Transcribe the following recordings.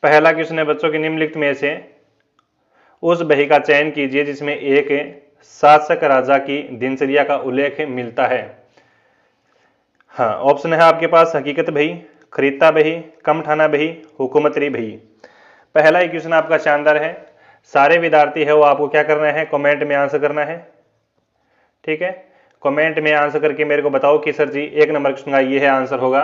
पहला क्वेश्चन है बच्चों के निम्नलिखित में से उस बही का चयन कीजिए जिसमें एक शासक राजा की दिनचर्या का उल्लेख मिलता है। हाँ, ऑप्शन है आपके पास हकीकत बही, खरीदता बही, कमठाना बही, हुकूमती बही। पहला ही क्वेश्चन आपका शानदार है। सारे विद्यार्थी है वो आपको क्या करना है, कमेंट में आंसर करना है। ठीक है, कमेंट में आंसर करके मेरे को बताओ कि सर जी 1 नंबर क्वेश्चन का ये है आंसर होगा।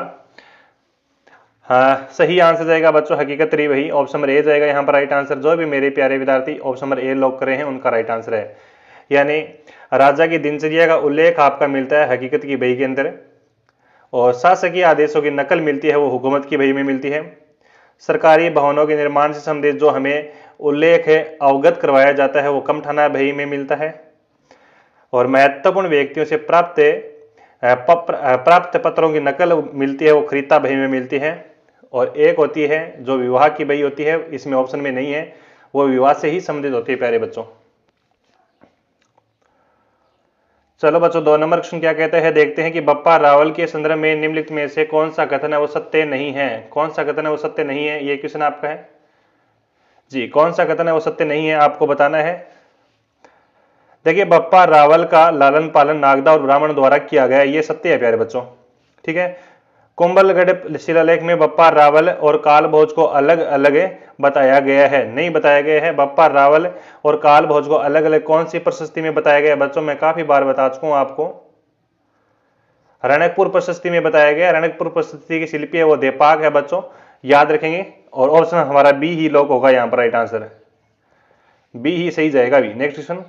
हाँ, सही आंसर जाएगा बच्चों हकीकत री वही, ऑप्शन नंबर ए जाएगा यहाँ पर राइट आंसर। जो भी मेरे प्यारे विद्यार्थी ऑप्शन नंबर ए लॉक करे हैं उनका राइट आंसर है। यानी राजा की दिनचर्या का उल्लेख आपका मिलता है हकीकत की बही के अंदर, और शासकीय आदेशों की नकल मिलती है वो हुकूमत की बही में मिलती है। सरकारी भवनों के निर्माण से संबंधित जो हमें उल्लेख है अवगत करवाया जाता है वो कमठाना बही में मिलता है। और महत्वपूर्ण व्यक्तियों से प्राप्त पत्रों की नकल मिलती है वो खरीदता बही में मिलती है। और एक होती है जो विवाह की बही होती है, इसमें ऑप्शन में नहीं है, वो विवाह से ही संबंधित होती है प्यारे बच्चों। चलो बच्चों 2 नंबर क्वेश्चन क्या कहते हैं देखते हैं कि बप्पा रावल के संदर्भ में निम्नलिखित में से कौन सा कथन है वो सत्य नहीं है। कौन सा कथन है वो सत्य नहीं है, ये क्वेश्चन आपका है जी। कौन सा कथन है वो सत्य नहीं है आपको बताना है। देखिए, बप्पा रावल का लालन पालन नागदा और ब्राह्मण द्वारा किया गया, ये सत्य है प्यारे बच्चों। ठीक है, कुंभलगढ़ शिलालेख में बप्पा रावल और काल भोज को अलग अलग बताया गया है, नहीं बताया गया है। बप्पा रावल और काल भोज को अलग अलग कौन सी प्रशस्ति में बताया गया बच्चों, मैं काफी बार बता चुका हूं आपको, रणकपुर प्रशस्ति में बताया गया। रणकपुर प्रशस्ति की शिल्पी है वो देपाक है बच्चों, याद रखेंगे। और ऑप्शन हमारा बी ही लॉक होगा यहां पर, राइट आंसर बी ही सही जाएगा भी। नेक्स्ट क्वेश्चन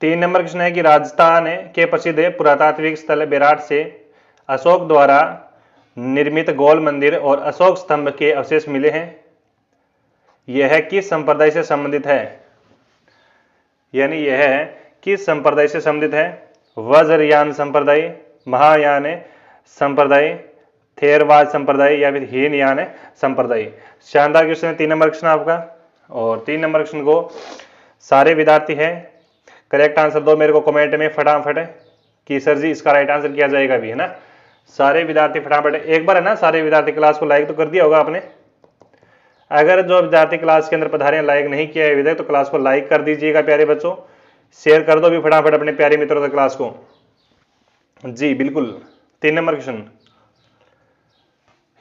3 नंबर क्वेश्चन है कि राजस्थान के प्रसिद्ध पुरातात्विक स्थल बेराट से अशोक द्वारा निर्मित गोल मंदिर और अशोक स्तंभ के अवशेष मिले हैं, यह किस संप्रदाय से संबंधित है। यानी यह किस संप्रदाय से संबंधित है। वज्रयान संप्रदाय, महायान संप्रदाय, थेरवाद संप्रदाय या फिर हीनयान संप्रदाय। शानदार क्वेश्चन है 3 नंबर क्वेश्चन आपका। और 3 नंबर क्वेश्चन को सारे विद्यार्थी है करेक्ट आंसर दो मेरे को कमेंट में फटाफट कि सर जी इसका राइट आंसर किया जाएगा भी, है ना। सारे विद्यार्थी फटाफट एक बार, है ना, सारे विद्यार्थी क्लास को लाइक तो कर दिया होगा आपने। अगर जो विद्यार्थी क्लास के अंदर पधारे लाइक नहीं किया है विद्यार्थी तो क्लास को लाइक कर दीजिएगा प्यारे बच्चों। शेयर कर दो भी फटाफट अपने प्यारे मित्रों तक क्लास को जी। बिल्कुल 3 नंबर क्वेश्चन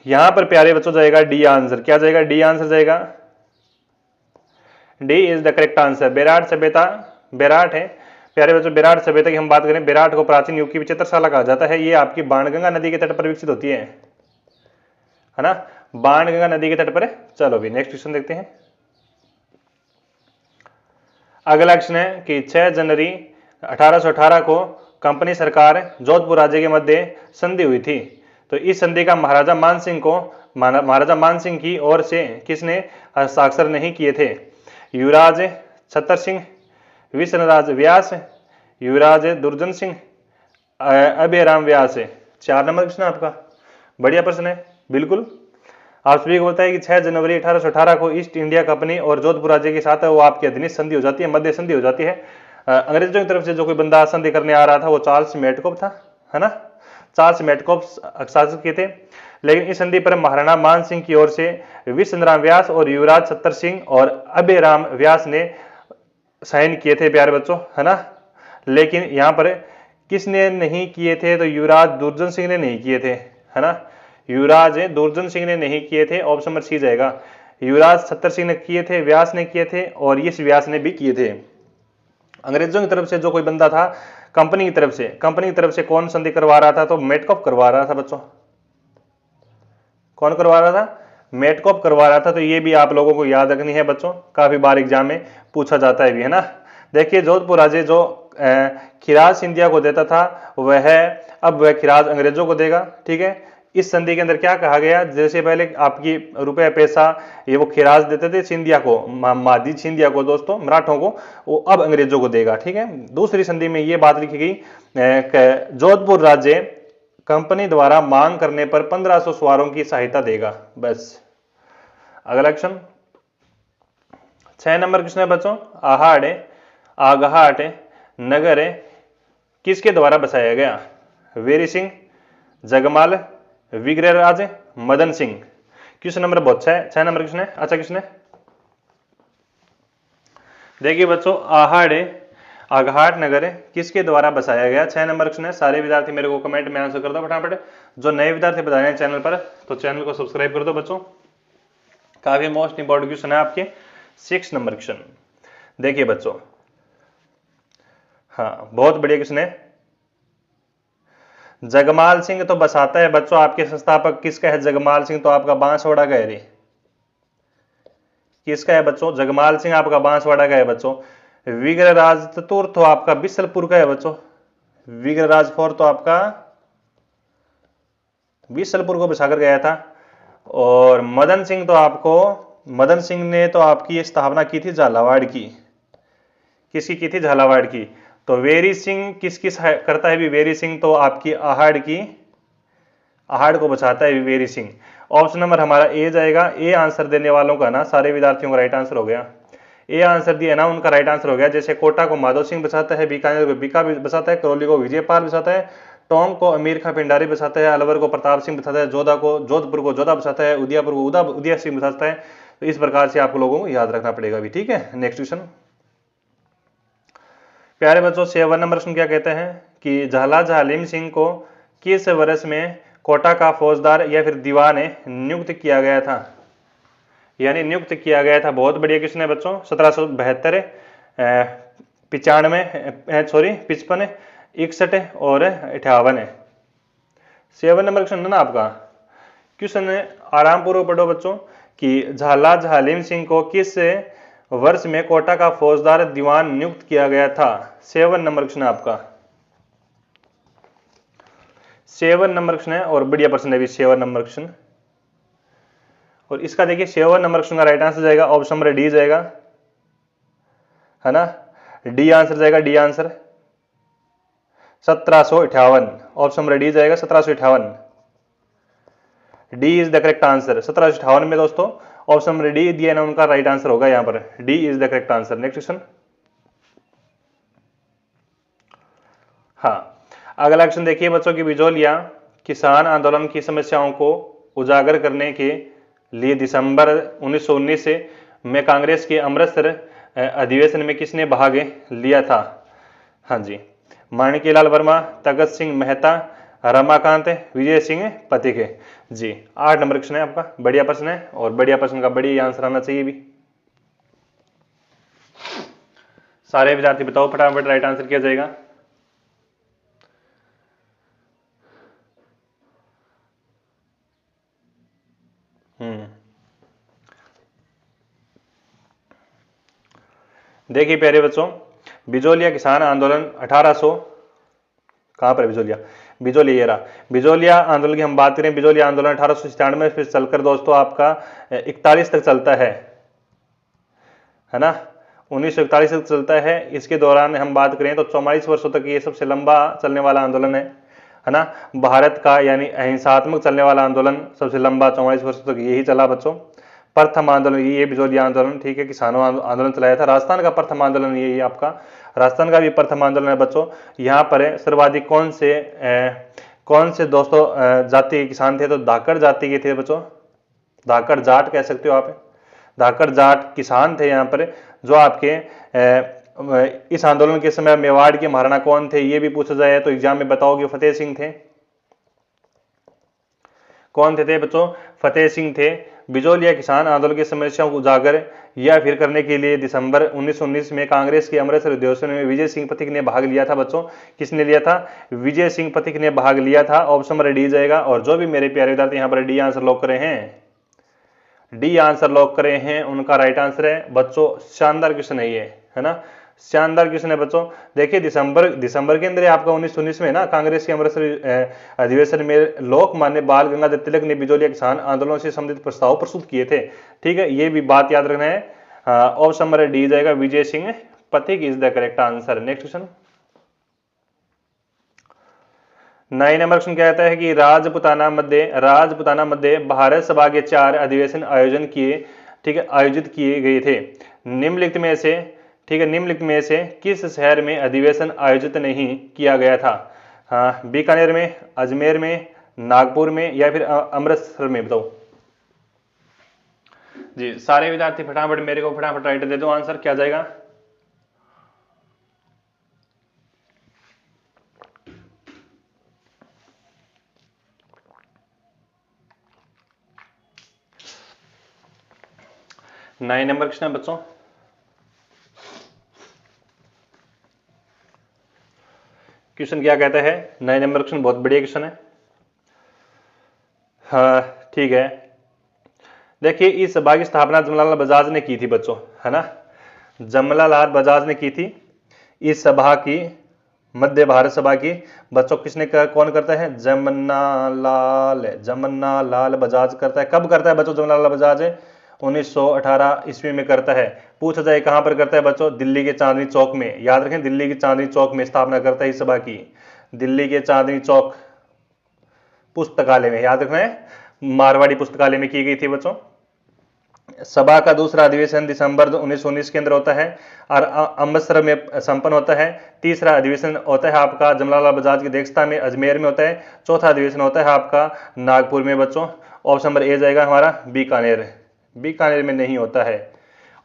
यहां पर प्यारे बच्चों जाएगा डी आंसर। क्या जाएगा, डी आंसर जाएगा। D is the correct answer. Bairat सभ्यता, बेराट है प्यारे बच्चों, बेराट सभ्यता की हम बात करें, बेराट को प्राचीन युग की चित्रशाला कहा जाता है। ये आपकी बाणगंगा नदी के तट पर विकसित होती है ना, बाणगंगा नदी के तट पर। चलो भी नेक्स्ट क्वेश्चन देखते हैं। अगला क्वेश्चन है कि 6 जनवरी 1818 को कंपनी सरकार जोधपुर राज्य के मध्य संधि हुई थी, तो इस संधि का महाराजा मानसिंह की ओर से किसने हस्ताक्षर नहीं किए थे। युवराज छतर सिंह, विष्णुराज व्यास, युवराज दुर्जन सिंह, अभयराम व्यास। 4 नंबर क्वेश्चन आपका, बढ़िया प्रश्न है। बिल्कुल आप सभी को बताया कि 6 जनवरी 1818 को ईस्ट इंडिया कंपनी और जोधपुर राज्य के साथ वो आपकी अधीनस्थ संधि हो जाती है, मध्य संधि हो जाती है। अंग्रेजों की तरफ से जो कोई बंदा संधि करने आ रहा था वो चार्ल्स मेटकॉफ था, है ना। चार्ल्स मेटकॉफ शासक किए थे, लेकिन इस संधि पर महाराणा मान सिंह की ओर से विष्णुराम व्यास और युवराज छतर सिंह और अभयराम व्यास ने साइन किए थे प्यारे बच्चों, है ना। लेकिन यहाँ पर किसने नहीं किए थे, तो युवराज दुर्जन सिंह ने नहीं किए थे, है ना। युवराज दुर्जन सिंह ने नहीं किए थे, ऑप्शन नंबर सी जाएगा। युवराज छतर सिंह ने किए थे, व्यास ने किए थे और इस व्यास ने भी किए थे। अंग्रेजों की तरफ से जो कोई बंदा था कंपनी की तरफ से कौन संधि करवा रहा था, तो मेटकॉफ करवा रहा था बच्चों। कौन करवा रहा था, मेटकॉफ करवा रहा था। तो ये भी आप लोगों को याद रखनी है बच्चों, काफी बार एग्जाम में पूछा जाता है भी, है ना। देखिए जोधपुर राज्य जो खिराज सिंधिया को देता था अब वह खिराज अंग्रेजों को देगा, ठीक है। इस संधि के अंदर क्या कहा गया, जैसे पहले आपकी रुपया पैसा ये वो खिराज देते थे सिंधिया को, मादी सिंधिया को दोस्तों, मराठों को, वो अब अंग्रेजों को देगा, ठीक है। दूसरी संधि में ये बात लिखी गई जोधपुर राज्य कंपनी द्वारा मांग करने पर 1500 सवारों की सहायता देगा, बस। अगला क्वेश्चन 6 नंबर क्वेश्चन है बच्चों। आगहाट नगर किसके द्वारा बसाया गया, वीर सिंह, जगमाल, विग्रहराज मदन सिंह। क्वेश्चन नंबर बहुत अच्छा है। 6 नंबर क्वेश्चन है। अच्छा क्वेश्चन है, देखिए बच्चों, आघाट नगर किसके द्वारा बसाया गया? 6 नंबर क्वेश्चन है। सारे विद्यार्थी मेरे को कमेंट में आंसर कर दो फटाफट। जो नए विद्यार्थी बताए हैं चैनल पर, तो चैनल को सब्सक्राइब कर दो बच्चों। काफी मोस्ट इंपॉर्टेंट क्वेश्चन है आपके। 6 नंबर क्वेश्चन देखिए बच्चों, हाँ बहुत बढ़िया क्वेश्चन है। जगमाल सिंह तो बसाता है बच्चों, आपके संस्थापक किसका है? जगमाल सिंह तो आपका बांसवाड़ा का है रे। किसका है बच्चों? जगमाल सिंह आपका बांसवाड़ा का है बच्चों। विग्रहराज चतुर्थ तो आपका बिसलपुर का है बच्चों। विग्रहराज फोर तो आपका बिसलपुर को बसाकर गया था। और मदन सिंह ने तो आपकी स्थापना की थी झालावाड़ की। किसकी की थी? झालावाड़ की। तो वेरी सिंह किस करता है भी? वेरी सिंह तो आपकी आहड़ को बचाता है वेरी सिंह। ऑप्शन नंबर हमारा ए जाएगा। ए आंसर देने वालों का ना सारे विद्यार्थियों का राइट आंसर हो गया। ए आंसर दिया ना, उनका राइट आंसर हो गया। जैसे कोटा को माधव सिंह बचाता है, बीकानेर को बीका बचाता है, करौली को विजयपाल बचाता है, टोंक को अमीर खां पिंडारी बचाता है, अलवर को प्रताप सिंह बचाता है, जोधपुर को जोधा बचाता है, उदयपुर को उदय सिंह बचाता है। तो इस प्रकार से आप लोगों को याद रखना पड़ेगा भी। ठीक है, नेक्स्ट क्वेश्चन प्यारे बच्चों, 7 नंबर क्वेश्चन क्या कहते हैं कि झालाझा हलीम सिंह को किस वर्ष में कोटा का फौजदार या फिर दीवान नियुक्त किया गया था? यानी नियुक्त किया गया था। बहुत बढ़िया क्वेश्चन है बच्चों। 1772, 55, 55, 61 और 58 है। 7 नंबर क्वेश्चन है ना आपका। क्वेश्चन आराम पूर्वक पढ़ो बच्चों कि झालाझा हलीम सिंह को किस वर्ष में कोटा का फौजदार दीवान नियुक्त किया गया था? 7 नंबर क्वेश्चन है आपका। 7 नंबर क्वेश्चन है और बढ़िया प्रश्न है भी 7 नंबर क्वेश्चन। और इसका देखिए 7 नंबर क्वेश्चन का राइट आंसर जाएगा ऑप्शन नंबर डी जाएगा, है ना। डी आंसर जाएगा, D answer 1758। Option number D जाएगा 1758। D is the correct answer. 1758 में दोस्तों ऑप्शन नंबर डी दिया ना, उनका राइट आंसर होगा यहां पर। D is the correct answer. Next question, हाँ अगला क्वेश्चन देखिए बच्चों की बिजोलिया किसान आंदोलन की समस्याओं को उजागर करने के लिए दिसंबर 1919 में कांग्रेस के अमृतसर अधिवेशन में किसने भाग लिया था? हाँ जी, माणिक्यलाल वर्मा, तगत सिंह मेहता, रमाकांत, विजय सिंह पथिक जी। 8 नंबर क्वेश्चन है आपका। बढ़िया प्रश्न है और बढ़िया प्रश्न का बढ़िया आंसर आना चाहिए भी। सारे विद्यार्थी बताओ फटाफट राइट आंसर किया जाएगा। देखिए प्यारे बच्चों, बिजोलिया किसान आंदोलन 1800 कहां पर? बिजोलिया ये रहा। बिजोलिया आंदोलन की हम बात करें, बिजोलिया आंदोलन 1897 से चलकर दोस्तों आपका 41 तक चलता है ना। 1941 तक चलता है। इसके दौरान हम बात करें तो 44 वर्षों तक ये सबसे लंबा चलने वाला आंदोलन है ना। भारत का यानी अहिंसात्मक चलने वाला आंदोलन सबसे लंबा 44 वर्षों तक यही चला बच्चों। प्रथम आंदोलन ये बिजोलिया आंदोलन, ठीक है, किसानों आंदोलन चलाया था। राजस्थान का प्रथम आंदोलन ये आपका, राजस्थान का भी प्रथम आंदोलन है बच्चों। यहाँ पर सर्वाधिक कौन से दोस्तों जाति के किसान थे? तो धाकड़ जाति के थे बच्चों। धाकड़ जाट कह सकते हो आप। धाकड़ जाट किसान थे यहाँ पर। जो आपके इस आंदोलन के समय मेवाड़ के महाराणा कौन थे ये भी पूछा जाए तो एग्जाम में बताओगे। फतेह सिंह थे। कौन थे बच्चों? फतेह सिंह थे। बिजोलिया किसान आंदोलन की समस्याओं को उजागर या फिर करने के लिए दिसंबर 1919 में कांग्रेस के अमृतसर अधिवेशन में विजय सिंह पथिक ने भाग लिया था बच्चों। किसने लिया था? विजय सिंह पथिक ने भाग लिया था। ऑप्शन नंबर डी जाएगा। और जो भी मेरे प्यारे विद्यार्थी यहाँ पर डी आंसर लॉक करे हैं, डी आंसर लॉक करे हैं, उनका राइट आंसर है बच्चों। शानदार क्वेश्चन है ये, है ना, शानदार क्वेश्चन है बच्चों। देखिए दिसंबर के अंदर आपका 1919 में ना कांग्रेस के अमृतसर अधिवेशन में लोकमान्य बाल गंगाधर तिलक ने बिजोलिया किसान आंदोलन से संबंधित प्रस्ताव प्रस्तुत किए थे। ठीक है, ये भी बात याद रखना है। ऑप्शन नंबर डी जाएगा, Vijay Singh Pathik is the correct answer. Next question 9 number question कहता है कि राजपुताना मध्य भारत सभा के 4 अधिवेशन आयोजित किए गए थे। निम्नलिखित में से, ठीक है, निम्नलिखित में से किस शहर में अधिवेशन आयोजित नहीं किया गया था? हाँ, बीकानेर में, अजमेर में, नागपुर में या फिर अमृतसर में, बताओ जी। सारे विद्यार्थी फटाफट मेरे को फटाफट राइट दे दो आंसर, क्या जाएगा? नाइन नंबर क्वेश्चन है बच्चों। क्वेश्चन क्या कहता है? 9 नंबर क्वेश्चन बहुत बढ़िया क्वेश्चन है। हाँ ठीक है, देखिए इस सभा की स्थापना जमनालाल बजाज ने की थी बच्चों, है ना, जमनालाल बजाज ने की थी। इस सभा की, मध्य भारत सभा की बच्चों किसने कौन करता है? जमनालाल बजाज करता है। कब करता है बच्चों जमनालाल बजाज? 1918 ईस्वी में करता है। पूछा जाए कहां पर करता है बच्चों? दिल्ली के चांदनी चौक में, याद रखें, दिल्ली के चांदनी चौक में स्थापना करता है इस सभा की, दिल्ली के चांदनी चौक पुस्तकालय में, याद रखना है, मारवाड़ी पुस्तकालय में की गई थी बच्चों। सभा का दूसरा अधिवेशन दिसंबर 1919 के अंदर होता है और अमृतसर में संपन्न होता है। तीसरा अधिवेशन होता है आपका जमनालाल बजाज की अध्यक्षता में अजमेर में होता है। चौथा अधिवेशन होता है आपका नागपुर में बच्चों। ऑप्शन नंबर ए जाएगा हमारा बीकानेर, बीकानेर में नहीं होता है।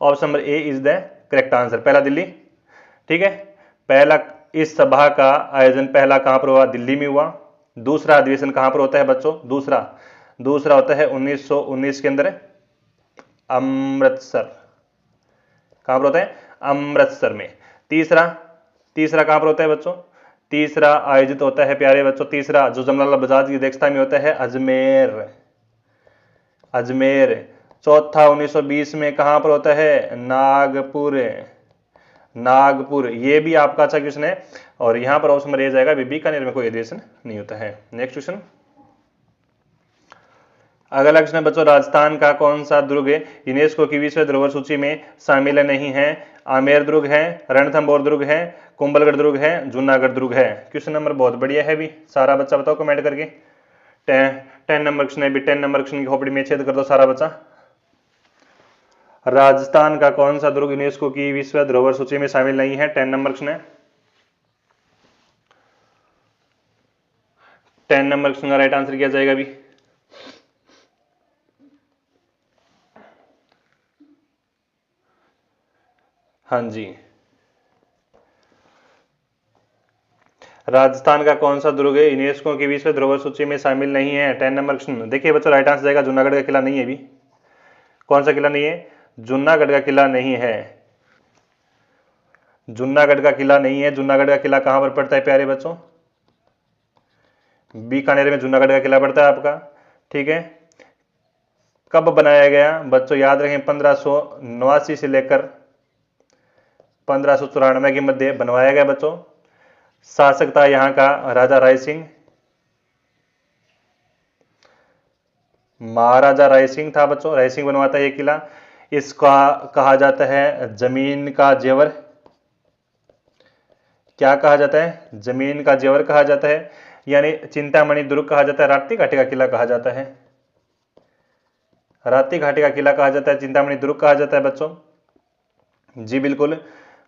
Option number A is the correct answer, पहला दिल्ली। ठीक है, पहला इस सभा का आयोजन पहला कहां पर हुआ? दिल्ली में हुआ। दूसरा अधिवेशन कहां पर होता है बच्चों? दूसरा होता है 1919 के अंदर अमृतसर। कहां पर होता है? अमृतसर में। तीसरा कहां पर होता है बच्चों? तीसरा आयोजित होता है प्यारे बच्चों, तीसरा जो जमनालाल बजाज की अध्यक्षता में होता है अजमेर। चौथा 1920 में कहां पर होता है? नागपुर। ये भी आपका अच्छा क्वेश्चन है और यहां पर ऑप्शन रह जाएगा, बीकानेर में कोई अधिवेशन नहीं होता है। नेक्स्ट क्वेश्चन, अगला क्वेश्चन बच्चों, राजस्थान का कौन सा दुर्ग यूनेस्को की विश्व धरोहर सूची में शामिल नहीं है? आमेर दुर्ग है, रणथंभौर दुर्ग है, कुंभलगढ़ दुर्ग है, जूनागढ़ दुर्ग है। क्वेश्चन नंबर बहुत बढ़िया है भी, सारा बच्चा बताओ कमेंट करके। 10 नंबर क्वेश्चन है भी, 10 नंबर क्वेश्चन की खोपड़ी में छेद कर दो सारा बच्चा। राजस्थान का कौन सा दुर्ग यूनेस्को की विश्व धरोहर सूची में शामिल नहीं है? 10 नंबर क्वेश्चन है। 10 नंबर क्वेश्चन का राइट आंसर किया जाएगा भी। हाँ जी, राजस्थान का कौन सा दुर्ग यूनेस्को की विश्व धरोहर सूची में शामिल नहीं है? 10 नंबर क्वेश्चन। देखिए बच्चों राइट आंसर जाएगा जूनागढ़ का किला नहीं है भी। कौन सा किला नहीं है? जूनागढ़ का किला नहीं है। जूनागढ़ का किला नहीं है। जूनागढ़ का किला कहां पर पड़ता है प्यारे बच्चों? बीकानेर में जूनागढ़ का किला पड़ता है आपका। ठीक है, कब बनाया गया बच्चों? याद रखें 1589 से लेकर 1594 के मध्य बनवाया गया बच्चों। शासक था यहां का राजा राय सिंह, महाराजा राय सिंह था बच्चों, राय सिंह बनवाता है ये किला। इसका कहा जाता है जमीन का जेवर। क्या कहा जाता है? जमीन का जेवर कहा जाता है, यानी चिंतामणि दुर्ग कहा जाता है, राप्ती घाटी का किला कहा जाता है, राप्ती घाटी का किला कहा जाता है, चिंतामणि दुर्ग कहा जाता है बच्चों। जी बिल्कुल।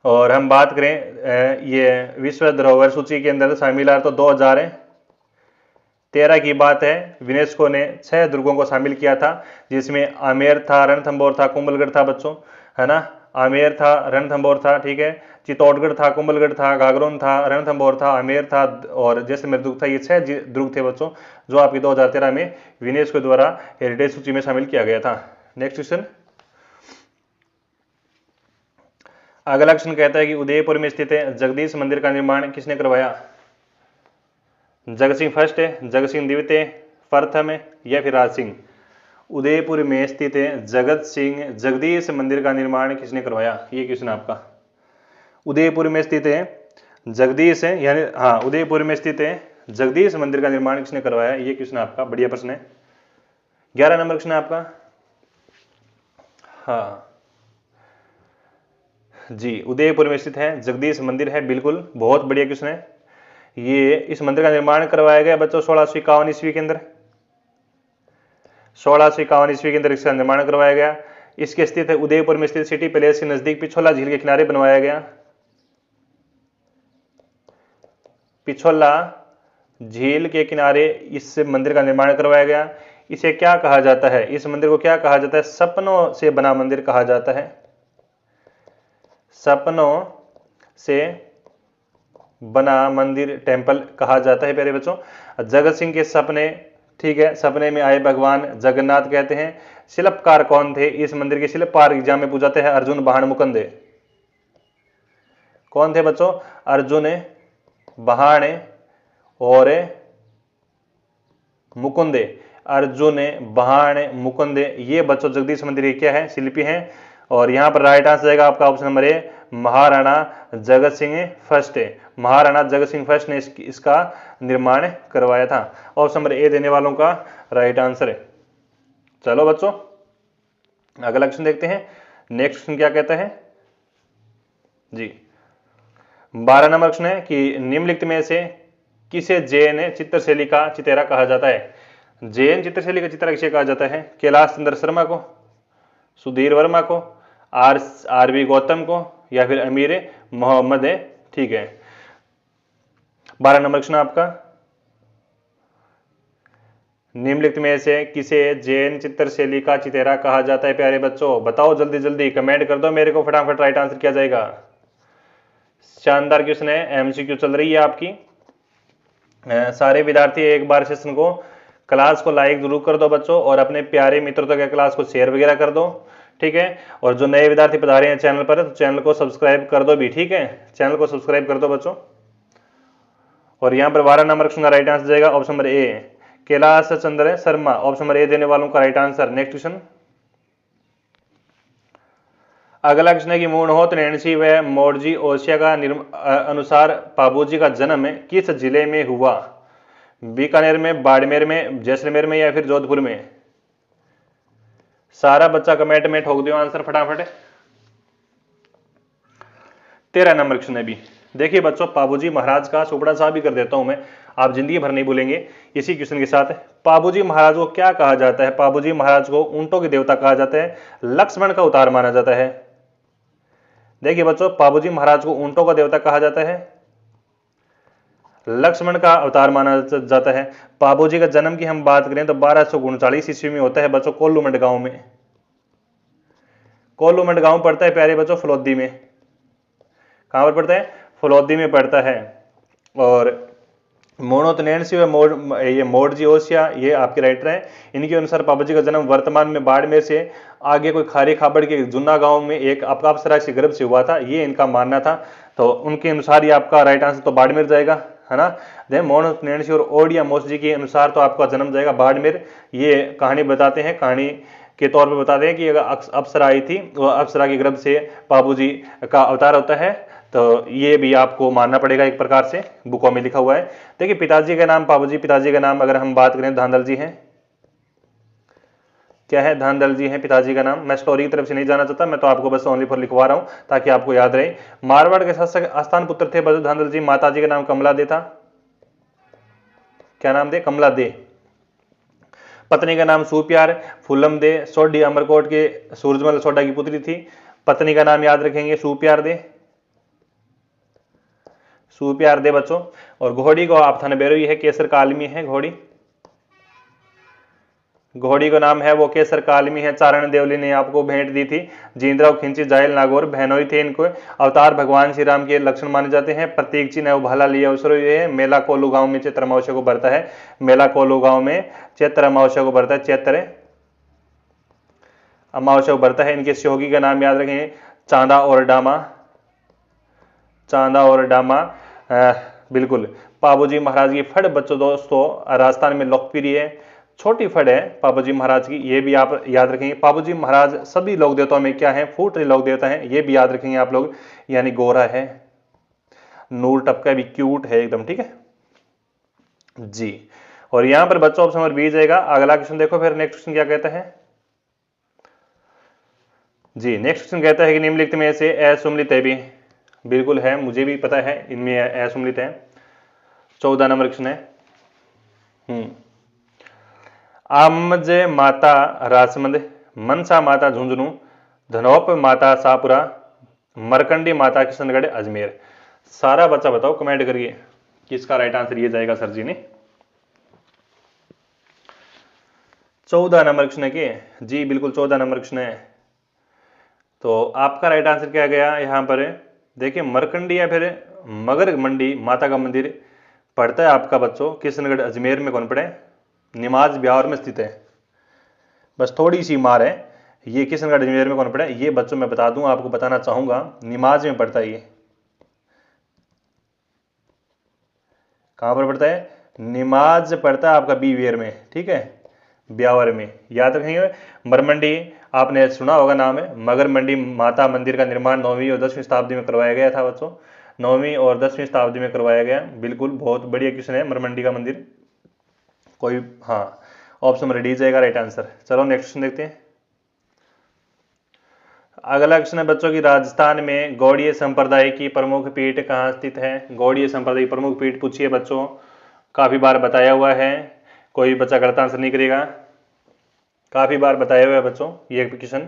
और हम बात करें ये विश्व धरोहर सूची के अंदर शामिल है तो 2013 की बात है, यूनेस्को ने 6 दुर्गों को शामिल किया था, जिसमें आमेर था, रणथंभौर था, कुंभलगढ़ था बच्चों, है ना। आमेर था, रणथंभौर था, ठीक है, चित्तौड़गढ़ था, कुंभलगढ़ था, गागरोन था, रणथंभौर था, आमेर था और जैसलमेर दुर्ग था। ये 6 दुर्ग थे बच्चों जो आपकी 2013 में यूनेस्को द्वारा हेरिटेज सूची में शामिल किया गया था। नेक्स्ट क्वेश्चन, अगला क्वेश्चन कहता है कि उदयपुर में स्थित जगदीश मंदिर का निर्माण किसने करवाया? जगत सिंह फर्स्ट है, जगत सिंह द्वितीय, प्रथम या फिर राज सिंह? उदयपुर में स्थित जगदीश मंदिर का निर्माण किसने करवाया? ये क्वेश्चन आपका। उदयपुर में स्थित है जगदीश है, यानी हाँ, उदयपुर में स्थित है जगदीश मंदिर का निर्माण किसने करवाया? ये क्वेश्चन आपका बढ़िया प्रश्न है। 11 नंबर क्वेश्चन है आपका। हाँ जी, उदयपुर में स्थित है जगदीश मंदिर है, बिल्कुल, बहुत बढ़िया क्वेश्चन है। ये इस मंदिर का निर्माण करवाया गया बच्चों 1651 ईस्वी के अंदर, 1651 ईस्वी के अंदर इसका निर्माण करवाया गया। इसके स्थित है उदयपुर में स्थित सिटी पैलेस के नजदीक पिछोला झील के किनारे बनवाया गया। पिछोला झील के किनारे इस मंदिर का निर्माण करवाया गया। इसे क्या कहा जाता है? इस मंदिर को क्या कहा जाता है? सपनों से बना मंदिर कहा जाता है। सपनों से बना मंदिर, टेंपल कहा जाता है प्यारे बच्चों। जगत सिंह के सपने, ठीक है, सपने में आए भगवान जगन्नाथ कहते हैं। शिल्पकार कौन थे? इस मंदिर के शिल्पकार एग्जाम में पूछाते हैं अर्जुन बाहन मुकुंदे। कौन थे बच्चों? अर्जुन बाहन और मुकुंदे। अर्जुन बाहन मुकुंदे, ये बच्चों जगदीश मंदिर के क्या है? शिल्पी हैं। और यहां पर राइट आंसर जाएगा आपका option number A, Maharana Jagat Singh first है। महाराणा जगत सिंह फर्स्ट ने इसका निर्माण करवाया था। ऑप्शन नंबर ए देने वालों का राइट आंसर है। चलो बच्चों अगला क्वेश्चन देखते हैं। नेक्स्ट क्वेश्चन क्या कहता है जी, 12 नंबर क्वेश्चन है कि निम्नलिखित में से किसे जैन चित्रशैली का चितेरा कहा जाता है? जैन चित्रशैली का चितेरा किसे कहा जाता है? कैलाश चंद्र शर्मा को, सुधीर वर्मा को, आर वी गौतम को, या फिर अमीर मोहम्मद है। ठीक है, 12 नंबर क्वेश्चन आपका, निम्नलिखित में से किसे जैन चित्रशैली का चितेरा कहा जाता है? प्यारे बच्चों बताओ जल्दी जल्दी, कमेंट कर दो मेरे को फटाफट, राइट आंसर किया जाएगा। शानदार क्वेश्चन है, एमसीक्यू चल रही है आपकी। सारे विद्यार्थी एक बार सेशन को, क्लास को लाइक जरूर कर दो बच्चों, और अपने प्यारे मित्रों तक क्लास को शेयर वगैरह कर दो, ठीक है। और जो नए विद्यार्थी पधारे हैं चैनल पर, तो चैनल को सब्सक्राइब कर दो भी, ठीक है, चैनल को सब्सक्राइब कर दो बच्चों। और यहाँ पर 12 नंबर क्वेश्चन का राइट आंसर जाएगा option number A, Kailash Chandra Sharma. Option number A देने वालों का राइट आंसर। नेक्स्ट क्वेश्चन, अगला क्वेश्चन है कि मूणहोत नैन्सी व मोरजी ओसिया का अनुसार पाबूजी का जन्म किस जिले में हुआ? बीकानेर में, बाड़मेर में, जैसलमेर में, या फिर जोधपुर में? सारा बच्चा कमेंट में ठोक दियो आंसर फटाफट। 13 नंबर क्वेश्चन है भी। देखिए बच्चों, पाबूजी महाराज का सुपड़ा सा भी कर देता हूं मैं, आप जिंदगी भर नहीं भूलेंगे इसी क्वेश्चन के साथ। पाबूजी महाराज को क्या कहा जाता है? पाबूजी महाराज को ऊंटों के देवता कहा जाता है, लक्ष्मण का अवतार माना जाता है। देखिए बच्चों, पाबूजी महाराज को ऊंटों का देवता कहा जाता है, लक्ष्मण का अवतार माना जाता है। पाबूजी का जन्म की हम बात करें तो 1239 ईस्वी में होता है बच्चों, कोल्लूमंड गांव में। कोल्लूमंड गांव पड़ता है प्यारे बच्चों फलोदी में। कहां पर पड़ता है? फलोदी में पड़ता है। और मूणहोत नैन्सी व ये मोरजी ओसिया, ये आपके राइटर हैं। इनके अनुसार पाबूजी का जन्म वर्तमान में बाड़मेर से आगे कोई खारी खाबड़ के जुन्ना गांव में एक अप्सरा के गर्भ से हुआ था, ये इनका मानना था। तो उनके अनुसार ये आपका राइट आंसर तो बाड़मेर जाएगा, है ना। मूणहोत नैन्सी और ओडिया मोसजी के अनुसार तो आपका जन्म जाएगा बाड़मेर। ये कहानी बताते हैं, कहानी के तौर पर बताते हैं कि अप्सरा आई थी, वह अप्सरा के गर्भ से पाबूजी का अवतार होता है। तो ये भी आपको मानना पड़ेगा, एक प्रकार से बुकों में लिखा हुआ है। देखिए पिताजी का नाम, पाबूजी पिताजी का नाम अगर हम बात करें धांधल जी हैं। क्या है? धांधल जी हैं पिताजी का नाम। मैं स्टोरी की तरफ से नहीं जाना चाहता, मैं तो आपको बस ओनली फॉर लिखवा रहा हूं ताकि आपको याद रहे। मारवाड़ के शासक आस्थान पुत्र थे बजू धांधल जी। माता जी का नाम कमला दे था। क्या नाम दे? कमला दे। पत्नी का नाम सुप्यार फूलम दे, सोडी अमरकोट के सूरजमल सोडा की पुत्री थी। पत्नी का नाम याद रखेंगे, सुप्यार दे, सुप्यार दे बच्चों। और घोड़ी को आप थाने बेरोई है, केसर कालमी है घोड़ी। घोड़ी का नाम है वो केसर कालमी है। चारण देवली ने आपको भेंट दी थी। जींद्राव खिंची जायल नागौर बहनोई थे इनको। अवतार भगवान श्री राम के लक्षण माने जाते हैं। प्रतीक चिन्ह उभाला लिया अवसर ये मेला कोलू गांव में चैत्र अमावस्या को बरता है। मेला कोलू गांव में चैत्र अमावस्या को बरता है, चैत्र अमावस्या को बरता है। इनके सहयोगी का नाम याद रखेंगे, चांदा और डामा। चांदा और डामा बिल्कुल। पाबूजी महाराज की फड़ बच्चों दोस्तों राजस्थान में लोकप्रिय है, छोटी फड़ है पाबूजी महाराज की, ये भी आप याद रखेंगे। पाबूजी महाराज सभी लोक देवताओं में क्या है? फूट लोक देवता है, ये भी याद रखेंगे आप लोग। यानी गोरा है, नूर टपका भी क्यूट है एकदम, ठीक है जी। और यहां पर बच्चों ऑप्शन नंबर बी जाएगा। अगला क्वेश्चन देखो फिर, नेक्स्ट क्वेश्चन क्या कहता है जी। नेक्स्ट क्वेश्चन कहता है कि निम्नलिखित में से असुमलित है भी। बिल्कुल है, मुझे भी पता है इनमें असुमलित है। 14 नंबर क्वेश्चन है। आमज माता रासमंद, मनसा माता झुंझुनू, धनोप माता शाहपुरा, मरकंडी माता किशनगढ़ अजमेर। सारा बच्चा बताओ कमेंट करिए। किसका राइट आंसर ये जाएगा सर जी ने? 14 नंबर क्वेश्चन है कि जी बिल्कुल 14 नंबर क्वेश्चन है। तो आपका राइट आंसर क्या गया यहाँ पर? देखिए मरकंडी या फिर मगर मंडी माता का मंदिर पड़ता है आपका बच्चों किशनगढ़ अजमेर में कौन पड़े? निमाज ब्यावर में स्थित है। बस थोड़ी सी मार है, ये किशनगढ़ अजमेर में कौन पड़ा है? ये बच्चों मैं बता दूं, आपको बताना चाहूंगा, निमाज में पड़ता है। ये कहां पर पड़ता है? निमाज पड़ता है आपका बीवेर में, ठीक है, ब्यावर में, याद रखेंगे। मरमंडी आपने सुना होगा नाम है। मगर मंडी माता मंदिर का निर्माण 9वीं और 10वीं शताब्दी में करवाया गया था बच्चों, 9वीं और 10वीं शताब्दी में करवाया गया। बिल्कुल बहुत बढ़िया क्वेश्चन है मरमंडी का मंदिर। कोई हाँ, ऑप्शन नंबर डी जाएगा राइट आंसर। चलो नेक्स्ट क्वेश्चन देखते हैं। अगला क्वेश्चन है बच्चों की राजस्थान में गौड़ीय संप्रदाय की प्रमुख पीठ कहाँ स्थित है? गौड़ीय संप्रदाय की प्रमुख पीठ पूछिए बच्चों, काफी बार बताया हुआ है, कोई बच्चा गलत आंसर नहीं करेगा, काफी बार बताया हुआ है बच्चों ये क्वेश्चन।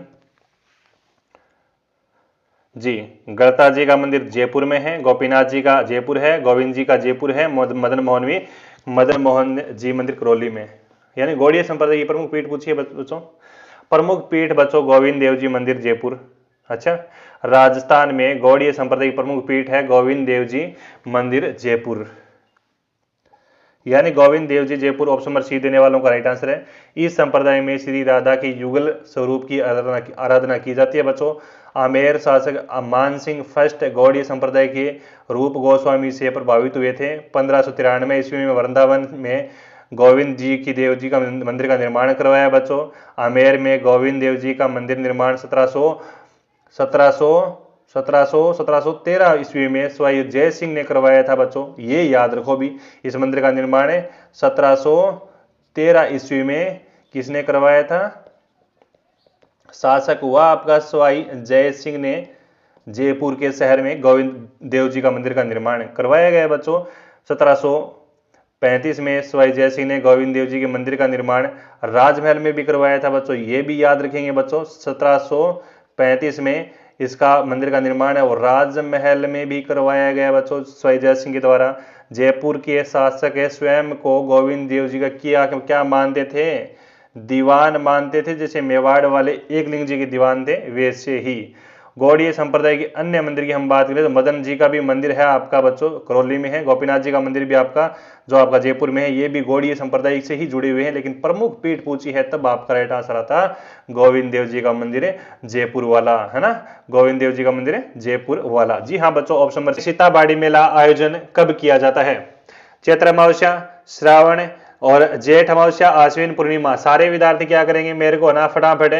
जी गणता जी का मंदिर जयपुर में है, गोपीनाथ जी का जयपुर है, गोविंद जी का जयपुर है, मदन मोहन जी मंदिर करौली में। यानी गौड़ीय संप्रदाय की प्रमुख पीठ पूछिए बच्चों। प्रमुख पीठ बच्चों गोविंद देव जी मंदिर जयपुर। अच्छा, राजस्थान में गौड़ीय संप्रदाय की प्रमुख पीठ है गोविंद देव जी मंदिर जयपुर, यानी गोविंद देव जी जयपुर। ऑप्शन नंबर सी देने वालों का राइट आंसर है। इस संप्रदाय में श्री राधा की युगल स्वरूप की आराधना की जाती है बच्चों। आमेर शासक मानसिंह फर्स्ट गौड़ीय संप्रदाय के रूप गोस्वामी से प्रभावित हुए थे। 1593 ईस्वी में वृंदावन में गोविंद जी की देव जी का मंदिर का निर्माण करवाया बच्चों। आमेर में गोविंद देव जी का मंदिर निर्माण 1713 ईस्वी में स्वाई जय सिंह ने करवाया था बच्चों। ये याद रखो भी, इस मंदिर का निर्माण 1713 ईस्वी में किसने करवाया था? शासक हुआ आपका स्वाई जय सिंह ने जयपुर के शहर में गोविंद देव जी का मंदिर का निर्माण करवाया गया बच्चों। 1735 में स्वाई जय सिंह ने गोविंद देव जी के मंदिर का निर्माण राजमहल में भी करवाया था बच्चों। ये भी याद रखेंगे बच्चों, 1735 में इसका मंदिर का निर्माण है और राजमहल में भी करवाया गया बच्चों स्वाई जय सिंह के द्वारा। जयपुर के शासक स्वयं को गोविंद देव जी का क्या मानते थे? दीवान मानते थे, जैसे मेवाड़ वाले एकलिंग जी के दीवान थे वैसे ही। गौड़ीय संप्रदाय के अन्य मंदिर की हम बात करें तो मदन जी का भी मंदिर है आपका बच्चों करौली में है। गोपीनाथ जी का मंदिर भी आपका जो आपका जयपुर में है, ये भी गौड़ीय संप्रदाय से ही जुड़े हुए हैं। लेकिन प्रमुख पीठ पूछी है तब आपका राइट आंसर आता गोविंद देव जी का मंदिर है जयपुर वाला, है ना, गोविंद देव जी का मंदिर है जयपुर वाला। जी हाँ बच्चों, ऑप्शन नंबर सीताबाड़ी मेला आयोजन कब किया जाता है? चैत्र अमावस्या, श्रावण और जेठ अमावस्या, आश्विन पूर्णिमा। सारे विद्यार्थी क्या करेंगे मेरे को ना फटाफट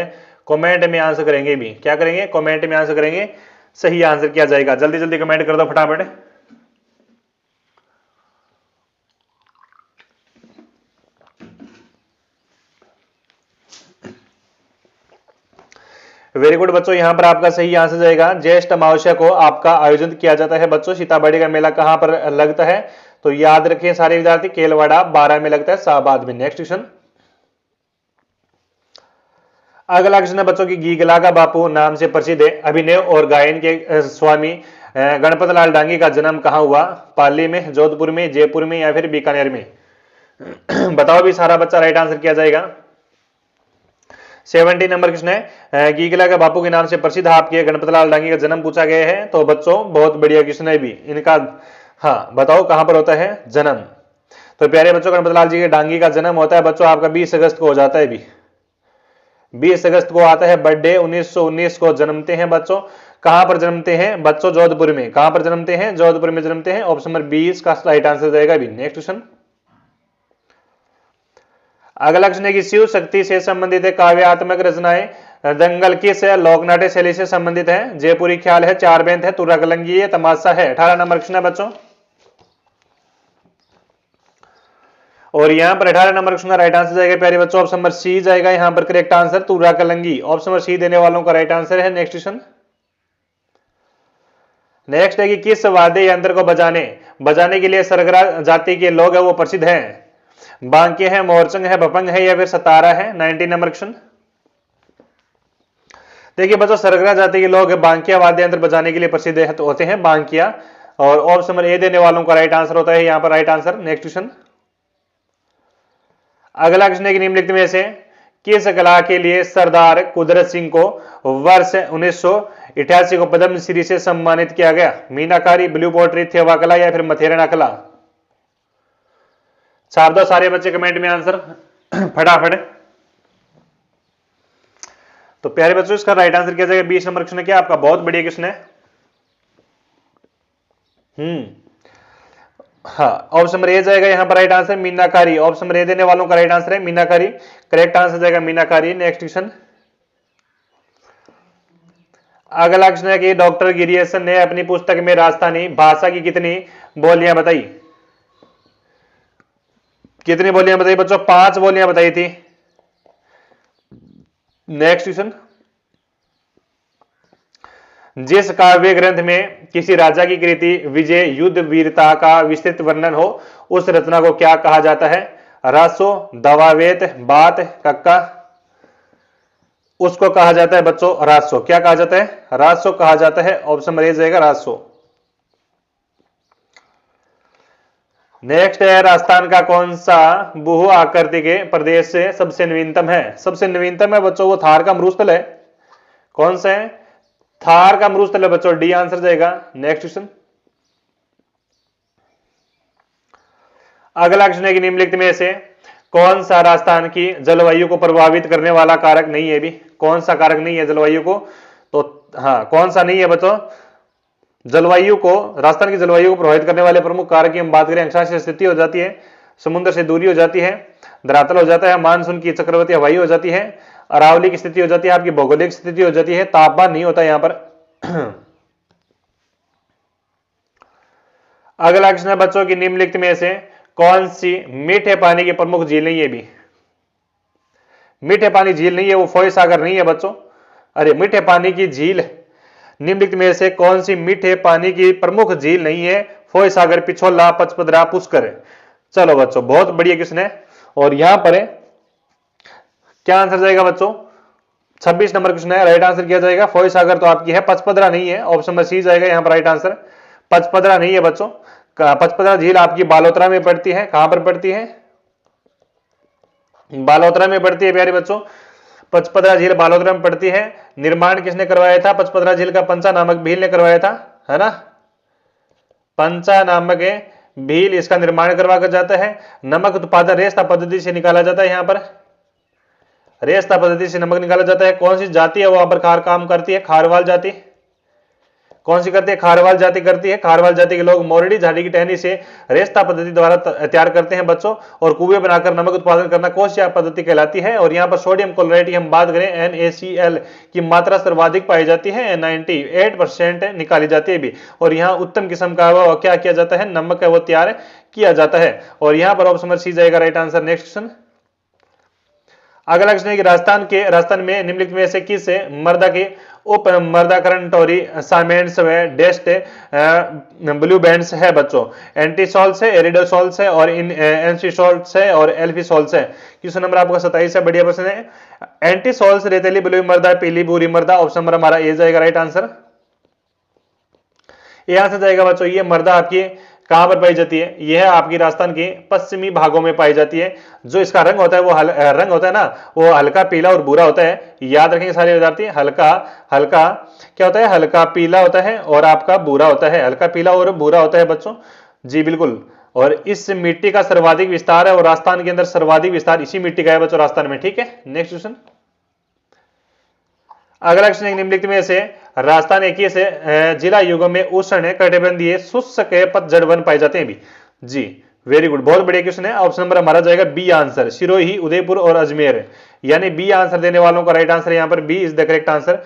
कमेंट में आंसर करेंगे भी। क्या करेंगे? कमेंट में आंसर करेंगे। सही आंसर क्या जाएगा? जल्दी जल्दी कमेंट कर दो फटाफट। वेरी गुड बच्चों, यहां पर आपका सही आंसर जाएगा ज्येष्ठ अमावस्या को आपका आयोजन किया जाता है बच्चों। सीताबाड़ी का मेला कहां पर लगता है? तो याद रखिए सारे विद्यार्थी, केलवाड़ा 12 में लगता है, शाहबाद में। नेक्स्ट क्वेश्चन, अगला क्वेश्चन है बच्चों की गीगलागा बापू नाम से प्रसिद्ध है अभिनय और गायन के स्वामी गणपत लाल डांगी का जन्म कहां हुआ? पाली में, जोधपुर में, जयपुर में या फिर बीकानेर में? बताओ भी सारा बच्चा, राइट आंसर किया जाएगा। 70 नंबर क्वेश्चन है, गीगलागा बापू के नाम से प्रसिद्ध आपके गणपत लाल डांगी का जन्म पूछा गया है। तो बच्चों बहुत बढ़िया क्वेश्चन है भी इनका। हाँ बताओ कहां पर होता है जन्म? तो प्यारे बच्चों गणपत लाल जी के डांगी का जन्म होता है बच्चों आपका 20 अगस्त को हो जाता है भी। 20 अगस्त को आता है बर्थडे, 1919 को जन्मते हैं बच्चों। कहां पर जन्मते हैं बच्चों? जोधपुर में। कहां पर जन्मते हैं? जोधपुर में जन्मते हैं। ऑप्शन नंबर 20 का राइट आंसर जाएगा भी। नेक्स्ट क्वेश्चन, अगला क्वेश्चन है कि शिव शक्ति से संबंधित है काव्यात्मक रचनाएं दंगल किस लोकनाट्य शैली से संबंधित है? जयपुरी ख्याल है, चार बेंत है, तुर्रा कलंगी है, तमाशा है। 18 नंबर क्वेश्चन है बच्चों, और यहां पर 18 नंबर क्वेश्चन का राइट आंसर जाएगा प्यारे बच्चों ऑप्शन नंबर सी जाएगा यहां पर करेक्ट आंसर, तुर्रा कलंगी। ऑप्शन नंबर सी देने वालों का राइट आंसर है। नेक्स्ट क्वेश्चन, नेक्स्ट है कि किस वाद्य यंत्र को बजाने के लिए सरगरा जाति के लोग है वो प्रसिद्ध हैं? बांके है, मोरचंग है, भपंग है या फिर सतारा है? 19 नंबर क्वेश्चन, देखिए बच्चों सरगरा जाति के लोग बांकिया वाद्य यंत्र बजाने के लिए प्रसिद्ध होते हैं बांकिया, और ऑप्शन नंबर ए देने वालों का राइट आंसर होता है यहां पर राइट आंसर। नेक्स्ट क्वेश्चन, अगला क्वेश्चन है कि निम्नलिखित में से किस कला के लिए सरदार कुदरत सिंह को वर्ष 1988 को पद्मश्री से सम्मानित किया गया? मीनाकारी, ब्लू पोट्री, थेवा कला या फिर मथेरना कला? छाप दो सारे बच्चे कमेंट में आंसर फटाफट। तो प्यारे बच्चों इसका राइट आंसर किया जाएगा 20 नंबर क्वेश्चन है क्या आपका? बहुत बढ़िया क्वेश्चन है। हाँ, ऑप्शन नंबर ए जाएगा यहां पर right answer meenakari. Option number A देने वालों का राइट आंसर है मीनाकारी, करेक्ट आंसर जाएगा मीनाकारी। नेक्स्ट क्वेश्चन, अगला क्वेश्चन है कि डॉक्टर गिरियसन ने अपनी पुस्तक में राजस्थानी भाषा की कितनी बोलियां बताई? कितनी बोलियां बताई बच्चों? 5 बोलियां बताई थी। नेक्स्ट क्वेश्चन, जिस काव्य ग्रंथ में किसी राजा की कृति विजय युद्ध वीरता का विस्तृत वर्णन हो उस रचना को क्या कहा जाता है? रासो, दवावेत, बात, कक्का? उसको कहा जाता है बच्चों रासो। क्या कहा जाता है? रासो कहा जाता है। ऑप्शन नंबर ए जाएगा रासो। नेक्स्ट है, राजस्थान का कौन सा बहु आकृति के प्रदेश से सबसे नवीनतम है? सबसे नवीनतम है बच्चों वो थार का मरुस्थल है। कौन सा है? थार का मरुस्थल है बच्चों, डी आंसर जाएगा। नेक्स्ट क्वेश्चन, अगला क्वेश्चन है कि निम्नलिखित में से कौन सा राजस्थान की जलवायु को प्रभावित करने वाला कारक नहीं है? भी कौन सा कारक नहीं है जलवायु को? तो हाँ, कौन सा नहीं है बच्चों? जलवायु को, राजस्थान की जलवायु को प्रभावित करने वाले प्रमुख कारक की हम बात करें, अक्षांश स्थिति हो जाती है, समुद्र से दूरी हो जाती है, धरातल हो जाता है, मानसून की चक्रवर्ती हवाई हो जाती है, अरावली की स्थिति हो जाती है, आपकी भौगोलिक स्थिति हो जाती है, तापमान नहीं होता यहां पर। अगला क्वेश्चन है बच्चों की निम्नलिखित में से कौन सी मीठे पानी की प्रमुख झील नहीं है? भी मीठे पानी झील नहीं है वो फोय सागर नहीं है बच्चों। अरे मीठे पानी की झील, निम्नलिखित में से कौन सी मीठे पानी की प्रमुख झील नहीं है? फोय सागर, पिछोला, पचपदरा, पुष्कर। चलो बच्चों बहुत बढ़िया क्वेश्चन है। और यहां पर क्या आंसर जाएगा बच्चों? 26 नंबर क्वेश्चन है, राइट आंसर किया जाएगा फोय सागर तो आपकी है, पचपदरा नहीं है। ऑप्शन नंबर सी जाएगा यहां पर राइट आंसर, पचपदरा नहीं है बच्चों। पचपदरा झील आपकी बालोतरा में पड़ती है। कहां पर पड़ती है? बालोतरा में पड़ती है प्यारे बच्चों, पचपदरा झील बालोतरा में पड़ती है। निर्माण किसने करवाया था पचपदरा झील का? पंचा नामक भील ने करवाया था, है ना? पंचा नामक भील इसका निर्माण करवा कर जाता है। नमक उत्पादन रेस्ता पद्धति से निकाला जाता है। यहां पर रेस्ता पद्धति से नमक निकाला जाता है। कौन सी जाति है वहां पर खार काम करती है? खारवाल जाति। कौन सी करती है? खारवाल जाति करती है। खारवाल जाति के लोग मोरडी झाड़ी की टहनी से रेस्ता पद्धति द्वारा तैयार करते हैं बच्चों, और कुएं बनाकर नमक उत्पादन करना कोशिया पद्धति कहलाती है। और यहाँ पर सोडियम क्लोराइड की हम बात करें NaCl की मात्रा सर्वाधिक पाई जाती है, 98% निकाली जाती है भी। और यहाँ उत्तम किस्म का क्या किया जाता है? नमक है वो तैयार किया जाता है। और यहाँ पर ऑप्शन नंबर सी जाएगा राइट आंसर। नेक्स्ट क्वेश्चन, अगला क्वेश्चन है कि राजस्थान में निम्नलिखित में से किस मर्दा के उप मर्दाकरण टोरी सामेंट्स व डेस्ट ब्लू बैंड्स है बच्चों? एंटीसोल्स है, एरिडोसोल्स है, और एंसीसोल्स है, और एल्फिसोल्स है। क्वेश्चन नंबर आपका 27 है, बढ़िया प्रश्न है। एंटीसोल्स रेतीली ब्लू मर्दा, पीली भूरी मर्दा। ऑप्शन नंबर हमारा ए जाएगा राइट आंसर। ये आंसर जाएगा बच्चों, ये मर्दा आपकी कहां पर पाई जाती है? यह आपकी राजस्थान के पश्चिमी भागों में पाई जाती है। जो इसका रंग होता है वो रंग होता है ना, वो हल्का पीला और भूरा होता है। याद रखेंगे सारे विद्यार्थी, हल्का क्या होता है? हल्का पीला होता है और आपका भूरा होता है। हल्का पीला और भूरा होता है बच्चों, जी बिल्कुल। और इस मिट्टी का सर्वाधिक विस्तार है, और राजस्थान के अंदर सर्वाधिक विस्तार इसी मिट्टी का है बच्चों, राजस्थान में। ठीक है, नेक्स्ट क्वेश्चन। अगला क्वेश्चन निम्नलिखित में से राजस्थान एक से जिला युगों में उष्ण कटिबंधीय शुष्क पतझड़ वन पाए जाते हैं भी? जी वेरी गुड, बहुत बढ़िया क्वेश्चन है। ऑप्शन नंबर हमारा जाएगा बी आंसर, सिरोही, उदयपुर और अजमेर। यानी बी आंसर देने वालों का राइट आंसर यहाँ पर B is the correct answer.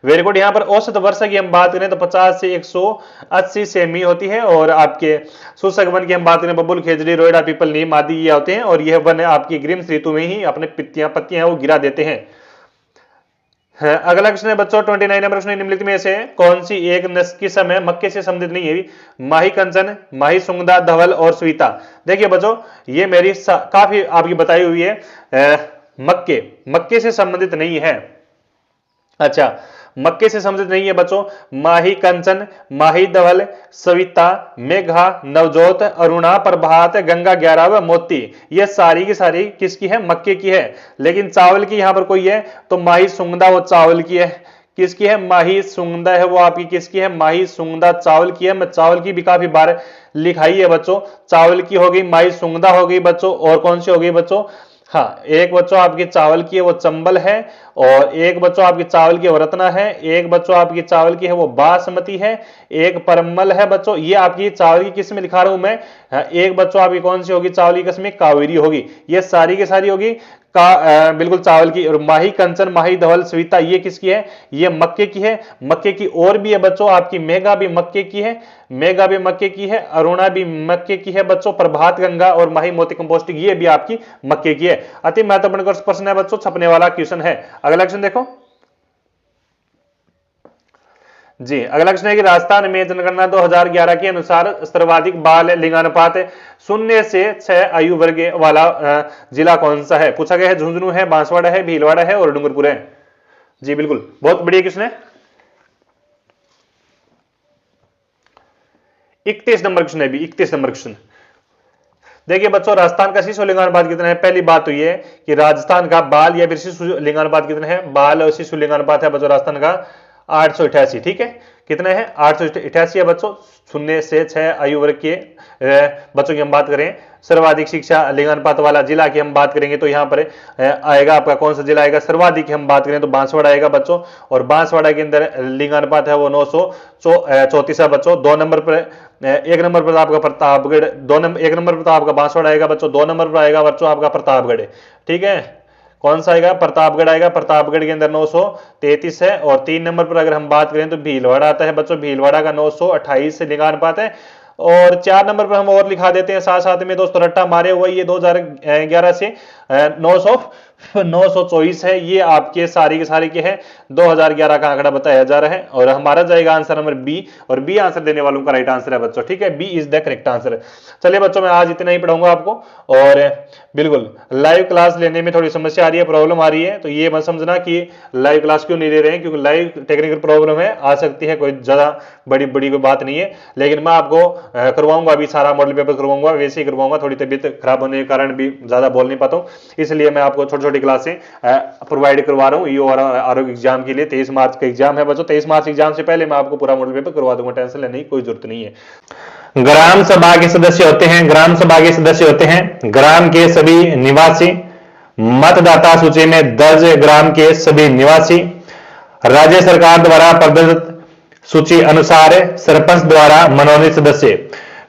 Very good. यहाँ पर औसत वर्षा की हम बात करें तो 50 से 180 सेमी होती है। और आपके शुष्क वन की हम बात करें, बबुल, खेजड़ी, रोयडा, पीपल, नीम आदि ये होते हैं। और यह वन आपकी ग्रीष्म ऋतु में ही अपने पत्तियां वो गिरा देते हैं। अगला क्वेश्चन है बच्चों 29 नंबर क्वेश्चन, निम्नलिखित में से कौन सी एक नस्ल की समय मक्के से संबंधित नहीं है? माही कंचन, माही सुंगदा, धवल और स्वीता। देखिए बच्चों, ये मेरी काफी आपकी बताई हुई है, मक्के से संबंधित नहीं है। अच्छा, मक्के से समझ नहीं है बच्चों, माही, कंचन, माही, धवल, सविता, मेघा, नवजोत, अरुणा, प्रभात, गंगा, 11 व मोती, ये सारी की सारी किसकी है? मक्के की है। लेकिन चावल की यहां पर कोई है तो माही सुंगदा, वो चावल की है। किसकी है? माही सुंगदा है वो आपकी किसकी है? माही सुंगदा चावल की है। मैं चावल की भी काफी बार लिखाई है बच्चों, चावल की हो गई, माही सुंगदा हो गई बच्चों, और कौन सी हो गई बच्चों? हाँ, एक बच्चों आपकी चावल की है वो चंबल है, और एक बच्चों आपकी चावल की वो रत्ना है, एक बच्चों आपकी चावल की है वो बासमती है, एक परमल है बच्चों। ये आपकी चावल की किस्म लिखा रहा हूं मैं। हाँ, एक बच्चों आपकी कौन सी होगी चावल की किस्म? कावेरी होगी। ये सारी की सारी होगी बिल्कुल चावल की। और माही, कंचन, माही, धवल, सविता, ये किसकी है? ये मक्के की है। मक्के की और भी है बच्चों आपकी, मेघा भी मक्के की है, मेघा भी मक्के की है, अरुणा भी मक्के की है बच्चों, प्रभात, गंगा और माही, मोती, कंपोस्टिंग, ये भी आपकी मक्के की है। अति महत्वपूर्ण प्रश्न है बच्चों, छपने वाला क्वेश्चन है। अगला क्वेश्चन देखो जी। अगला क्वेश्चन है कि राजस्थान में जनगणना 2011 के अनुसार सर्वाधिक बाल लिंगानुपात 0 से 6 आयु वर्ग वाला जिला कौन सा है? पूछा गया है। झुंझुनू है, बांसवाड़ा है, भीलवाड़ा है और डूंगरपुर है। जी बिल्कुल, बहुत बढ़िया क्वेश्चन है। 31 नंबर क्वेश्चन है, भी 31 नंबर क्वेश्चन। देखिए बच्चों, राजस्थान का शिशु लिंगानुपात कितना है? पहली बात तो ये कि राजस्थान का बाल या फिर शिशु लिंगानुपात कितना है? बाल और शिशु लिंगानुपात है बच्चों राजस्थान का 888। ठीक है, कितने हैं? 888 है बच्चों। 0 से 6 आयु वर्ग के बच्चों की हम बात करें, सर्वाधिक शिक्षा लिंगानुपात वाला जिला की हम बात करेंगे तो यहाँ पर आएगा आपका कौन सा जिला आएगा? सर्वाधिक की हम बात करें तो बांसवाड़ा आएगा बच्चों, और बांसवाड़ा के अंदर लिंगानुपात है वो 934 है बच्चों। 2 नंबर पर, 1 नंबर पर आपका प्रतापगढ़, 1 नंबर पर तो आपका बांसवाड़ा आएगा बच्चों, 2 नंबर पर आएगा बच्चों आपका प्रतापगढ़। ठीक है, कौन सा आएगा? प्रतापगढ़ आएगा। प्रतापगढ़ के अंदर 933 है। और 3 नंबर पर अगर हम बात करें तो भीलवाड़ा आता है बच्चों, भीलवाड़ा का 928 लिंगानुपात है। और 4 नंबर पर हम और लिखा देते हैं साथ साथ में दोस्तों, रट्टा मारे हुआ ये 2011 से 924 है। ये आपके सारी के सारे के हैं 2011 का आंकड़ा बताया जा रहा है। और हमारा जाएगा आंसर नंबर बी, और बी आंसर देने वालों का राइट आंसर है बच्चों। ठीक है, B is the correct answer. चलिए बच्चों, मैं आज इतना ही पढ़ाऊंगा आपको, और बिल्कुल लाइव क्लास लेने में थोड़ी समस्या आ रही है, प्रॉब्लम आ रही है, तो ये मत समझना कि लाइव क्लास क्यों नहीं ले रहे हैं, क्योंकि लाइव टेक्निकल प्रॉब्लम है, आ सकती है, कोई ज्यादा बड़ी कोई बात नहीं है। लेकिन मैं आपको करवाऊंगा, अभी सारा मॉडल पेपर करवाऊंगा, वैसे ही करवाऊंगा। थोड़ी तबीयत खराब होने के कारण भी ज्यादा बोल नहीं पाता हूँ, इसलिए मैं आपको छोटी छोटी क्लासें प्रोवाइड करवा रहा हूँ। ईओ और आरोग्य एग्जाम के लिए 23 मार्च का एग्जाम है बच्चों। 23 मार्च एग्जाम से पहले मैं आपको पूरा मॉडल पेपर करवा दूंगा, टेंशन लेने की कोई जरूरत नहीं है। ग्राम सभा के सदस्य होते हैं, ग्राम सभा के सदस्य होते हैं ग्राम के सभी निवासी, मतदाता सूची में दर्ज ग्राम के सभी निवासी, राज्य सरकार द्वारा प्रदत्त सूची अनुसार सरपंच द्वारा मनोनीत सदस्य।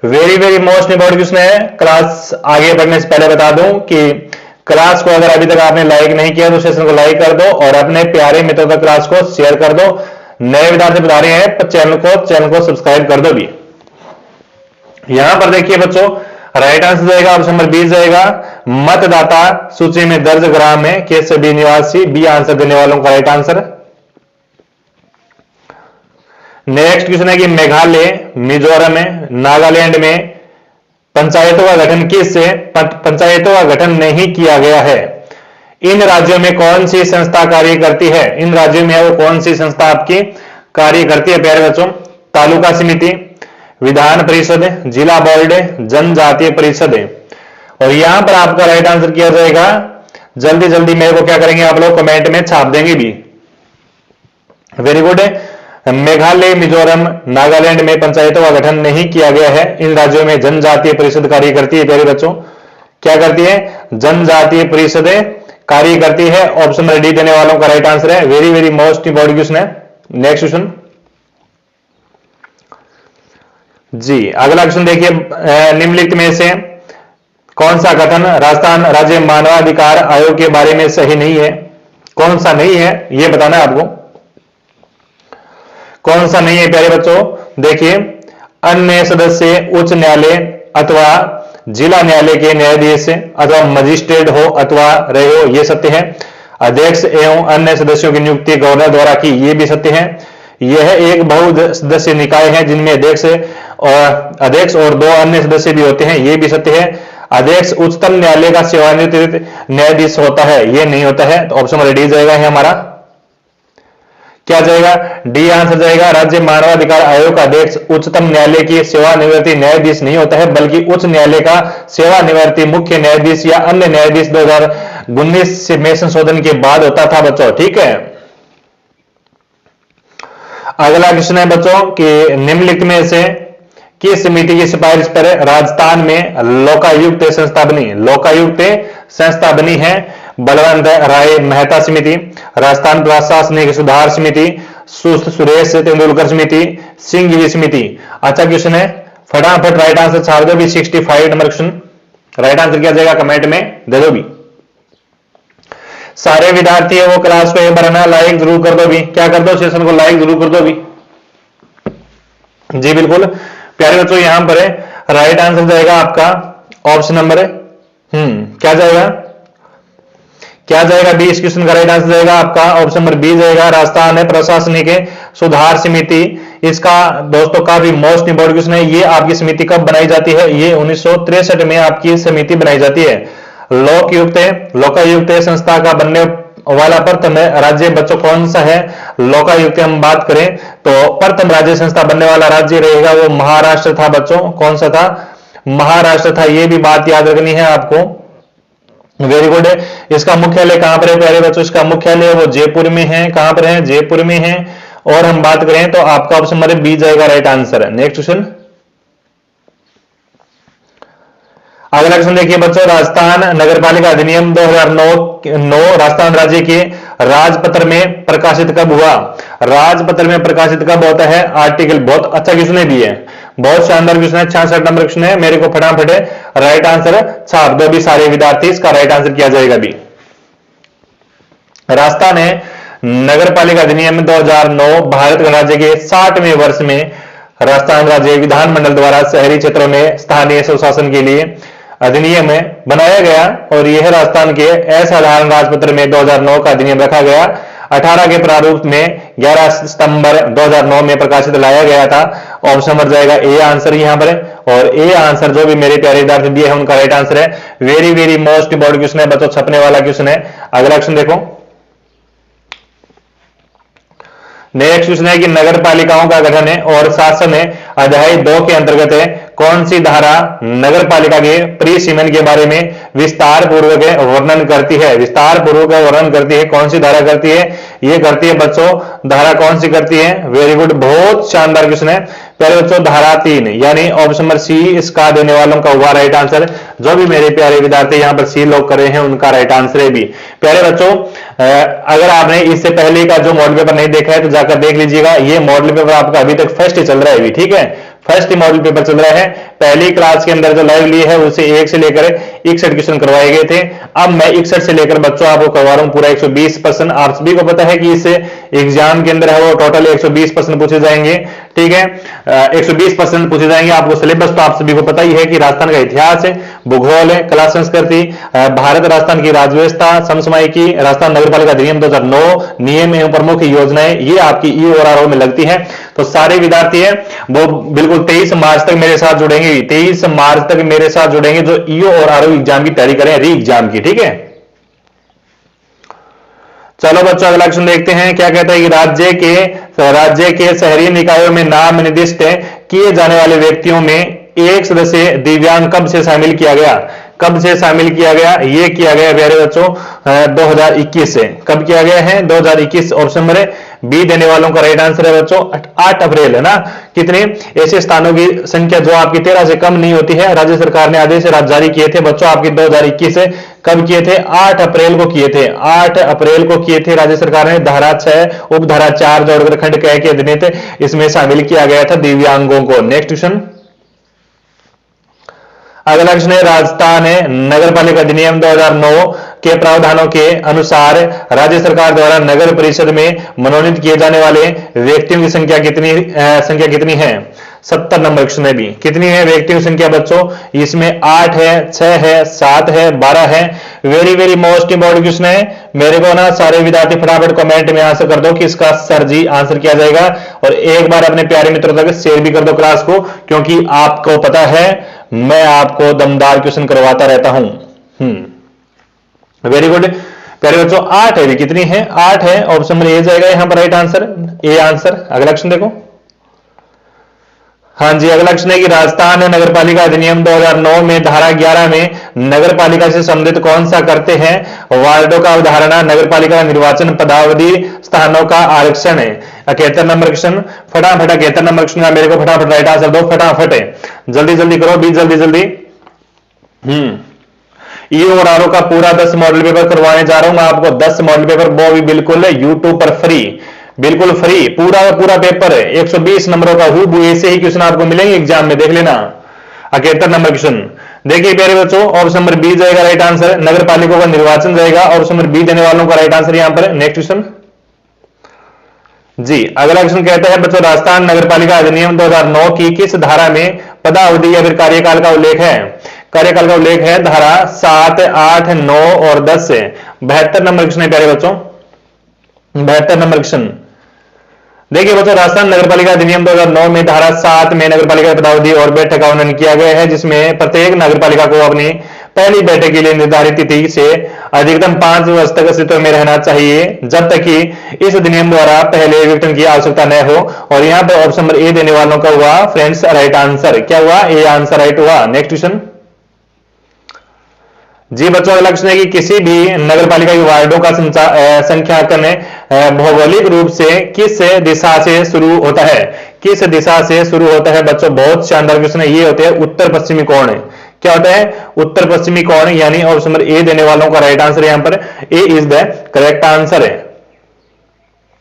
Very very most important question है। क्लास आगे बढ़ने से पहले बता दूं कि क्लास को अगर अभी तक आपने लाइक नहीं किया तो सेशन को लाइक कर दो, और अपने प्यारे मित्रों तक क्लास को शेयर कर दो। नए विद्यार्थी बता रहे हैं चैनल को सब्सक्राइब कर दो भी। यहां पर देखिए बच्चों, राइट आंसर जाएगा ऑप्शन नंबर बी जाएगा, मतदाता सूची में दर्ज ग्राम में के सभी निवासी। बी आंसर देने वालों का राइट आंसर। नेक्स्ट क्वेश्चन है कि मेघालय, मिजोरम में, नागालैंड में पंचायतों का गठन पंचायतों का गठन नहीं किया गया है। इन राज्यों में कौन सी संस्था कार्य करती है? इन राज्यों में वो कौन सी संस्था आपकी कार्य करती है प्यारे बच्चों? तालुका समिति, विधान परिषद, जिला बोर्ड, जनजातीय परिषद। और यहां पर आपका राइट आंसर किया जाएगा। जल्दी जल्दी मेरे को क्या करेंगे आप लोग? कमेंट में छाप देंगे भी। Very good. मेघालय, मिजोरम, नागालैंड में पंचायतों का गठन नहीं किया गया है। इन राज्यों में जनजातीय परिषद कार्य करती है प्यारे बच्चों। क्या करती है? जनजातीय परिषद कार्य करती है। ऑप्शन नंबर डी देने वालों का राइट आंसर है। Very very most important question है। नेक्स्ट क्वेश्चन जी। अगला क्वेश्चन देखिए, निम्नलिखित में से कौन सा कथन राजस्थान राज्य मानवाधिकार आयोग के बारे में सही नहीं है? कौन सा नहीं है यह बताना है आपको। कौन सा नहीं है प्यारे बच्चों? देखिए, अन्य सदस्य उच्च न्यायालय अथवा जिला न्यायालय के न्यायाधीश अथवा मजिस्ट्रेट हो अथवा रहे हो, यह सत्य है। अध्यक्ष एवं अन्य सदस्यों की नियुक्ति गवर्नर द्वारा की, यह भी सत्य है। यह एक बहुसदस्यीय निकाय है जिनमें अध्यक्ष और 2 अन्य सदस्य भी होते हैं, यह भी सत्य है। अध्यक्ष उच्चतम न्यायालय का सेवानिवृत्त न्यायाधीश होता है, यह नहीं होता है। तो ऑप्शन नंबर डी जाएगा है हमारा। क्या जाएगा? डी आंसर जाएगा। राज्य मानवाधिकार आयोग का अध्यक्ष उच्चतम न्यायालय की सेवानिवृत्ति न्यायाधीश नहीं होता है, बल्कि उच्च न्यायालय का सेवानिवृत्ति मुख्य न्यायाधीश या अन्य न्यायाधीश 2019 में संशोधन के बाद होता था बच्चों। ठीक है, अगला क्वेश्चन है बच्चों कि निम्नलिखित में से किस समिति की सिफारिश पर राजस्थान में लोकायुक्त संस्था बनी? लोकायुक्त संस्था बनी है बलवंत राय मेहता समिति, राजस्थान प्रशासनिक सुधार समिति, सुरेश तेंदुलकर समिति, सिंघवी समिति। अच्छा क्वेश्चन है, फटाफट राइट आंसर छाप दो भी। 65 नंबर क्वेश्चन राइट आंसर क्या जाएगा कमेंट में दे दो भी। सारे विद्यार्थी है वो क्लास को एक बार ना लाइक जरूर कर दो भी। क्या कर दो? सेशन को लाइक जरूर कर दो भी। जी बिल्कुल प्यारे बच्चों, यहां पर राइट आंसर जाएगा आपका ऑप्शन नंबर क्या जाएगा? क्या जाएगा? बी। इस क्वेश्चन का राइट आंसर जाएगा आपका ऑप्शन नंबर बी जाएगा, राजस्थान प्रशासनिक सुधार समिति। इसका दोस्तों काफी मोस्ट इंपोर्टेंट क्वेश्चन है। ये आपकी समिति कब बनाई जाती है? ये 1963 में आपकी समिति बनाई जाती है। लोकायुक्त संस्था का बनने वाला प्रथम राज्य बच्चों कौन सा है? लोकायुक्त हम बात करें तो प्रथम राज्य संस्था बनने वाला राज्य रहेगा वो महाराष्ट्र था बच्चों। कौन सा था? महाराष्ट्र था। ये भी बात याद रखनी है आपको। Very good. इसका मुख्यालय कहां पर है प्यारे बच्चों? इसका मुख्यालय वो जयपुर में है। कहां पर है? जयपुर में है। और हम बात करें तो आपका ऑप्शन नंबर बी जाएगा राइट आंसर। नेक्स्ट क्वेश्चन, अगला क्वेश्चन देखिए बच्चों, राजस्थान नगरपालिका अधिनियम 2009 राजस्थान राज्य के राजपत्र में प्रकाशित कब हुआ? राजपत्र में प्रकाशित कब होता है? आर्टिकल। बहुत अच्छा क्वेश्चन भी है, बहुत शानदार क्वेश्चन है। 66 नंबर क्वेश्चन है। मेरे को फटाफट राइट आंसर छाप दो भी सारे विद्यार्थी। इसका राइट आंसर किया जाएगा भी। राजस्थान है नगरपालिका अधिनियम 2009 भारत गणराज्य के 60वें वर्ष में राजस्थान राज्य विधानमंडल द्वारा शहरी क्षेत्रों में स्थानीय स्वशासन के लिए अधिनियम बनाया गया और यह राजस्थान के असाधारण राजपत्र में 2009 का अधिनियम रखा गया। 18 के प्रारूप में 11 सितंबर 2009 में प्रकाशित लाया गया था। ऑप्शन नंबर जाएगा ए आंसर यहां पर। और ए आंसर जो भी मेरे प्यारे विद्यार्थी दिए हैं उनका राइट आंसर है। Very very most important question है बच्चों, छपने वाला क्वेश्चन है। अगला क्वेश्चन देखो, नेक्स्ट क्वेश्चन है कि नगर पालिकाओं का गठन है और शासन है अध्याय 2 के अंतर्गत है कौन सी धारा नगर पालिका के परिसीमन के बारे में विस्तार पूर्वक वर्णन करती है? विस्तार पूर्वक वर्णन करती है। कौन सी धारा करती है? ये करती है बच्चों, धारा कौन सी करती है? वेरी गुड, बहुत शानदार क्वेश्चन है प्यारे बच्चों। धारा 3 यानी ऑप्शन नंबर सी इसका देने वालों का हुआ राइट आंसर। जो भी मेरे प्यारे विद्यार्थी यहाँ पर सी लोग कर रहे हैं उनका राइट आंसर है भी। प्यारे बच्चों, अगर आपने इससे पहले का जो मॉडल पेपर नहीं देखा है तो जाकर देख लीजिएगा। ये मॉडल पेपर आपका अभी तक फर्स्ट चल रहा है अभी, ठीक है, फर्स्ट मॉडल पेपर चल रहा है। पहली क्लास के अंदर जो लाइव ली है उसे 1 से लेकर 61 क्वेश्चन करवाए गए थे। अब मैं 61 से लेकर बच्चों आपको करवा रहा हूं पूरा 120%। आप सभी को पता है कि इस एग्जाम के अंदर है वो टोटल 120% पूछे जाएंगे, ठीक है, 120% पूछे जाएंगे। आपको सिलेबस तो आप सभी को पता ही है कि राजस्थान का इतिहास है, भूगोल है, कला संस्कृति, भारत राजस्थान की राज्यव्यवस्था, समसामयिकी, राजस्थान नगरपालिका अधिनियम 2009, नियम एवं प्रमुख योजनाएं, ये आपकी ई और आर में लगती है। तो सारे विद्यार्थी है वो बिल्कुल 23 मार्च तक मेरे साथ जुड़ेंगे। 23 मार्च तक मेरे साथ जुड़ेंगे जो ईओ और आरओ एग्जाम की तैयारी करें, री एग्जाम की, ठीक है। चलो बच्चों अगला क्वेश्चन देखते हैं। क्या कहता है कि राज्य के शहरी निकायों में नाम निर्दिष्ट किए जाने वाले व्यक्तियों में एक सदस्य दिव्यांग कब से शामिल किया गया? कब से शामिल किया गया? ये किया गया प्यारे बच्चों 2021 से। कब किया गया है? 2021। ऑप्शन नंबर बी देने वालों का राइट आंसर है बच्चों 8 अप्रैल, है ना। कितने ऐसे स्थानों की संख्या जो आपकी 13 से कम नहीं होती है, राज्य सरकार ने आदेश जारी किए थे बच्चों आपकी 2021 से। कब किए थे? 8 अप्रैल को किए थे। 8 अप्रैल को किए थे राज्य सरकार ने। धारा 6 उपधारा 4 जोड़कर खंड क के अधीन इसमें शामिल किया गया था दिव्यांगों को। नेक्स्ट क्वेश्चन, अगला क्वेश्चन है राजस्थान है नगरपालिका अधिनियम 2009 के प्रावधानों के अनुसार राज्य सरकार द्वारा नगर परिषद में मनोनीत किए जाने वाले व्यक्तियों की संख्या कितनी है? 70 नंबर क्वेश्चन है भी। कितनी है व्यक्तियों की संख्या बच्चों? इसमें 8 है, 6 है, 7 है, 12 है। Very very most important question है। मेरे को ना सारे विद्यार्थी फटाफट कमेंट में आंसर कर दो कि इसका सर जी आंसर किया जाएगा। और एक बार अपने प्यारे मित्रों तक शेयर भी कर दो क्लास को, क्योंकि आपको पता है मैं आपको दमदार क्वेश्चन करवाता रहता हूं। वेरी गुड प्यारे बच्चों 8 है, कितनी है 8 है, ऑप्शन नंबर ए जाएगा यहां पर राइट आंसर, ए आंसर। अगला क्वेश्चन देखो, हाँ जी, अगला क्वेश्चन है कि राजस्थान नगर पालिका अधिनियम 2009 में धारा 11 में नगर पालिका से संबंधित कौन सा करते हैं? वार्डों का अवधारणा, नगर पालिका निर्वाचन, पदावधि, स्थानों का आरक्षण है। 71 नंबर क्वेश्चन, फटाफट 71 नंबर क्वेश्चन का मेरे को फटाफट राइट आंसर दो, फटाफट है, जल्दी जल्दी करो भी, जल्दी जल्दी। ईओ और आरओ का पूरा 10 मॉडल पेपर करवाने जा रहा हूं मैं आपको, 10 मॉडल पेपर, वो भी बिल्कुल यूट्यूब पर फ्री, बिल्कुल फ्री, पूरा का पूरा पेपर है, 120 नंबरों का हूबहू ऐसे ही क्वेश्चन आपको मिलेंगे एग्जाम में, देख लेना। 71 नंबर क्वेश्चन देखिए प्यारे बच्चों, ऑप्शन नंबर बी जाएगा राइट आंसर, नगर पालिकाओं का निर्वाचन जाएगा, ऑप्शन नंबर बी देने वालों का राइट आंसर यहां पर। नेक्स्ट क्वेश्चन जी, अगला क्वेश्चन कहता है बच्चों, राजस्थान नगर पालिका अधिनियम 2009 की किस धारा में पदावधि या फिर कार्यकाल का उल्लेख है? कार्यकाल का उल्लेख है धारा 7, 8, 9 और 10 से। 72 नंबर क्वेश्चन है प्यारे बच्चों, 72 नंबर क्वेश्चन देखिए बच्चों, राजस्थान नगर पालिका अधिनियम 2009 में धारा 7 में नगर पालिका पदावधि और बैठक का वर्णन किया गया है, जिसमें प्रत्येक नगर पालिका को अपनी पहली बैठक के लिए निर्धारित तिथि से अधिकतम 5 वर्ष तक अस्तित्व में रहना चाहिए, जब तक कि इस अधिनियम द्वारा पहले विघटन की आवश्यकता न हो। और यहां पर ऑप्शन नंबर ए देने वालों का हुआ फ्रेंड्स राइट आंसर, क्या हुआ? ए आंसर राइट हुआ। नेक्स्ट क्वेश्चन जी बच्चों, अगला क्वेश्चन है कि किसी भी नगर पालिका की वार्डों का संख्यांकन भौगोलिक रूप से किस दिशा से शुरू होता है? किस दिशा से शुरू होता है बच्चों? बहुत शानदार क्वेश्चन है, ये होते हैं उत्तर पश्चिमी कोण है। क्या होता है? उत्तर पश्चिमी कोण, यानी ऑप्शन नंबर ए देने वालों का राइट आंसर यहां पर ए इज द करेक्ट आंसर है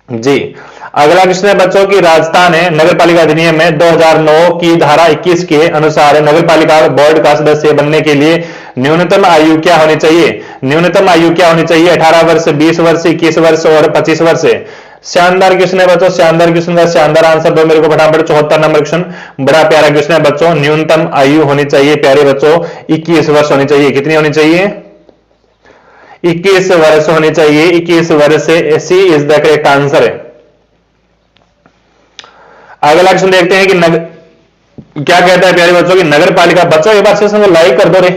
जी। अगला क्वेश्चन है बच्चों की राजस्थान है नगर पालिका अधिनियम में 2009 की धारा 21 के अनुसार नगर पालिका बोर्ड का सदस्य बनने के लिए न्यूनतम आयु क्या होनी चाहिए? न्यूनतम आयु क्या होनी चाहिए? 18 वर्ष, 20 वर्ष, 21 वर्ष और 25 वर्ष। शानदार क्वेश्चन है बच्चों, शानदार क्वेश्चन का शानदार आंसर दो मेरे को फटाफट। 74 नंबर क्वेश्चन, बड़ा प्यारा क्वेश्चन है बच्चों। न्यूनतम आयु होनी चाहिए प्यारे बच्चों 21 वर्ष होनी चाहिए। कितनी होनी चाहिए? 21 वर्ष होनी चाहिए। 21 वर्ष से सी इज द करेक्ट आंसर है। अगला क्वेश्चन देखते हैं कि क्या कहता है प्यारे बच्चों की नगर पालिका। बच्चों एक बार सेशन को लाइक कर दो रे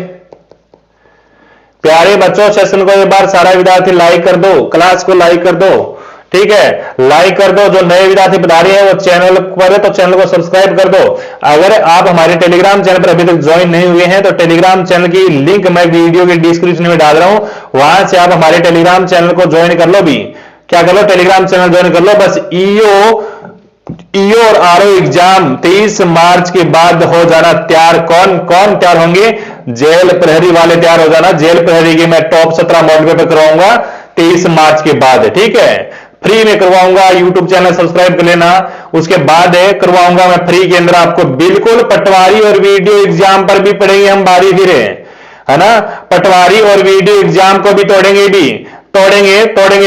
प्यारे बच्चों, सेशन को एक बार सारा विद्यार्थी लाइक कर दो, क्लास को लाइक कर दो, ठीक है, लाइक कर दो। जो नए विद्यार्थी बता रहे हैं वो चैनल पर है तो चैनल को सब्सक्राइब कर दो। अगर आप हमारे टेलीग्राम चैनल पर अभी तक ज्वाइन नहीं हुए हैं तो टेलीग्राम चैनल की लिंक मैं वीडियो के डिस्क्रिप्शन में डाल रहा हूं, वहां से आप हमारे टेलीग्राम चैनल को ज्वाइन कर लो भी। क्या कर लो? टेलीग्राम चैनल ज्वाइन कर लो बस। ईओ और आरओ एग्जाम 23 मार्च के बाद हो जाना तैयार। कौन कौन तैयार होंगे? जेल प्रहरी वाले तैयार हो जाना। जेल प्रहरी के मैं टॉप 17 मॉडल पेपर करवाऊंगा 23 मार्च के बाद, ठीक है, फ्री में करवाऊंगा। यूट्यूब चैनल सब्सक्राइब कर लेना, उसके बाद करवाऊंगा मैं फ्री के अंदर आपको बिल्कुल। पटवारी और वीडियो एग्जाम पर भी पढ़ेंगे हम बारी फिरे, है ना, पटवारी और वीडियो एग्जाम को भी तोड़ेंगे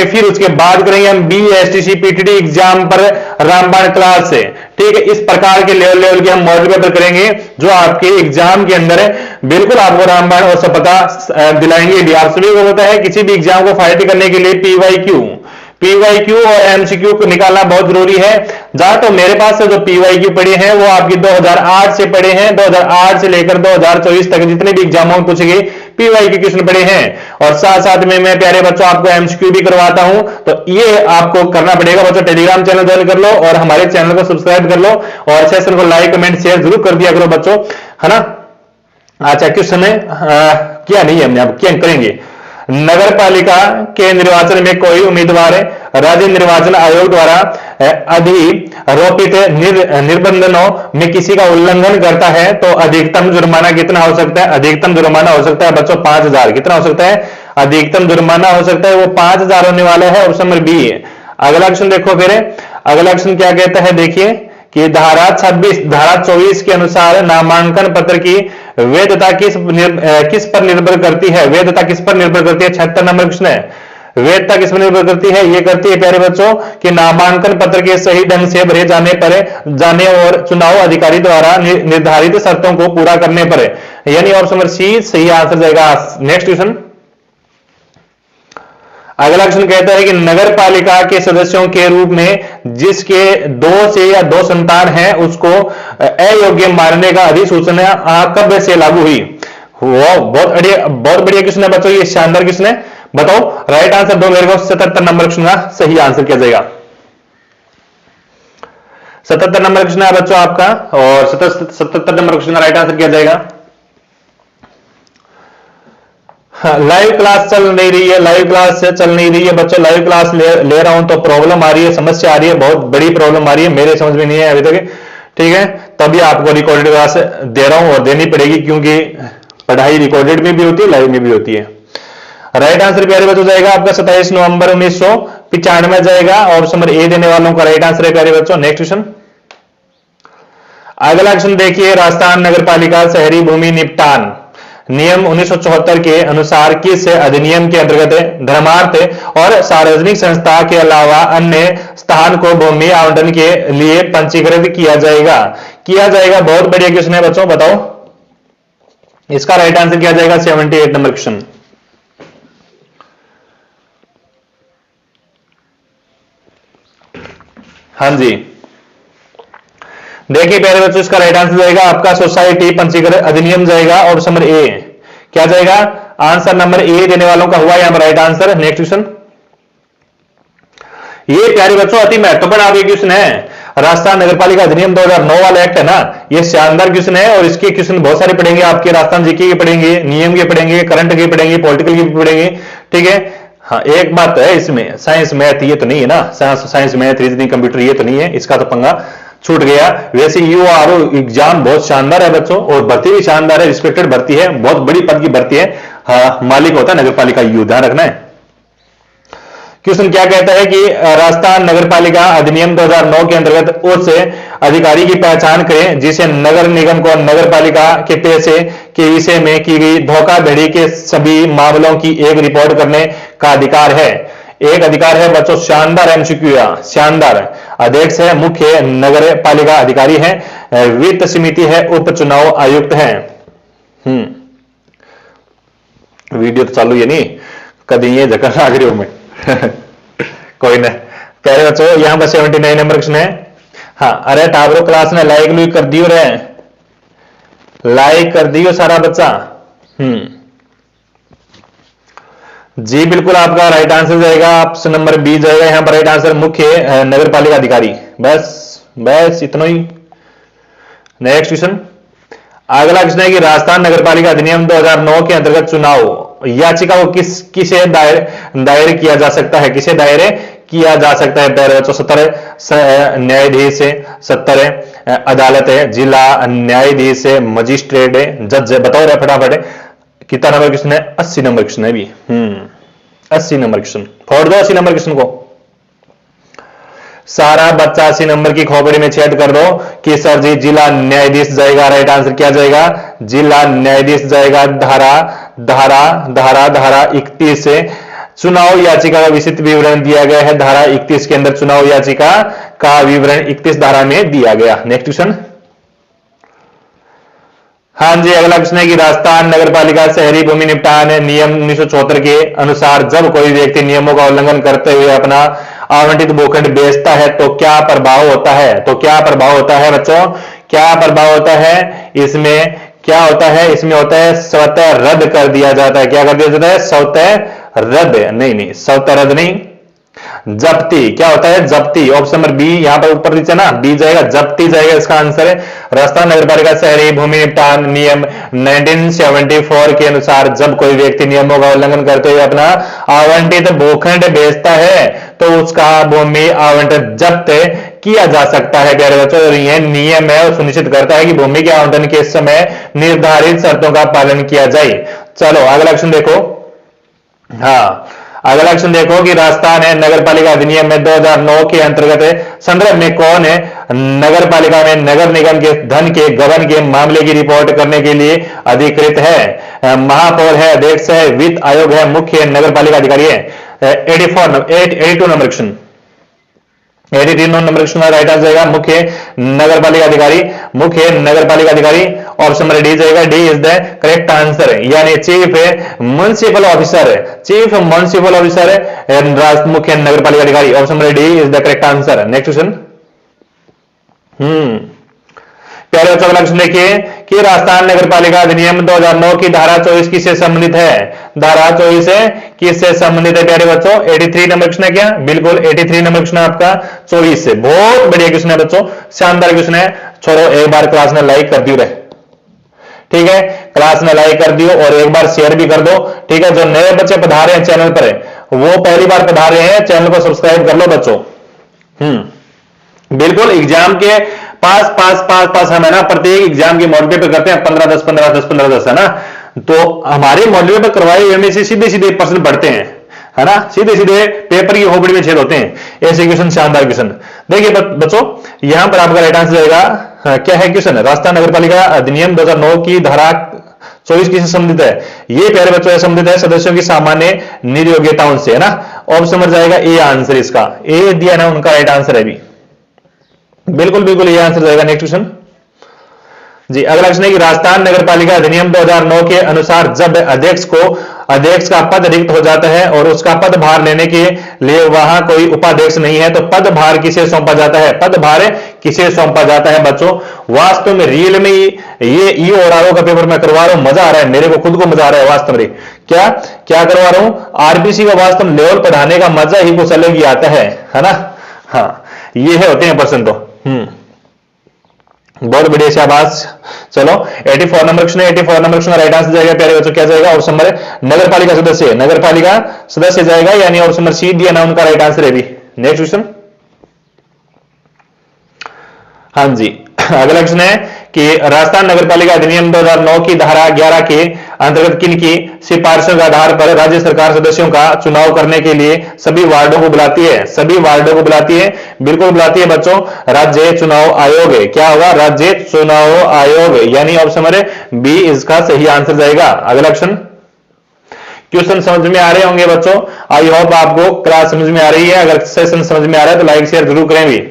फिर उसके बाद करेंगे हम बीएसटीसी पीटीडी एग्जाम पर रामबाण क्लास से, ठीक है। इस प्रकार के लेवल के हम मॉडल पेपर करेंगे जो आपके एग्जाम के अंदर बिल्कुल आपको रामबाण और सफलता दिलाएंगे भी। आप सभी को पता है किसी भी एग्जाम को फाइट करने के लिए पीवाईक्यू और एमसीक्यू को निकालना बहुत जरूरी है। जहां तो मेरे पास से जो पीवाईक्यू पढ़े हैं वो आपकी 2008 से पढ़े हैं, 2008 से लेकर 2024 तक जितने भी एग्जामों में पूछे गए पीवाईक्यू क्वेश्चन पढ़े हैं। और साथ साथ में मैं प्यारे बच्चों आपको एमसीक्यू भी करवाता हूं, तो ये आपको करना पड़ेगा बच्चों। टेलीग्राम चैनल ज्वाइन कर लो और हमारे चैनल को सब्सक्राइब कर लो और सेशन को लाइक कमेंट शेयर जरूर कर दिया करो बच्चों, है ना। अच्छा, क्वेश्चन है क्या नहीं हमने अब क्या करेंगे। नगर पालिका के निर्वाचन में कोई उम्मीदवार राज्य निर्वाचन आयोग द्वारा अधिरोपित निर्बंधों में किसी का उल्लंघन करता है तो अधिकतम जुर्माना कितना हो सकता है? अधिकतम जुर्माना हो सकता है बच्चों 5000। कितना हो सकता है? अधिकतम जुर्माना हो सकता है वो 5000 होने वाला है। ऑप्शन नंबर बी है। अगला क्वेश्चन देखो फिर, अगला क्वेश्चन क्या कहता है देखिए कि धारा 24 के अनुसार नामांकन पत्र की वैधता किस पर निर्भर करती है? वैधता किस पर निर्भर करती है? 76 नंबर क्वेश्चन है। वैधता किस पर निर्भर करती है? ये करती है प्यारे बच्चों कि नामांकन पत्र के सही ढंग से भरे जाने और चुनाव अधिकारी द्वारा निर्धारित शर्तों को पूरा करने पर, यानी ऑप्शन नंबर सी सही आंसर जाएगा। नेक्स्ट क्वेश्चन, अगला क्वेश्चन कहता है कि नगर पालिका के सदस्यों के रूप में जिसके 2 से या 2 संतान हैं उसको अयोग्य मानने का अधिसूचना कब से लागू हुई? वो बहुत बढ़िया क्वेश्चन है बच्चों, ये शानदार क्वेश्चन है। बताओ राइट आंसर दो मेरे को। 77 नंबर क्वेश्चन का सही आंसर किया जाएगा। 77 नंबर क्वेश्चन है बच्चों आपका, और 77 नंबर क्वेश्चन का राइट आंसर किया जाएगा। लाइव क्लास चल नहीं रही है, लाइव क्लास चल नहीं रही है बच्चों। लाइव क्लास ले रहा हूं तो प्रॉब्लम आ रही है, समस्या आ रही है, बहुत बड़ी प्रॉब्लम आ रही है, मेरे समझ में नहीं है अभी तक। ठीक है, तभी आपको रिकॉर्डेड क्लास दे रहा हूं और देनी पड़ेगी, क्योंकि पढ़ाई रिकॉर्डेड में भी होती है, लाइव में भी होती है। राइट आंसर प्यारे बच्चों जाएगा आपका 27 नवंबर 1995 जाएगा। ऑप्शन नंबर ए देने वालों का राइट आंसर है प्यारे बच्चों। नेक्स्ट क्वेश्चन, अगला क्वेश्चन देखिए, राजस्थान नगर पालिका शहरी भूमि निपटान नियम 1974 के अनुसार किस अधिनियम के अंतर्गत धर्मार्थ और सार्वजनिक संस्था के अलावा अन्य स्थान को भूमि आवंटन के लिए पंजीकृत किया जाएगा? बहुत बढ़िया क्वेश्चन है बच्चों, बताओ इसका राइट आंसर किया जाएगा। 78 नंबर क्वेश्चन। हाँ जी, देखिए प्यारे बच्चों, इसका राइट आंसर जाएगा आपका सोसाइटी पंजीकरण अधिनियम जाएगा। ऑप्शन नंबर ए क्या जाएगा? आंसर नंबर ए देने वालों का हुआ यहां पर राइट आंसर। नेक्स्ट क्वेश्चन, ये प्यारे बच्चों अति महत्वपूर्ण आपके क्वेश्चन है। राजस्थान नगरपालिका अधिनियम 2009 वाला एक्ट है ना, ये शानदार क्वेश्चन है, और इसके क्वेश्चन बहुत सारे पढ़ेंगे आपके। राजस्थान जीके के पढ़ेंगे, नियम के पढ़ेंगे, करंट के पढ़ेंगे, पॉलिटिकल के पढ़ेंगे। ठीक है, हाँ एक बात है इसमें, साइंस मैथ ये तो नहीं है ना, साइंस मैथ रीजनिंग कंप्यूटर ये तो नहीं है, इसका तो पंगा छूट गया। वैसे यूआरओ एग्जाम बहुत शानदार है बच्चों, और भर्ती भी शानदार है, रिस्पेक्टेड भर्ती है, बहुत बड़ी पद की भर्ती है। हाँ, मालिक होता है नगरपालिका यू, ध्यान रखना है। क्वेश्चन क्या कहता है कि राजस्थान नगरपालिका अधिनियम 2009 के अंतर्गत उस अधिकारी की पहचान करें जिसे नगर निगम को नगरपालिका के पैसे के विषय में की गई धोखाधड़ी के सभी मामलों की एक रिपोर्ट करने का अधिकार है। एक अधिकार है बच्चों, शानदार एमसीक्यू, शानदार। अध्यक्ष है, मुख्य नगर पालिका अधिकारी है, वित्त समिति है, उप चुनाव आयुक्त है। वीडियो तो चालू है नहीं, कभी ये जगह आ गई में कोई ना प्यारे बच्चों, यहां पर 79 नंबर क्वेश्चन है। हाँ, अरे टावरो क्लास ने लाइक लुइक कर दियो रे, लाइक कर दियो सारा बच्चा। जी बिल्कुल, आपका राइट आंसर जाएगा ऑप्शन नंबर बी जाएगा यहां पर राइट आंसर, मुख्य नगर पालिका अधिकारी। बस इतना ही। नेक्स्ट क्वेश्चन, अगला क्वेश्चन है कि राजस्थान नगरपालिका अधिनियम 2009 के अंतर्गत चुनाव याचिका को किसे दायर किया जा सकता है? किसे दायर किया जा सकता है? प्यारे बच्चों, 70 न्यायाधीश है, 70 अदालत है, जिला न्यायाधीश है, मजिस्ट्रेट है, जज है। बताओ रहे फटाफट, कितना नंबर क्वेश्चन है? 80 नंबर क्वेश्चन है भी। 80 नंबर क्वेश्चन, फोड़ दो 80 नंबर क्वेश्चन को, सारा बच्चा 80 नंबर की खोपड़ी में छेद कर दो कि सर जी जिला न्यायाधीश जाएगा। राइट आंसर क्या जाएगा? जिला न्यायाधीश जाएगा। धारा 31 से चुनाव याचिका का विस्तृत विवरण दिया गया है। धारा 31 के अंदर चुनाव याचिका का विवरण 31 धारा में दिया गया। नेक्स्ट क्वेश्चन, हाँ जी, अगला क्वेश्चन है कि राजस्थान नगरपालिका शहरी भूमि निपटान नियम 1974 के अनुसार जब कोई व्यक्ति नियमों का उल्लंघन करते हुए अपना आवंटित भूखंड बेचता है तो क्या प्रभाव होता है? बच्चों, क्या प्रभाव होता है? इसमें क्या होता है? इसमें होता है स्वतः रद्द कर दिया जाता है। क्या कर दिया जाता है? स्वतः रद्द नहीं, स्वतः रद्द नहीं, जब्ती। क्या होता है? जब्ती। ऑप्शन नंबर बी यहां पर ऊपर नीचे ना, बी जाएगा, जब्ती जाएगा इसका आंसर है। राजस्थान नगरपालिका शहरी भूमि निपटान नियम 1974 के अनुसार जब कोई व्यक्ति नियमों का उल्लंघन करते हुए अपना आवंटित भूखंड बेचता है तो उसका भूमि आवंटन जब्त किया जा सकता है। प्यारे बच्चों, यह नियम है और सुनिश्चित करता है कि भूमि के आवंटन के समय निर्धारित शर्तों का पालन किया जाए। चलो अगला क्वेश्चन देखो। हाँ, अगला क्वेश्चन देखो कि राजस्थान है नगरपालिका अधिनियम में 2009 के अंतर्गत संदर्भ में कौन है नगर पालिका में नगर निगम के धन के गबन के मामले की रिपोर्ट करने के लिए अधिकृत है? महापौर है, अध्यक्ष है, वित्त आयोग है, मुख्य नगर पालिका अधिकारी है। 82 नंबर क्वेश्चन, 82 नंबर क्वेश्चन का राइट आंसर जाएगा मुख्य नगर पालिका अधिकारी। ऑप्शन नंबर डी जाएगा, D is the correct answer, यानी चीफ म्युनिसिपल ऑफिसर, मुख्य नगर पालिका अधिकारी। Option number D is the correct answer. Next question, पहले बच्चों का लक्ष्य देखिए कि राजस्थान नगर पालिका अधिनियम 2009 की धारा 24 किससे संबंधित है? धारा 24 है किससे संबंधित है प्यारे बच्चों? 83 नंबर क्वेश्चन है क्या? बिल्कुल 83 नंबर क्वेश्चन है आपका 24 से। बहुत बढ़िया क्वेश्चन है बच्चों, शानदार क्वेश्चन है। छोड़ो, एक बार क्लास में लाइक कर दियो रे, ठीक है, क्लास में लाइक कर दियो और एक बार शेयर भी कर दो, ठीक है। जो नए बच्चे पधारे हैं चैनल पर, वो पहली बार पधार रहे हैं, चैनल को सब्सक्राइब कर लो बच्चों। बिल्कुल एग्जाम के पास हम है ना, प्रत्येक एग्जाम के मॉडल पेपर करते हैं 15-10 15-10 15-10 है ना। तो हमारे मॉडल पेपर करवाए हुए में से सीधे सीधे प्रश्न पढ़ते हैं, है ना, सीधे सीधे पेपर की खोपड़ी में छेद होते हैं। ऐसे क्वेश्चन, शानदार क्वेश्चन। देखिए बच्चों, यहां पर आपका राइट आंसर जाएगा, क्या है क्वेश्चन? राजस्थान नगर पालिका अधिनियम 2009 की धारा 24 किससे संबंधित है? ये प्यारे बच्चों संबंधित है सदस्यों की सामान्य निज योग्यताओं से, है ना। ऑप्शन समझ जाएगा ए आंसर, इसका ए दिया ना, उनका राइट आंसर है भी, बिल्कुल बिल्कुल ये आंसर जाएगा। नेक्स्ट क्वेश्चन जी, अगला क्वेश्चन है कि राजस्थान नगर पालिका अधिनियम 2009 के अनुसार जब अध्यक्ष का पद रिक्त हो जाता है और उसका पदभार लेने के लिए वहां कोई उपाध्यक्ष नहीं है, तो पदभार किसे सौंपा जाता है? पदभार किसे सौंपा जाता है बच्चों? वास्तव में रियल में ये ई और आर का पेपर मैं करवा रहा हूं, मजा आ रहा है मेरे को, खुद को मजा आ रहा है वास्तव में। क्या क्या करवा रहा हूं? आरबीसी का वास्तव लेवल पढ़ाने का मजा ही कुछ अलग ही आता है ना। हाँ, ये है होते हैं पर्सन तो। बहुत बढ़िया, शाबाश। चलो 84 नंबर क्वेश्चन है, 84 नंबर क्वेश्चन राइट आंसर जाएगा प्यारे बच्चों, क्या जाएगा? ऑप्शन नंबर नगर पालिका सदस्य, नगर पालिका सदस्य जाएगा, यानी ऑप्शन नंबर सी दिया ना, उनका राइट आंसर है भी। नेक्स्ट क्वेश्चन, हाँ जी, अगला क्वेश्चन है कि राजस्थान नगर पालिका अधिनियम 2009 की धारा 11 के अंतर्गत किन की सिफारिशों के आधार पर राज्य सरकार सदस्यों का चुनाव करने के लिए सभी वार्डों को बुलाती है? सभी वार्डों को बुलाती है, बिल्कुल बुलाती है बच्चों, राज्य चुनाव आयोग। क्या होगा? राज्य चुनाव आयोग, यानी ऑप्शन नंबर बी इसका सही आंसर जाएगा। अगला क्वेश्चन समझ में आ रहे होंगे बच्चों, आई होप आपको क्लास समझ में आ रही है। अगर सेशन समझ में आ रहा है तो लाइक शेयर जरूर करें भी।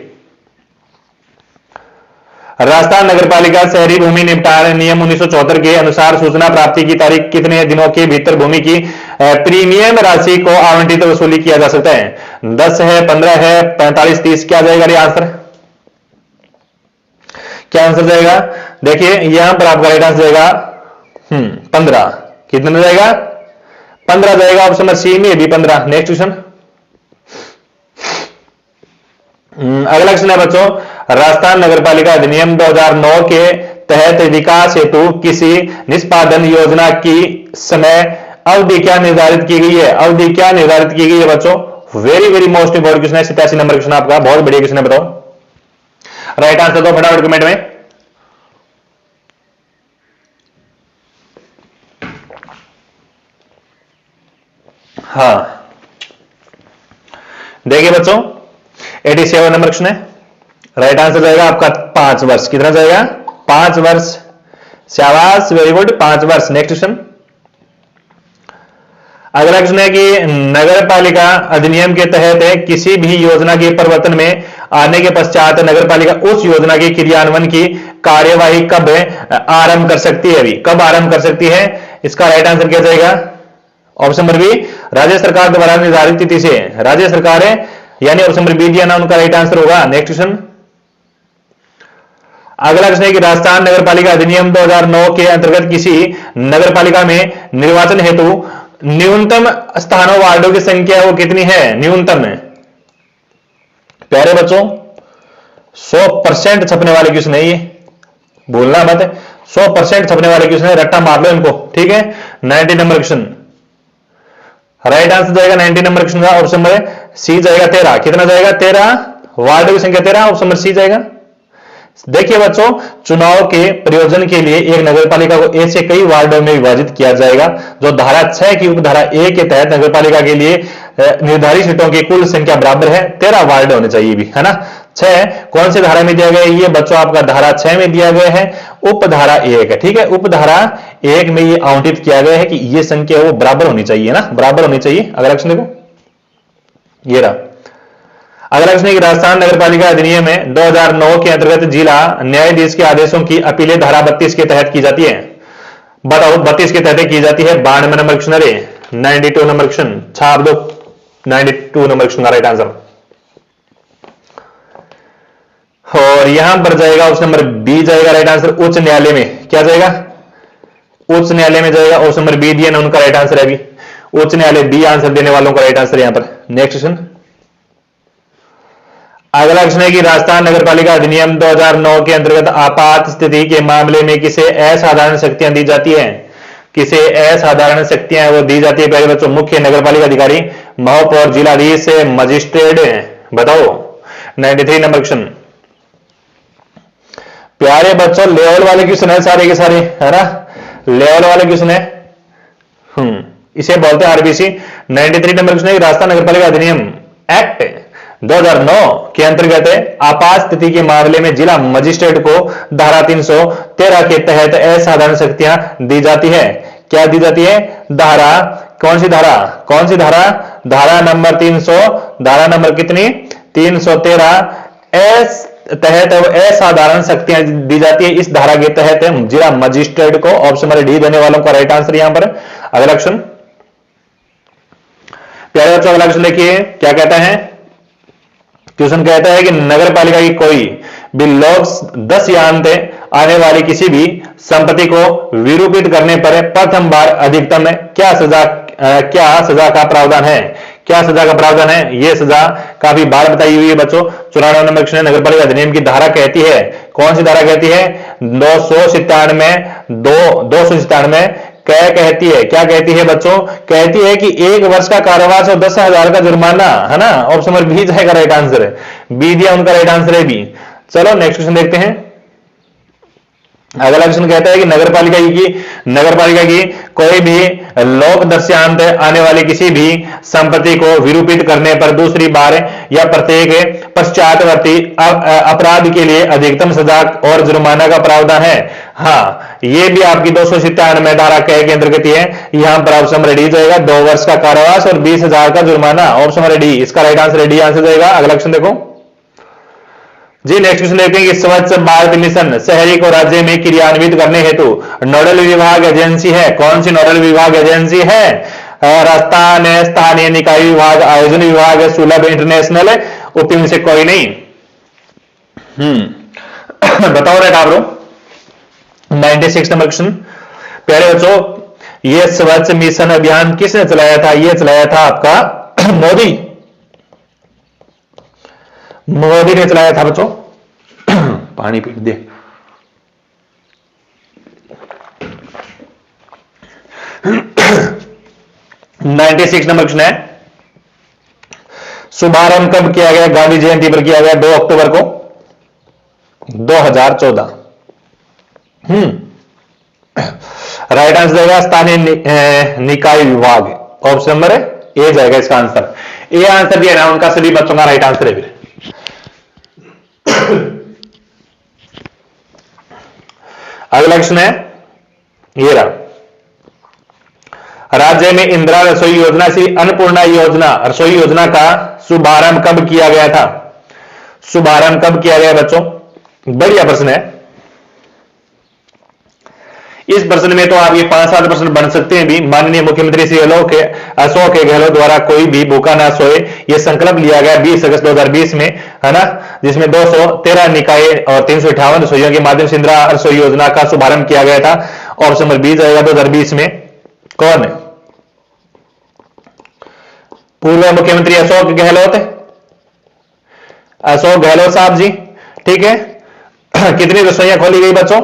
राजस्थान नगरपालिका शहरी भूमि निपटान नियम 1974 के अनुसार सूचना प्राप्ति की तारीख कितने दिनों के भीतर भूमि की प्रीमियम राशि को आवंटित वसूली किया जा सकता है? 10 है, 15 है, 45, 30, क्या जाएगा ये आंसर? क्या आंसर जाएगा? देखिए यहां पर आपका राइट आंसर जाएगा 15। कितना जाएगा? 15 जाएगा, ऑप्शन नंबर सी में भी 15। नेक्स्ट क्वेश्चन, अगला क्वेश्चन है बच्चों, राजस्थान नगरपालिका अधिनियम 2009 के तहत विकास हेतु किसी निष्पादन योजना की समय अवधि क्या निर्धारित की गई है? अवधि क्या निर्धारित की गई है बच्चों? Very very most important question है, 87 नंबर क्वेश्चन आपका, बहुत बढ़िया क्वेश्चन है, बताओ राइट आंसर दो फटाफट कमेंट में। हाँ देखिए बच्चों 87 नंबर क्वेश्चन है, राइट आंसर जाएगा आपका 5 वर्ष। कितना जाएगा? 5 वर्ष, शाबाश, वेरी गुड, 5 वर्ष। नेक्स्ट क्वेश्चन, अगला क्वेश्चन है कि नगर पालिका अधिनियम के तहत किसी भी योजना के प्रवर्तन में आने के पश्चात नगर पालिका उस योजना के क्रियान्वयन की कार्यवाही कब आरंभ कर सकती है? अभी कब आरंभ कर सकती है? इसका राइट आंसर क्या जाएगा? ऑप्शन नंबर बी, राज्य सरकार द्वारा निर्धारित तिथि से। राज्य सरकार है, यानी ऑप्शन नंबर बी दिया ना, उनका राइट आंसर होगा। नेक्स्ट क्वेश्चन, अगला क्वेश्चन है कि राजस्थान नगरपालिका अधिनियम 2009 के अंतर्गत किसी नगरपालिका में निर्वाचन हेतु न्यूनतम स्थानों वार्डों की संख्या वो कितनी है? न्यूनतम है प्यारे बच्चों, 100% छपने वाले क्वेश्चन है ये, भूलना मत, 100% छपने वाले क्वेश्चन है, रट्टा मार लो इनको, ठीक है। 90 नंबर क्वेश्चन, राइट आंसर जाएगा 90 नंबर क्वेश्चन का ऑप्शन नंबर सी जाएगा 13। कितना जाएगा? 13, वार्ड की संख्या 13, ऑप्शन नंबर सी जाएगा। देखिए बच्चों, चुनाव के प्रयोजन के लिए एक नगरपालिका को ऐसे कई वार्डों में विभाजित किया जाएगा जो धारा 6 की उपधारा 1 के तहत नगरपालिका के लिए निर्धारित सीटों की कुल संख्या बराबर है 13 वार्ड होने चाहिए भी, है ना। 6 कौन सी धारा में दिया गया है? ये बच्चों आपका धारा 6 में दिया गया है, उपधारा 1 है, ठीक है। उपधारा 1 में ये आवंटित किया गया है कि ये संख्या वो बराबर होनी चाहिए ना, बराबर होनी चाहिए। अगला क्वेश्चन देखो, ये रहा अगला क्वेश्चन है कि राजस्थान नगरपालिका अधिनियम में 2009 के अंतर्गत जिला न्यायाधीश के आदेशों की अपीलें धारा 32 के तहत की जाती है। बताओ 32 के तहत की जाती है। 92 नंबर क्वेश्चन है, 92 नंबर क्वेश्चन छाप दो, 92 नंबर क्वेश्चन का राइट आंसर। और यहां पर जाएगा ऑप्शन नंबर बी जाएगा राइट आंसर। उच्च न्यायालय में क्या जाएगा? उच्च न्यायालय में जाएगा। ऑप्शन नंबर बी दिया ना, उनका राइट आंसर है अभी उच्च न्यायालय। बी आंसर देने वालों का राइट आंसर यहां पर। नेक्स्ट क्वेश्चन, अगला क्वेश्चन है कि राजस्थान नगर पालिका अधिनियम 2009 के अंतर्गत आपात स्थिति के मामले में किसे असाधारण शक्तियां दी जाती है? किसे असाधारण शक्तियां वो दी जाती है? पहले बच्चों, मुख्य नगर पालिका अधिकारी, महापौर, जिलाधीश, मजिस्ट्रेट, बताओ। 93 नंबर क्वेश्चन। प्यारे बच्चों, लेवल वाले क्वेश्चन है सारे के सारे, है ना, लेवल वाले क्वेश्चन है। इसे बोलते हैं आरबीसी। 93 नंबर क्वेश्चन है, राजस्थान नगर पालिका अधिनियम एक्ट 2009 के अंतर्गत आपात स्थिति के मामले में जिला मजिस्ट्रेट को धारा 313 के तहत असाधारण शक्तियां दी जाती है। क्या दी जाती है? धारा, कौन सी धारा? कौन सी धारा? धारा नंबर 300, धारा नंबर कितनी? 313 तहत असाधारण शक्तियां दी जाती है। इस धारा के तहत जिला मजिस्ट्रेट को। ऑप्शन नंबर डी देने वालों का राइट आंसर यहां पर। अगला क्वेश्चन, प्यारे बच्चों, अगला क्वेश्चन देखिए क्या कहता है। क्वेश्चन कहता है कि नगर पालिका की कोई भी लोग 10 या अंत आने वाली किसी भी संपत्ति को विरूपित करने पर प्रथम बार अधिकतम क्या सजा का प्रावधान है? क्या सजा का प्रावधान है? यह सजा काफी बार बताई हुई है बच्चों। 94 नंबर क्वेश्चन, नगर पालिका अधिनियम की धारा कहती है, कौन सी धारा कहती है? 297 क्या कहती है? क्या कहती है बच्चों? कहती है कि 1 वर्ष का कारावास और 10,000 का जुर्माना, है ना। ऑप्शन नंबर बी जाएगा राइट आंसर। बी दिया, उनका राइट आंसर है बी। चलो नेक्स्ट क्वेश्चन देखते हैं। अगला क्वेश्चन कहता है कि नगर पालिका की कोई भी लोक दर्शांत आने वाली किसी भी संपत्ति को विरूपित करने पर दूसरी बार या प्रत्येक पश्चातवर्ती अपराध के लिए अधिकतम सजा और जुर्माना का प्रावधान है। हाँ, ये भी आपकी 297 धारा के अंतर्गत है। यहां पर ऑप्शन नंबर डी जाएगा, 2 वर्ष का कारावास और 20,000 का जुर्माना। ऑप्शन नंबर डी, इसका राइट आंसर डी आंसर जाएगा। अगला क्वेश्चन देखो जी। नेक्स्ट क्वेश्चन देखते हैं कि स्वच्छ भारत मिशन शहरी को राज्य में क्रियान्वित करने हेतु नोडल विभाग एजेंसी है। कौन सी नोडल विभाग एजेंसी है? राजस्थान स्थानीय निकाय विभाग, आयोजन विभाग, सुलभ इंटरनेशनल, उपयोग से कोई नहीं। बताओ रेट आप लोग। 96 नंबर क्वेश्चन, प्यारे बच्चों, ये स्वच्छ मिशन अभियान किसने चलाया था? ये चलाया था आपका मोदी ने चलाया था बच्चों। पानी पी दे। नाइन्टी 96 नंबर क्वेश्चन है, शुभारंभ कब किया गया? गांधी जयंती पर किया गया, 2 अक्टूबर को 2014। राइट आंसर जाएगा स्थानीय निकाय विभाग। ऑप्शन नंबर ए जाएगा इसका आंसर। ए आंसर दिया ना, उनका सभी बच्चों का राइट आंसर है फिर। अगला क्वेश्चन है ये रहा, राज्य में इंदिरा रसोई योजना से अन्नपूर्णा योजना रसोई योजना का शुभारंभ कब किया गया था? शुभारंभ कब किया गया बच्चों? बढ़िया प्रश्न है। इस प्रश्न में तो आप ये 5-7 प्रश्न बन सकते हैं भी। माननीय मुख्यमंत्री श्री अशोक गहलोत द्वारा कोई भी भूखा ना सोए ये संकल्प लिया गया 20 अगस्त 2020 में, है ना, जिसमें 213 निकाय और 358 रसोइयों के माध्यम से इंदिरा रसोई योजना का शुभारंभ किया गया था। ऑप्शन नंबर बी जाएगा 2020 में। कौन है? पूर्व मुख्यमंत्री अशोक गहलोत साहब जी, ठीक है। कितनी रसोइयां खोली गई बच्चों?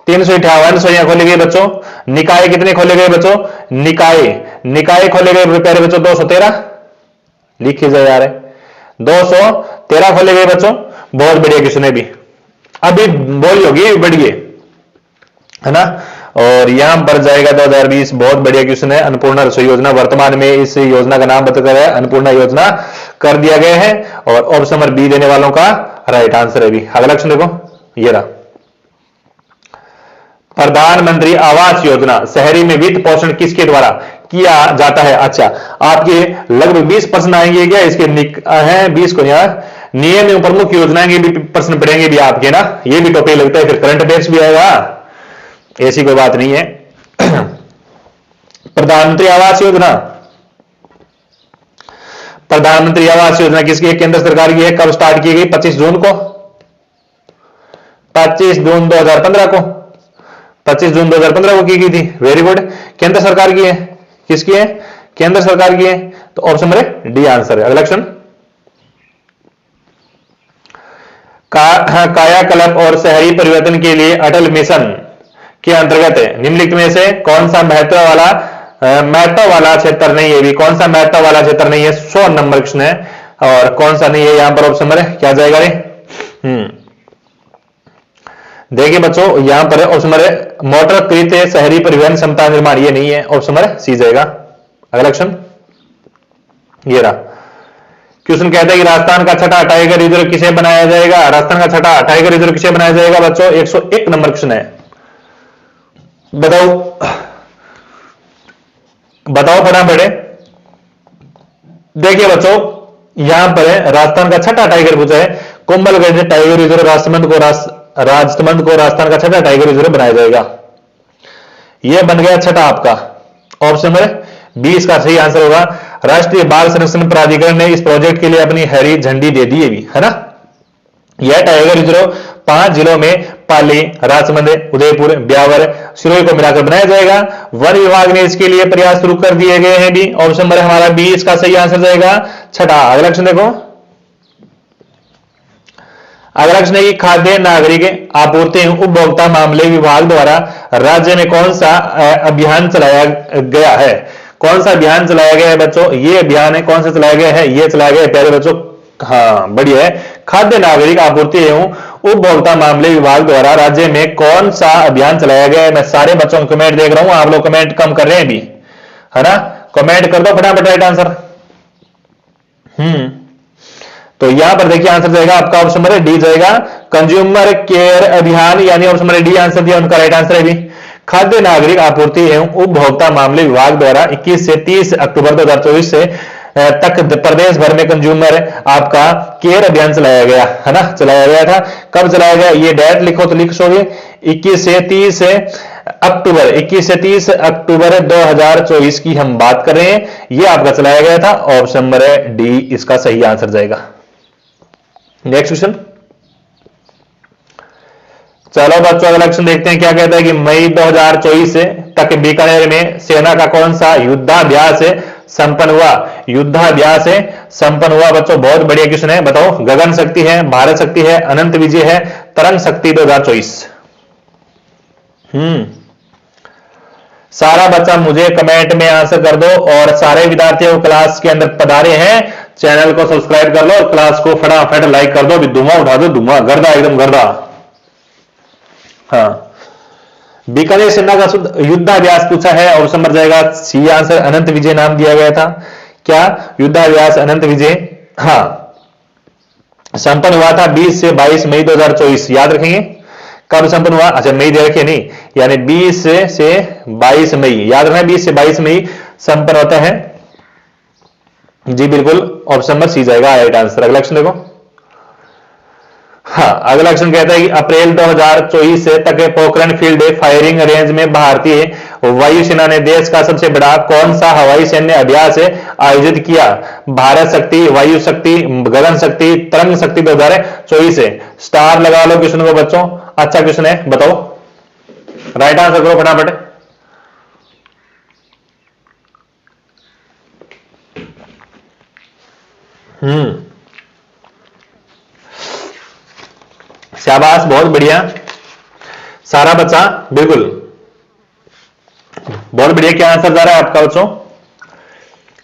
358 रसोइयां खोली गई बच्चों। निकाय कितने खोले गए बच्चों? निकाय खोले गए प्यारे बच्चों 213, लिखे जाए यार, 213 खोले गए बच्चों। बहुत बढ़िया क्वेश्चन है भी, अभी बोली होगी बढ़िए, है ना। और यहां पर जाएगा 2020। बहुत बढ़िया क्वेश्चन है। अन्नपूर्णा रसोई योजना, वर्तमान में इस योजना का नाम बताकर है अन्नपूर्णा योजना कर दिया गया है। और ऑप्शन नंबर बी देने वालों का राइट आंसर है भी। अगला क्वेश्चन देखो ये रहा, प्रधानमंत्री आवास योजना शहरी में वित्त पोषण किसके द्वारा किया जाता है? अच्छा, आपके लगभग 20 प्रश्न आएंगे क्या इसके हैं 20 को यहाँ नियम एवं प्रमुख योजनाएं के भी प्रश्न पड़ेंगे भी आपके ना। ये भी टॉपिक लगता है, फिर करंट अफेयर्स भी आएगा, ऐसी कोई बात नहीं है। प्रधानमंत्री आवास योजना, प्रधानमंत्री आवास योजना किसकी है? केंद्र सरकार की है। कब स्टार्ट की गई? 25 जून को, 25 जून 2015 को, 25 जून 2015 को की गई थी। Very good. केंद्र सरकार की है। किसकी है? केंद्र सरकार की है। तो ऑप्शन नंबर डी आंसर है। अगला क्वेश्चन, कायाकल्प और शहरी परिवर्तन के लिए अटल मिशन के अंतर्गत निम्नलिखित में से कौन सा महत्व वाला क्षेत्र नहीं है? भी कौन सा महत्व वाला क्षेत्र नहीं है? 100 नंबर क्वेश्चन है। और कौन सा नहीं है यहां पर? ऑप्शन नंबर क्या जाएगा रे? देखिए बच्चों, यहां पर ऑप्शन नंबर मोटर कृत शहरी परिवहन क्षमता निर्माण, ये नहीं है। ऑप्शन नंबर सी जाएगा। अगला क्वेश्चन ये रहा। क्वेश्चन कहता है कि राजस्थान का छठा टाइगर रिजर्व किसे बनाया जाएगा? राजस्थान का छठा टाइगर रिजर्व किसे बनाया जाएगा बच्चों? 101 नंबर क्वेश्चन है। बताओ बताओ फटाफट। देखिए बच्चों, यहां पर राजस्थान का छठा टाइगर पूछा है। कुंभलगढ़ टाइगर रिजर्व राजसमंद को राजस्थान का छठा टाइगर रिजर्व बनाया जाएगा। यह बन गया छठा आपका। ऑप्शन नंबर 20 का सही आंसर होगा। राष्ट्रीय बाल संरक्षण प्राधिकरण ने इस प्रोजेक्ट के लिए अपनी हरी झंडी दे दी है ना। यह टाइगर रिजर्व 5 जिलों में पाली, राजसमंद, उदयपुर, ब्यावर, सिरोही को मिलाकर बनाया जाएगा। वन विभाग ने इसके लिए प्रयास शुरू कर दिए गए हैं भी। ऑप्शन नंबर हमारा 20 का सही आंसर जाएगा छठा। अगला क्वेश्चन देखो। अगला क्वेश्चन है कि खाद्य नागरिक आपूर्ति एवं उपभोक्ता मामले विभाग द्वारा राज्य में कौन सा अभियान चलाया गया है? कौन सा अभियान चलाया गया है बच्चों? ये अभियान है कौन सा चलाया गया है? ये चलाया गया है प्यारे बच्चों, हाँ बढ़िया है। खाद्य नागरिक आपूर्ति एवं उपभोक्ता मामले विभाग द्वारा राज्य में कौन सा अभियान चलाया गया है? मैं सारे बच्चों को कमेंट देख रहा हूं, आप लोग कमेंट कम कर रहे हैं भी, है ना। कमेंट कर दो फटाफट राइट आंसर। तो यहां पर देखिए आंसर जाएगा आपका ऑप्शन नंबर डी जाएगा, कंज्यूमर केयर अभियान, यानी ऑप्शन नंबर डी आंसर दिया उनका राइट आंसर है भी। खाद्य नागरिक आपूर्ति एवं उपभोक्ता मामले विभाग द्वारा 21 से 30 अक्टूबर 2024 से तक प्रदेश भर में कंज्यूमर आपका केयर अभियान चलाया गया है ना, चलाया गया था। कब चलाया गया ये डेट लिखो तो लिख सोगे 21 से 30 अक्टूबर 2024 की हम बात कर रहे हैं। ये आपका चलाया गया था। ऑप्शन नंबर डी इसका सही आंसर जाएगा। नेक्स्ट क्वेश्चन, चलो बच्चों अगला क्वेश्चन देखते हैं क्या कहता है कि मई 2024 तक बीकानेर में सेना का कौन सा युद्धाभ्यास संपन्न हुआ? युद्धाभ्यास संपन्न हुआ बच्चों, बहुत बढ़िया क्वेश्चन है। बताओ, गगन शक्ति है, भारत शक्ति है, अनंत विजय है, तरंग शक्ति 2024। सारा बच्चा मुझे कमेंट में आंसर कर दो और सारे विद्यार्थियों क्लास के अंदर पधारे हैं चैनल को सब्सक्राइब कर लो और क्लास को फटाफट लाइक कर दो। धुआं उठा दो, धुआं गर्दा, एकदम गर्दा। हाँ, बीकानेर सेना का युद्धाभ्यास पूछा है, ऑप्शन नंबर जाएगा सी आंसर, अनंत विजय नाम दिया गया था। क्या युद्धाभ्यास अनंत विजय हाँ संपन्न हुआ था 20 से 22 मई 2024। याद रखेंगे कब संपन्न हुआ? अच्छा मई दे रखे नहीं, यानी 20 से 22 मई, याद रखना 20 से 22 मई संपन्न होता है जी, बिल्कुल ऑप्शन नंबर सी जाएगा राइट आंसर। अगला क्वेश्चन देखो। हाँ, अगला क्वेश्चन कहता है कि अप्रैल 2024 तक पोखरण फील्ड फायरिंग रेंज में भारतीय वायुसेना ने देश का सबसे बड़ा कौन सा हवाई सैन्य अभ्यास आयोजित किया? भारत शक्ति, वायु शक्ति, गगन शक्ति, तरंग शक्ति 2024। स्टार लगा लो क्वेश्चन को बच्चों, अच्छा क्वेश्चन है, बताओ राइट आंसर करो फटाफट। शाबाश, बहुत बढ़िया सारा बच्चा, बिल्कुल बहुत बढ़िया। क्या आंसर जा रहा है आपका बच्चों?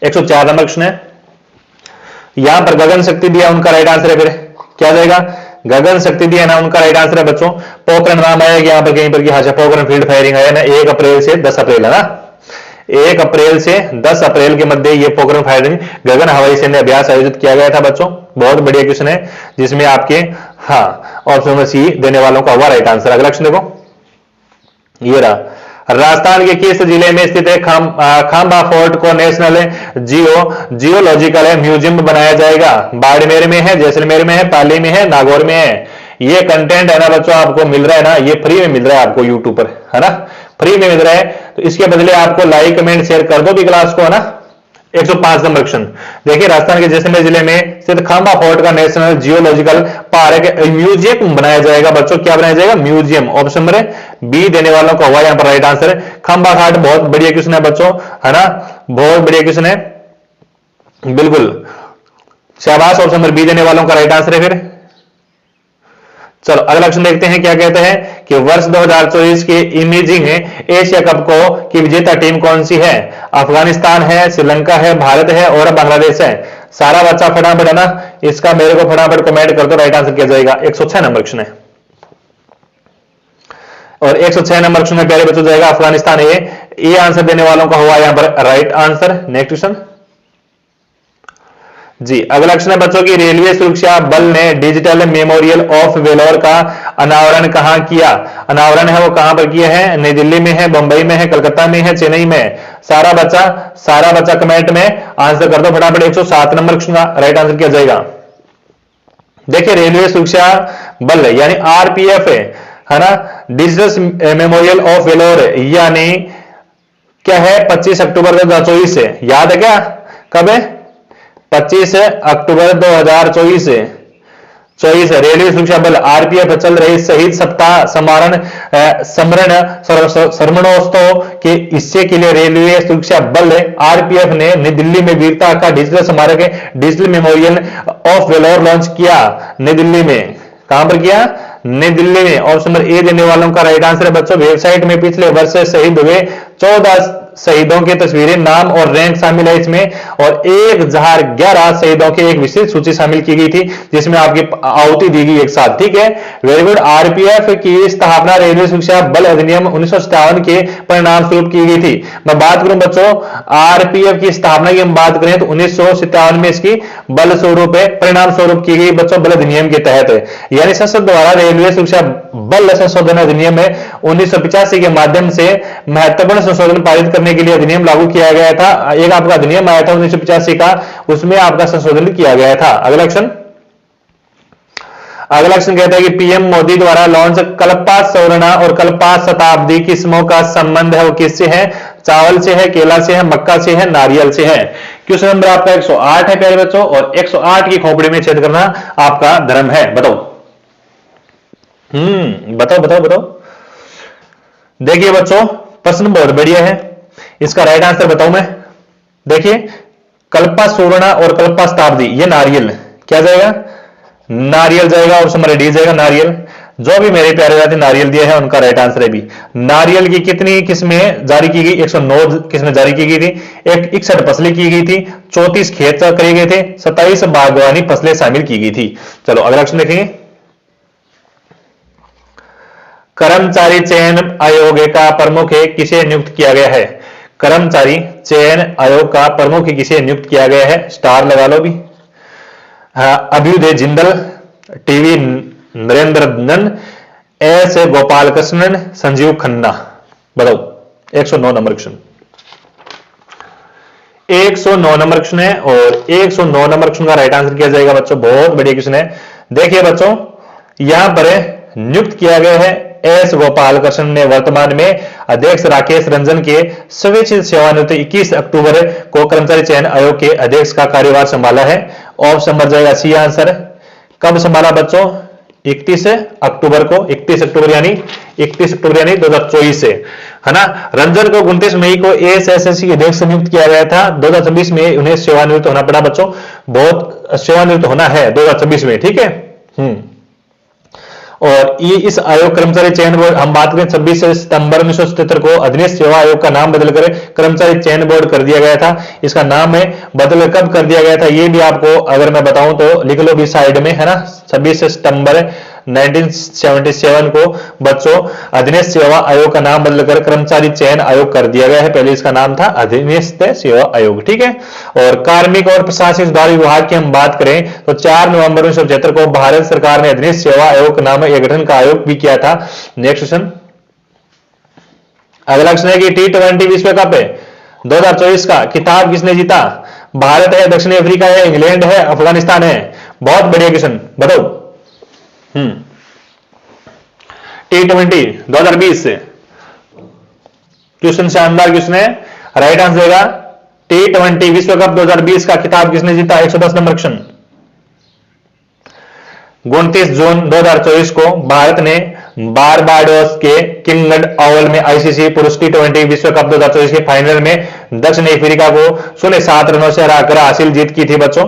104 नंबर क्वेश्चन है। यहां पर गगन शक्ति दिया उनका राइट आंसर है, फिर क्या जाएगा? गगन शक्ति दिया ना उनका राइट आंसर है बच्चों। पोखरण नाम आएगा यहां पर कहीं पर, हाँ पोखरण फील्ड फायरिंग आया ना 1 अप्रैल से 10 अप्रैल है ना, 1 अप्रैल से 10 अप्रैल के मध्य ये पोखरण फायरिंग गगन हवाई सैन्य अभ्यास आयोजित किया गया था बच्चों। बहुत बढ़िया क्वेश्चन है जिसमें आपके हाँ ऑप्शन नंबर सी देने वालों का हुआ राइट आंसर। अगला क्वेश्चन देखो, ये रहा। राजस्थान के किस जिले में स्थित है खांबा फोर्ट को नेशनल जियोलॉजिकल म्यूजियम बनाया जाएगा? बाड़मेर में है, जैसलमेर में है, पाली में है, नागौर में है। ये कंटेंट है ना बच्चों आपको मिल रहा है ना, ये फ्री में मिल रहा है आपको यूट्यूब पर, है ना, फ्री में मिल रहा है। तो इसके बदले आपको लाइक कमेंट शेयर कर दो भी क्लास को, है ना। 105 नंबर क्वेश्चन। देखिए राजस्थान के जैसलमेर जिले में स्थित खांबा फोर्ट का नेशनल जियोलॉजिकल पार्क म्यूजियम बनाया जाएगा। बच्चों क्या बनाया जाएगा? म्यूजियम। ऑप्शन नंबर बी देने वालों का हुआ यहां पर राइट आंसर। खांबा घाट बहुत बढ़िया क्वेश्चन है बच्चों, है ना, बहुत बढ़िया क्वेश्चन है, बिल्कुल शाबाश। ऑप्शन नंबर बी देने वालों का राइट आंसर है। फिर चलो अगला क्वेश्चन देखते हैं क्या कहते हैं कि वर्ष 2024 के इमेजिंग एशिया कप को की विजेता टीम कौन सी है? अफगानिस्तान है, श्रीलंका है, भारत है और बांग्लादेश है। सारा बच्चा फटाफट है ना, इसका मेरे को फटाफट कमेंट कर दो, राइट आंसर किया जाएगा। 106 नंबर क्वेश्चन है और 106 नंबर क्वेश्चन में पहले बच्चों जाएगा अफगानिस्तान। ये आंसर देने वालों का हुआ यहां पर राइट आंसर। नेक्स्ट क्वेश्चन जी, अगला क्वेश्चन है बच्चों की रेलवे सुरक्षा बल ने डिजिटल मेमोरियल ऑफ वेलोर का अनावरण कहां किया? अनावरण है वो कहां पर किया है? नई दिल्ली में है, बंबई में है, कलकत्ता में है, चेन्नई में है। सारा बच्चा कमेंट में आंसर कर दो फटाफट। 107 नंबर क्वेश्चन का राइट आंसर किया जाएगा। देखिए रेलवे सुरक्षा बल यानी आरपीएफ है ना, डिजिटल मेमोरियल ऑफ वेलोर यानी क्या है? 25 अक्टूबर 2024 से, याद है क्या? कब है? 25 अक्टूबर 2024 से 24 रेलवे सुरक्षा बल आरपीएफ चल रही शहीद सप्ताह समरणोत्सव के हिस्से के लिए रेलवे सुरक्षा बल आरपीएफ ने नई दिल्ली में वीरता का डिजिटल स्मारक digital memorial of valour launch किया। नई दिल्ली में, कहां पर किया? नई दिल्ली में। ऑप्शन नंबर ए देने वालों का राइट आंसर है बच्चों। वेबसाइट में पिछले वर्ष शहीद हुए 14 शहीदों की तस्वीरें, नाम और रैंक शामिल है इसमें, और 1011 शहीदों की एक विशेष सूची शामिल की गई थी जिसमें आपकी आहुति दी गई एक साथ। ठीक है, वेरी गुड। आरपीएफ की स्थापना रेलवे सुरक्षा बल अधिनियम 1957 के परिणाम स्वरूप की गई थी। मैं बात करूं बच्चों आरपीएफ की स्थापना की हम बात करें तो 1957 में इसकी बल स्वरूप परिणाम स्वरूप की गई बच्चों, बल अधिनियम के तहत, यानी संसद द्वारा रेलवे सुरक्षा बल संशोधन अधिनियम में 1985 के माध्यम से महत्वपूर्ण संशोधन पारित करने के लिए अधिनियम लागू किया गया था। एक आपका अधिनियम आया था 1985 का, उसमें आपका संशोधन किया गया था। अगला क्वेश्चन कहता है कि पीएम मोदी द्वारा लॉन्च कल्पा सौवर्णा और कल्पा शताब्दी किस्मों का संबंध है वो किससे है? चावल से है, केला से है, मक्का से है, नारियल से है। क्वेश्चन नंबर आपका 108 है प्यारे बच्चों, और 108 की खोपड़ी में छेद करना आपका धर्म है। बताओ बताओ। देखिए बच्चों प्रश्न बहुत बढ़िया है, इसका राइट आंसर बताऊं मैं। देखिए कल्पा सुवर्णा और कल्पा शताब्दी, ये नारियल क्या जाएगा? नारियल जाएगा। ऑप्शन नंबर डी जाएगा नारियल। जो भी मेरे प्यारे जाति नारियल दिया है उनका राइट आंसर है भी। नारियल की कितनी किस्में जारी की गई? 109 किस्में जारी की गई थी। 61 फसलें की गई थी, 34 खेत करे गए थे, 27 बागवानी फसलें शामिल की गई थी। चलो अगला क्वेश्चन देखेंगे। कर्मचारी चयन आयोग का प्रमुख किसे नियुक्त किया गया है? कर्मचारी चयन आयोग का प्रमुख किसे नियुक्त किया गया है? स्टार लगा लो भी। Abhyudaya Jindal, TV Narendran, S Gopalakrishnan, Sanjiv Khanna. बताओ 109 नंबर क्वेश्चन। 109 नंबर क्वेश्चन है और 109 नंबर क्वेश्चन का राइट आंसर किया जाएगा बच्चों। बहुत बढ़िया क्वेश्चन है। देखिए बच्चों यहां पर नियुक्त किया गया है एस गोपालकृष्णन ने वर्तमान में अध्यक्ष राकेश रंजन के स्वेच्छित सेवानिवृत्ति 21 अक्टूबर को कर्मचारी चयन आयोग के अध्यक्ष का कार्यभार संभाला है। ऑप्शन नंबर जाएगा सी आंसर। कब संभाला बच्चों? 31 अक्टूबर को। 31 अक्टूबर यानी 2024 से, है ना। रंजन को 29 मई को एएसएससी के अध्यक्ष नियुक्त किया गया था। 2026 में उन्हें सेवानिवृत्त होना पड़ा बच्चों, बहुत सेवानिवृत्त होना है 2026 में। ठीक है। और ये इस आयोग कर्मचारी चयन बोर्ड, हम बात करें 26 सितंबर 1977 को अधीनस्थ सेवा आयोग का नाम बदलकर कर्मचारी चयन बोर्ड कर दिया गया था। इसका नाम है बदल कब कर दिया गया था ये भी आपको अगर मैं बताऊं तो लिख लो भी साइड में, है ना। 26 सितंबर 1977 को बच्चों अधीनस्थ सेवा आयोग का नाम बदलकर कर्मचारी चयन आयोग कर दिया गया है। पहले इसका नाम था अधीनस्थ सेवा आयोग। ठीक है। और कार्मिक और प्रशासनिक सुधार विभाग की हम बात करें तो 4 नवंबर 1975 को भारत सरकार ने अधीनस्थ सेवा आयोग के नाम एक गठन का आयोग भी किया था। Next question. अगला क्वेश्चन है कि T20 विश्व कप 2024 का खिताब किसने जीता? भारत है, दक्षिण अफ्रीका है, इंग्लैंड है, अफगानिस्तान है। बहुत बढ़िया क्वेश्चन, बताओ। T20 2020 क्वेश्चन शानदार क्वेश्चन है। राइट आंसर देगा T20 विश्व कप 2020 का खिताब किसने जीता? 110 नंबर क्वेश्चन। 29 जून 2024 को भारत ने बारबाडोस के किंगड ओवल में आईसीसी पुरुष T20 विश्व कप 2024 के फाइनल में दक्षिण अफ्रीका को 0-7 रनों से हराकर हासिल जीत की थी बच्चों।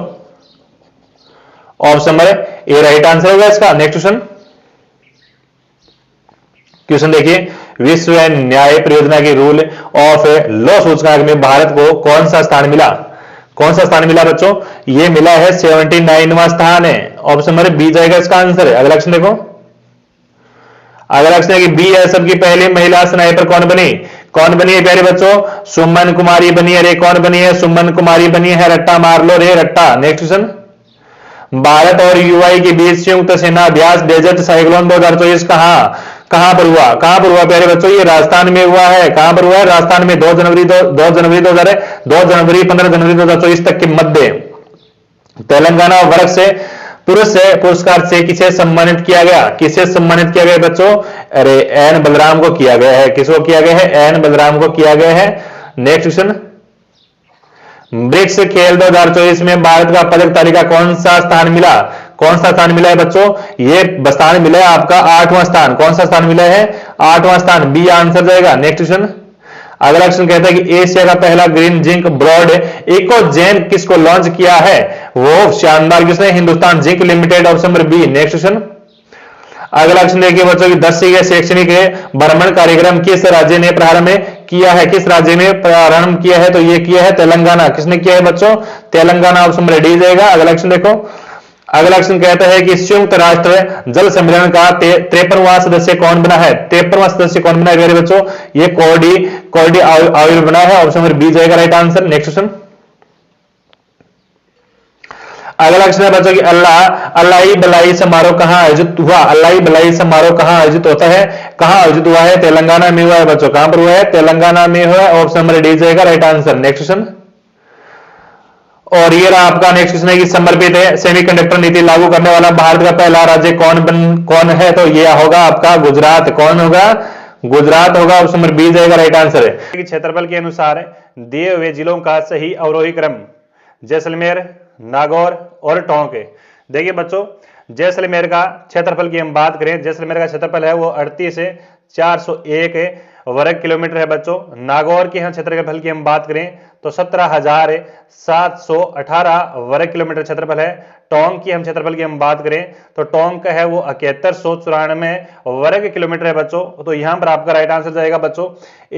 Option number A right answer होगा इसका। नेक्स्ट क्वेश्चन, क्वेश्चन देखिए, विश्व न्याय परियोजना की रूल ऑफ लॉ सूचकांक में भारत को कौन सा स्थान मिला? कौन सा स्थान मिला बच्चों? ये मिला है 79वां स्थान है। ऑप्शन नंबर बी जाएगा इसका आंसर है। अगला क्वेश्चन देखो, अगला क्वेश्चन है कि बीएसएफ की पहली महिला स्नाइपर कौन बनी? कौन बनी है प्यारे बच्चों? सुमन कुमारी बनी है रे। कौन बनी है? सुमन कुमारी बनी है। रट्टा मार लो रे रट्टा। नेक्स्ट क्वेश्चन, भारत और यूआई के बीच संयुक्त सेना अभ्यास डेजर्ट साइक्लोन 2024 कहां पर हुआ? कहां पर हुआ प्यारे बच्चों? ये राजस्थान में हुआ है। कहां पर हुआ है? राजस्थान में 2 जनवरी 15 जनवरी 2024 तक के मध्य। तेलंगाना वर्ग से पुरुष पुरस्कार से किसे सम्मानित किया गया? किसे सम्मानित किया गया बच्चों? अरे एन बलराम को किया गया है। किसको किया गया है? एन बलराम को किया गया है। नेक्स्ट क्वेश्चन, ब्रिक्स खेल 2024 में भारत का पदक तालिका कौन सा स्थान मिला? कौन सा स्थान मिला है बच्चों? ये स्थान मिला है आपका 8वां स्थान। कौन सा स्थान मिला है? 8वां स्थान। बी आंसर जाएगा। नेक्स्ट क्वेश्चन, अगला क्वेश्चन कहता है कि एशिया का पहला ग्रीन जिंक ब्रॉड इकोजेन किसको लॉन्च किया है? वो शानदार किसने? Hindustan zinc limited. Option number B. Next question, अगला क्वेश्चन देखिए बच्चों की 10वीं शैक्षणिक भ्रमण कार्यक्रम किस राज्य ने प्रारंभ किया है? किस राज्य में प्रारंभ किया है? तो ये किया है तेलंगाना। किसने किया है बच्चों? तेलंगाना। ऑप्शन नंबर डी जाएगा। अगला क्वेश्चन देखो, अगला क्वेश्चन कहता है कि संयुक्त राष्ट्र जल सम्मेलन का 53वां सदस्य कौन बना है? 53वां सदस्य कौन बना है मेरे बच्चों? ये कोर्डी ऑयल बना है। ऑप्शन नंबर बी जाएगा राइट आंसर। नेक्स्ट क्वेश्चन, अगला क्वेश्चन है बच्चों कि अल्लाही बलाई समारोह कहां आयोजित हुआ? अल्लाही बलाई समारोह कहां आयोजित होता है? कहां आयोजित हुआ है? तेलंगाना में हुआ है बच्चों। कहां पर हुआ है? तेलंगाना में हुआ है। ऑप्शन नंबर डी जाएगा राइट आंसर। नेक्स्ट क्वेश्चन, और ये रहा आपका नेक्स्ट क्वेश्चन है कि समर्पित है सेमीकंडक्टर नीति लागू करने वाला भारत का पहला राज्य कौन है? तो ये होगा आपका गुजरात। कौन होगा? गुजरात होगा। ऑप्शन नंबर बी जाएगा राइट आंसर है। क्षेत्रफल के अनुसार दिए हुए जिलों का सही अवरोही क्रम जैसलमेर, नागौर और टोंक। देखिए बच्चों, जैसलमेर का क्षेत्रफल की हम बात करें, जैसलमेर का क्षेत्रफल है वो 38,401 वर्ग किलोमीटर है बच्चों। नागौर के क्षेत्रफल की हम बात करें तो 17,718 वर्ग किलोमीटर क्षेत्रफल है। टोंक की हम क्षेत्रफल की हम बात करें तो टोंक का है वो 7194 वर्ग किलोमीटर है बच्चों। तो यहां पर आपका राइट आंसर जाएगा बच्चों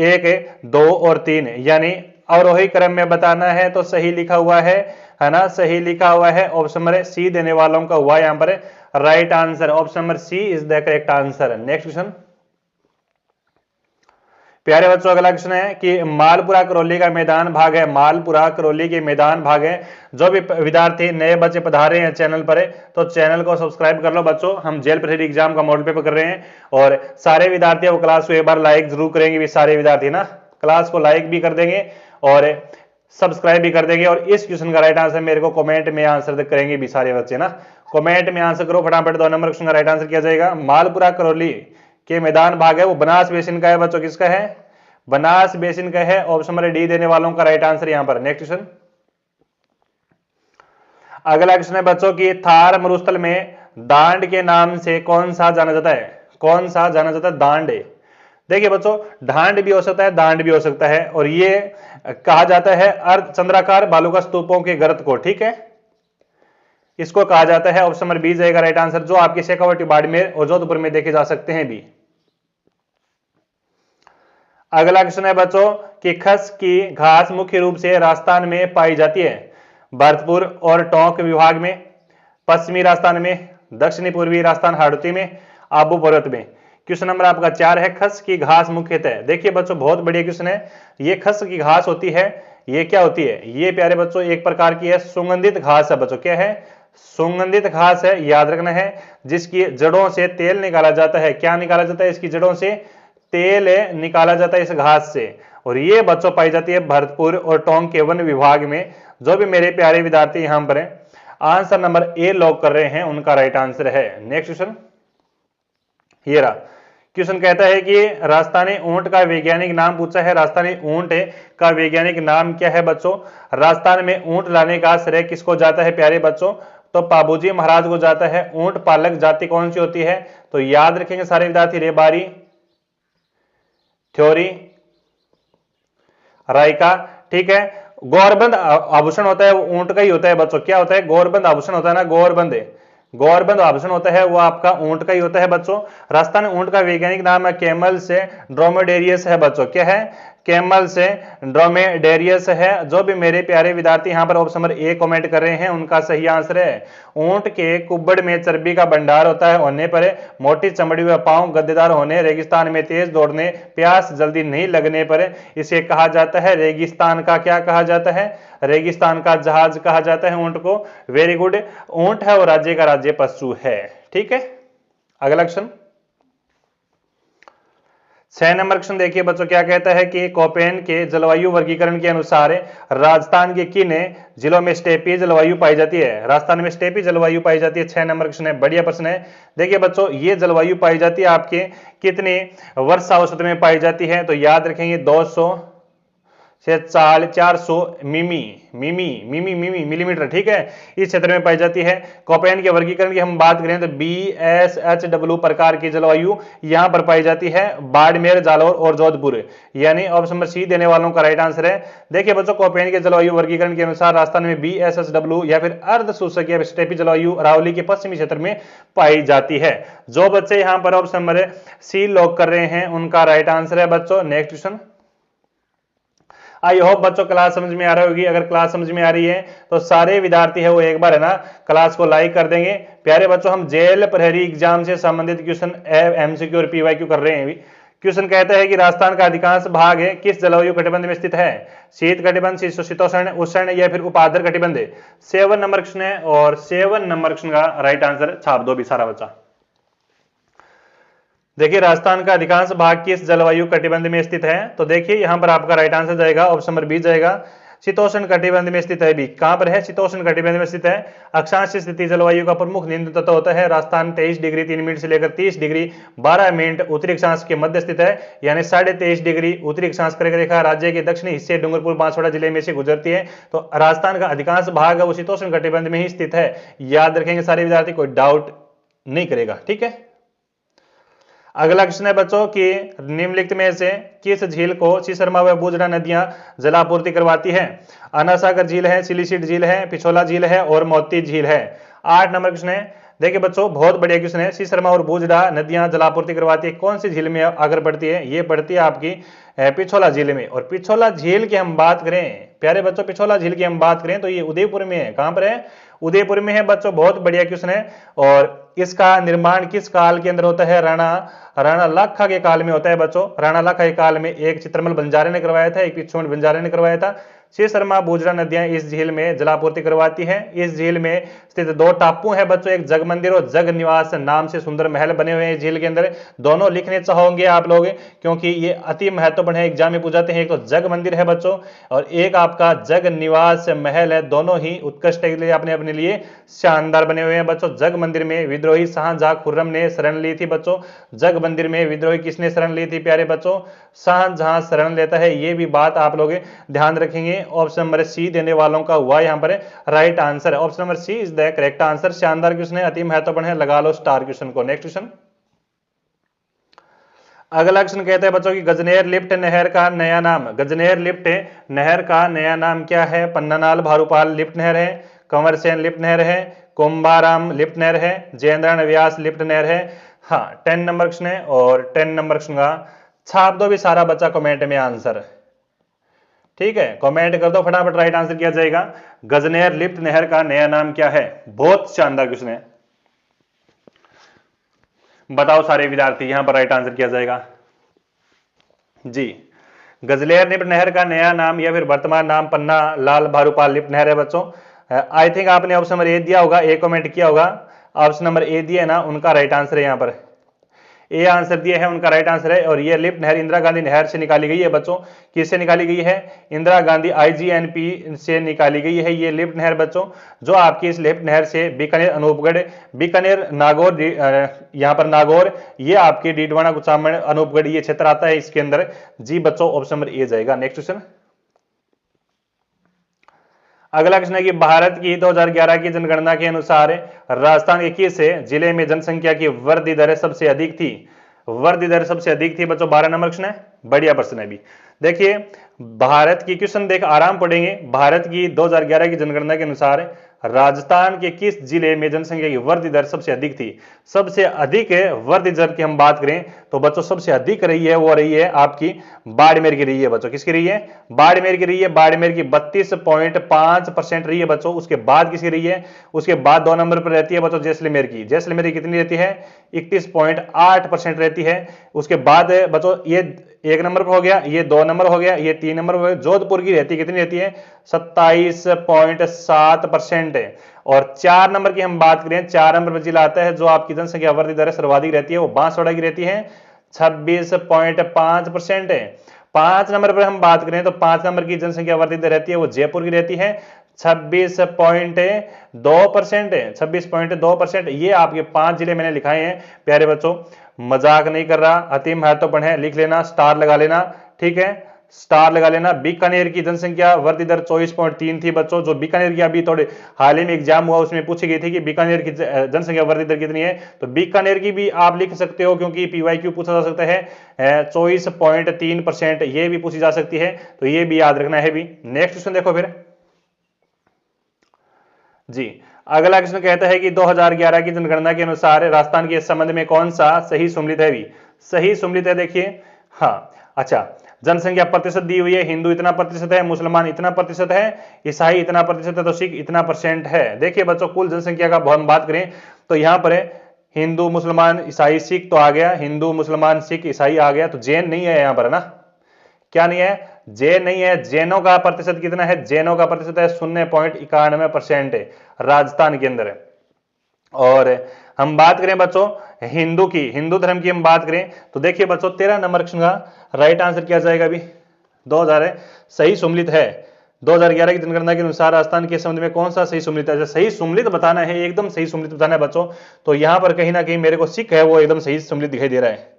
1, 2 और 3। यानी अवरोही क्रम में बताना है तो सही लिखा हुआ है ना? सही लिखा हुआ है। ऑप्शन नंबर सी देने वालों का हुआ यहां पर right answer. Option number C is the correct answer. Next question, प्यारे बच्चों अगला क्वेश्चन है कि मालपुरा करौली का मैदान भाग है। मालपुरा करौली के मैदान भाग है। जो भी विद्यार्थी नए बच्चे पधारे हैं चैनल पर तो चैनल को सब्सक्राइब कर लो बच्चों। हम जेल प्रेसिडेंट एग्जाम का मॉडल पेपर कर रहे हैं और सारे विद्यार्थी वो क्लास को एक बार लाइक जरूर करेंगे भी। सारे विद्यार्थी ना क्लास को लाइक भी कर देंगे और सब्सक्राइब भी कर देंगे। और इस क्वेश्चन का राइट आंसर मेरे को कमेंट में आंसर करेंगे भी सारे बच्चे ना। कमेंट में आंसर करो फटाफट। 2 नंबर क्वेश्चन का राइट आंसर किया जाएगा। मालपुरा करौली के मैदान भाग है वो बनास बेसिन का है बच्चों। किसका है? बनास बेसिन का है। ऑप्शन नंबर डी देने वालों का राइट आंसर यहां पर। नेक्स्ट क्वेश्चन, अगला क्वेश्चन है बच्चों की थार मरुस्थल में दांड के नाम से कौन सा जाना जाता है? कौन सा जाना जाता है? दांड। देखिए बच्चों, ढांड भी हो सकता है, दांड भी हो सकता है और ये कहा जाता है अर्धचंद्राकार बालू का स्तूपों के गर्त को। ठीक है, इसको कहा जाता है। ऑप्शन नंबर बी जाएगा राइट आंसर, जो आपके शेखावटी, बाड़मेर और जोधपुर में देखे जा सकते हैं भी। अगला क्वेश्चन है बच्चों कि खस की घास मुख्य रूप से राजस्थान में पाई जाती है। भरतपुर और टोंक विभाग में, पश्चिमी राजस्थान में, दक्षिणी पूर्वी राजस्थान हाड़ौती में, आबू पर्वत में। क्वेश्चन नंबर आपका 4 है खस की घास मुख्यतः। देखिए बच्चों बहुत बढ़िया क्वेश्चन है। ये खस की घास होती है, ये क्या होती है? ये प्यारे बच्चों एक प्रकार की है सुगंधित घास है बच्चों। क्या है? सुगंधित घास है, याद रखना है। जिसकी जड़ों से तेल निकाला जाता है। क्या निकाला जाता है? इसकी जड़ों से तेल निकाला जाता है इस घास से। और ये बच्चों पाई जाती है भरतपुर और टोंक के वन विभाग में। जो भी मेरे प्यारे विद्यार्थी यहां पर आंसर नंबर ए लॉक कर रहे हैं उनका राइट आंसर है। नेक्स्ट क्वेश्चन, ये रहा क्वेश्चन कहता है कि राजस्थानी ऊंट का वैज्ञानिक नाम पूछा है। राजस्थानी ऊंट का वैज्ञानिक नाम क्या है बच्चों? राजस्थान में ऊंट लाने का श्रेय किसको जाता है प्यारे बच्चों? तो पाबूजी महाराज को जाता है। ऊंट पालक जाति कौन सी होती है? तो याद रखेंगे सारे विद्यार्थी, रेबारी, थ्योरी, रायका। ठीक है, गौरबंद आभूषण होता है वो ऊंट का ही होता है बच्चों। क्या होता है? गौरबंद आभूषण होता है ना, गौरबंद आभूषण होता है वो आपका ऊंट का ही होता है बच्चों। राजस्थान ऊंट का वैज्ञानिक नाम है कैमल से ड्रोमेडेरियस है बच्चों। क्या है? कैमल से ड्रोमेडेरियस है। जो भी मेरे प्यारे विद्यार्थी यहां पर ऑप्शन नंबर ए कमेंट कर रहे हैं उनका सही आंसर है ऊंट के कुब्बड़ में चर्बी का भंडार होता है होने पर, मोटी चमड़ी व पांव गद्देदार होने, रेगिस्तान में तेज दौड़ने, प्यास जल्दी नहीं लगने पर इसे कहा जाता है रेगिस्तान का क्या कहा जाता है? रेगिस्तान का जहाज कहा जाता है ऊंट को। Very good. ऊंट है और राज्य का राज्य पशु है। ठीक है, अगला क्वेश्चन 6 नंबर क्वेश्चन देखिए बच्चों, क्या कहता है कि कोपेन के जलवायु वर्गीकरण के अनुसार राजस्थान के किन जिलों में स्टेपी जलवायु पाई जाती है? राजस्थान में स्टेपी जलवायु पाई जाती है। 6 नंबर क्वेश्चन है, बढ़िया प्रश्न है। देखिए बच्चों, ये जलवायु पाई जाती है आपके कितने वर्षा औसत में पाई जाती है? तो याद रखेंगे 200 से 400 मिलीमीटर। ठीक है, इस क्षेत्र में पाई जाती है। कोपेन के वर्गीकरण की हम बात करें तो BSHW प्रकार की जलवायु यहां पर पाई जाती है, बाड़मेर, जालौर और जोधपुर। यानी ऑप्शन नंबर सी देने वालों का राइट आंसर है। देखिए बच्चों, कोपेन के जलवायु वर्गीकरण के अनुसार राजस्थान में BSHW या फिर अर्ध शुष्क या स्टेपी जलवायु अरावली के पश्चिमी क्षेत्र में पाई जाती है। जो बच्चे यहां पर ऑप्शन नंबर सी लॉक कर रहे हैं उनका राइट आंसर है बच्चों। Next question. आई होप बच्चों क्लास समझ में आ रही होगी। अगर क्लास समझ में आ रही है तो सारे विद्यार्थी है वो एक बार है ना क्लास को लाइक कर देंगे। प्यारे बच्चों, हम जेल प्रहरी एग्जाम से संबंधित क्वेश्चन MCQ और PYQ कर रहे हैं। क्वेश्चन कहता है कि राजस्थान का अधिकांश भाग है किस जलवायु कटिबंध में स्थित है? शीत कटिबंध, शीतोष्ण, उष्ण या फिर उपार्द्र कटिबंध? 7 नंबर क्वेश्चन है और 7 नंबर क्वेश्चन का राइट आंसर छाप दो भी सारा बच्चा। देखिए, राजस्थान का अधिकांश भाग किस जलवायु कटिबंध में स्थित है? तो देखिए यहां पर आपका राइट आंसर जाएगा ऑप्शन नंबर बी जाएगा, शीतोष्ण कटिबंध में स्थित है। भी कहां पर है? शीतोष्ण कटिबंध में स्थित है। अक्षांश स्थिति जलवायु का प्रमुख नियंत्रण तत्व होता है। राजस्थान 23 डिग्री 3 मिनट से लेकर 30 डिग्री 12 मिनट उत्तरी अक्षांश के मध्य स्थित है, यानी 23.5 डिग्री उत्तरी अक्षांश कर्क रेखा राज्य के दक्षिणी हिस्से डूंगरपुर बांसवाड़ा जिले में से गुजरती है। तो राजस्थान का अधिकांश भाग है वो शीतोष्ण कटिबंध में ही स्थित है। याद रखेंगे सारे विद्यार्थी, कोई डाउट नहीं करेगा। ठीक है, अगला क्वेश्चन है बच्चों कि निम्नलिखित में से किस झील को सीसरमा व बूजड़ा नदियां जलापूर्ति करवाती है? अनासागर झील है, सिलिसिट झील है, पिछोला झील है और मोती झील है। 8 नंबर क्वेश्चन है। देखिए बच्चों, बहुत बढ़िया क्वेश्चन है। सीसरमा और बूजड़ा नदियां जलापूर्ति करवाती है, कौन सी झील में आकर पड़ती है? ये पड़ती है आपकी पिछोला झील में। और पिछोला झील की हम बात करें प्यारे बच्चों, पिछोला झील की हम बात करें तो ये उदयपुर में है। कहां पर है? उदयपुर में है बच्चों। बहुत बढ़िया क्वेश्चन है। और इसका निर्माण किस काल के अंदर होता है? राणा लाखा के काल में होता है बच्चों। राणा लाखा के काल में एक चित्रमल बंजारे ने करवाया था, एक पिछोमल बंजारे ने करवाया था। सीसरमा बूजड़ा नदियां इस झील में जलापूर्ति करवाती है। इस झील में स्थित 2 टापू है बच्चों, एक जग मंदिर और जग निवास नाम से सुंदर महल बने हुए हैं झील के अंदर। दोनों लिखने चाहोगे आप लोग क्योंकि ये अति महत्वपूर्ण है, एग्जाम में पूछाते हैं। एक तो जग मंदिर है बच्चों और एक आपका जग निवास महल है। दोनों ही उत्कृष्ट के लिए अपने लिए शानदार बने हुए हैं बच्चों। जग मंदिर में विद्रोही शाहजहां खुर्रम ने शरण ली थी बच्चों। जग मंदिर में विद्रोही किसने शरण ली थी प्यारे बच्चों? शाहजहां शरण लेता है। ये भी बात आप लोग ध्यान रखेंगे। ऑप्शन नंबर सी देने वालों का हुआ यहां पर राइट आंसर है। Option number C is the correct answer. शानदार क्वेश्चन है, अति महत्वपूर्ण है, लगा लो स्टार क्वेश्चन को। नेक्स्ट क्वेश्चन, अगला क्वेश्चन कहता है बच्चों की गजनेर लिफ्ट नहर का नया नाम। गजनेर लिफ्ट नहर का नया नाम क्या है? पन्नानाल भारूपाल लिफ्ट नहर है, कंवरसेन लिफ्ट नहर है, कुंभाराम लिफ्ट नहर है, जयेंद्रन व्यास लिफ्ट नहर है। हाँ, 10 नंबर क्वेश्चन है और 10 नंबर क्वेश्चन का छाप दो भी सारा बच्चा कमेंट में आंसर। ठीक है, कमेंट कर दो फटाफट, राइट आंसर किया जाएगा। गजनेर लिफ्ट नहर का नया नाम क्या है? बहुत शानदार क्वेश्चन है, बताओ सारे विद्यार्थी, यहां पर राइट आंसर किया जाएगा जी। गजनेर लिफ्ट नहर का नया नाम या फिर वर्तमान नाम पन्ना लाल भारूपाल लिफ्ट नहर है बच्चों। आई थिंक आपने ऑप्शन नंबर ए दिया होगा, ए कमेंट किया होगा। ऑप्शन नंबर ए दिया है ना, उनका राइट आंसर है यहाँ पर। ए आंसर दिया है, उनका राइट आंसर है। और ये लिफ्ट नहर इंदिरा गांधी नहर से निकाली गई है बच्चों। किससे निकाली गई है? इंदिरा गांधी IGNP से निकाली गई है ये लिफ्ट नहर बच्चों, जो आपकी इस लिफ्ट नहर से बीकानेर, अनूपगढ़, बीकानेर, नागौर, यहाँ पर नागौर, ये आपके डीडवाना, कुचामन, अनूपगढ़ ये क्षेत्र आता है इसके अंदर। जी बच्चों, ऑप्शन नंबर ए जाएगा। नेक्स्ट क्वेश्चन, अगला क्वेश्चन है कि भारत की 2011 की जनगणना के अनुसार राजस्थान के किस जिले में जनसंख्या की वृद्धि दर सबसे अधिक थी? वृद्धि दर सबसे अधिक थी बच्चों। 12 नंबर क्वेश्चन है, बढ़िया प्रश्न है भी। देखिए भारत की, क्वेश्चन देख आराम पढ़ेंगे। भारत की 2011 की जनगणना के अनुसार राजस्थान के किस जिले में जनसंख्या की वृद्धि दर सबसे अधिक थी? सबसे अधिक वृद्धि दर की हम बात करें तो बच्चों सबसे अधिक रही है, वो रही है आपकी बाड़मेर की रही है बच्चों। किसकी रही है? बाड़मेर की रही है। बाड़मेर की 32.5% रही है बच्चों। उसके बाद किसकी रही है? उसके बाद 2 नंबर पर रहती है बच्चों जैसलमेर की। जैसलमेर की कितनी रहती है? 31.8% रहती है। उसके बाद बच्चों ये 1 नंबर पर हो गया, ये 2 नंबर हो गया, ये 3 नंबर हो गया। जोधपुर की रहती है, कितनी रहती है? 27.7%। और 4 नंबर की हम बात करें, 4 नंबर पर जिला आता है जो आपकी जनसंख्या वृद्धि दर सर्वाधिक रहती है, वो बांसवाड़ा की रहती है, 26.5% है। 5 नंबर पर हम बात करें तो 5 नंबर की जनसंख्या वृद्धि दर रहती है, वो जयपुर की रहती है, 26.2% है। 26.2%। ये आपके 5 जिले मैंने लिखाए हैं प्यारे बच्चों, मजाक नहीं कर रहा, अति महत्वपूर्ण है, लिख लेना, स्टार लगा लेना, ठीक है, स्टार लगा लेना। बीकानेर की जनसंख्या वृद्धि दर 24.3 थी बच्चों। जो बीकानेर की अभी थोड़े हाल ही में एग्जाम हुआ उसमें पूछी गई थी कि बीकानेर की जनसंख्या वृद्धि दर कितनी है, तो बीकानेर की भी आप लिख सकते हो क्योंकि PYQ पूछा जा सकता है। 24.3% ये भी पूछी जा सकती है, तो ये भी याद रखना है भी। नेक्स्ट क्वेश्चन देखो फिर जी। अगला क्वेश्चन कहता है कि 2011 की जनगणना के अनुसार राजस्थान के संबंध में कौन सा सही सुमेलित है भी? सही सुमेलित है, देखिए हाँ, अच्छा, जनसंख्या प्रतिशत दी हुई है, हिंदू इतना प्रतिशत है, मुसलमान इतना प्रतिशत है, ईसाई इतना प्रतिशत है, तो सिख इतना % है। देखिए बच्चों कुल जनसंख्या का हम बात करें तो यहाँ पर हिंदू, मुसलमान, ईसाई, सिख तो आ गया, हिंदू, मुसलमान, सिख, ईसाई आ गया, तो जैन नहीं है यहाँ पर ना। क्या नहीं है? जैन नहीं है। जैनों का प्रतिशत कितना है? जैनों का प्रतिशत है 0.91% है राजस्थान के अंदर। और हम बात करें बच्चों हिंदू की, हिंदू धर्म की हम बात करें तो देखिए बच्चों 13 नंबर क्वेश्चन का राइट आंसर क्या जाएगा अभी? 2000 सही सुमेलित है। 2011 की जनगणना के अनुसार राजस्थान के संबंध में कौन सा सही सुमेलित है? सही सुमेलित बताना है, एकदम सही सुमेलित बताना है बच्चों। तो यहां पर कहीं ना कहीं मेरे को सिख है वो एकदम सही सुमेलित दिखाई दे रहा है,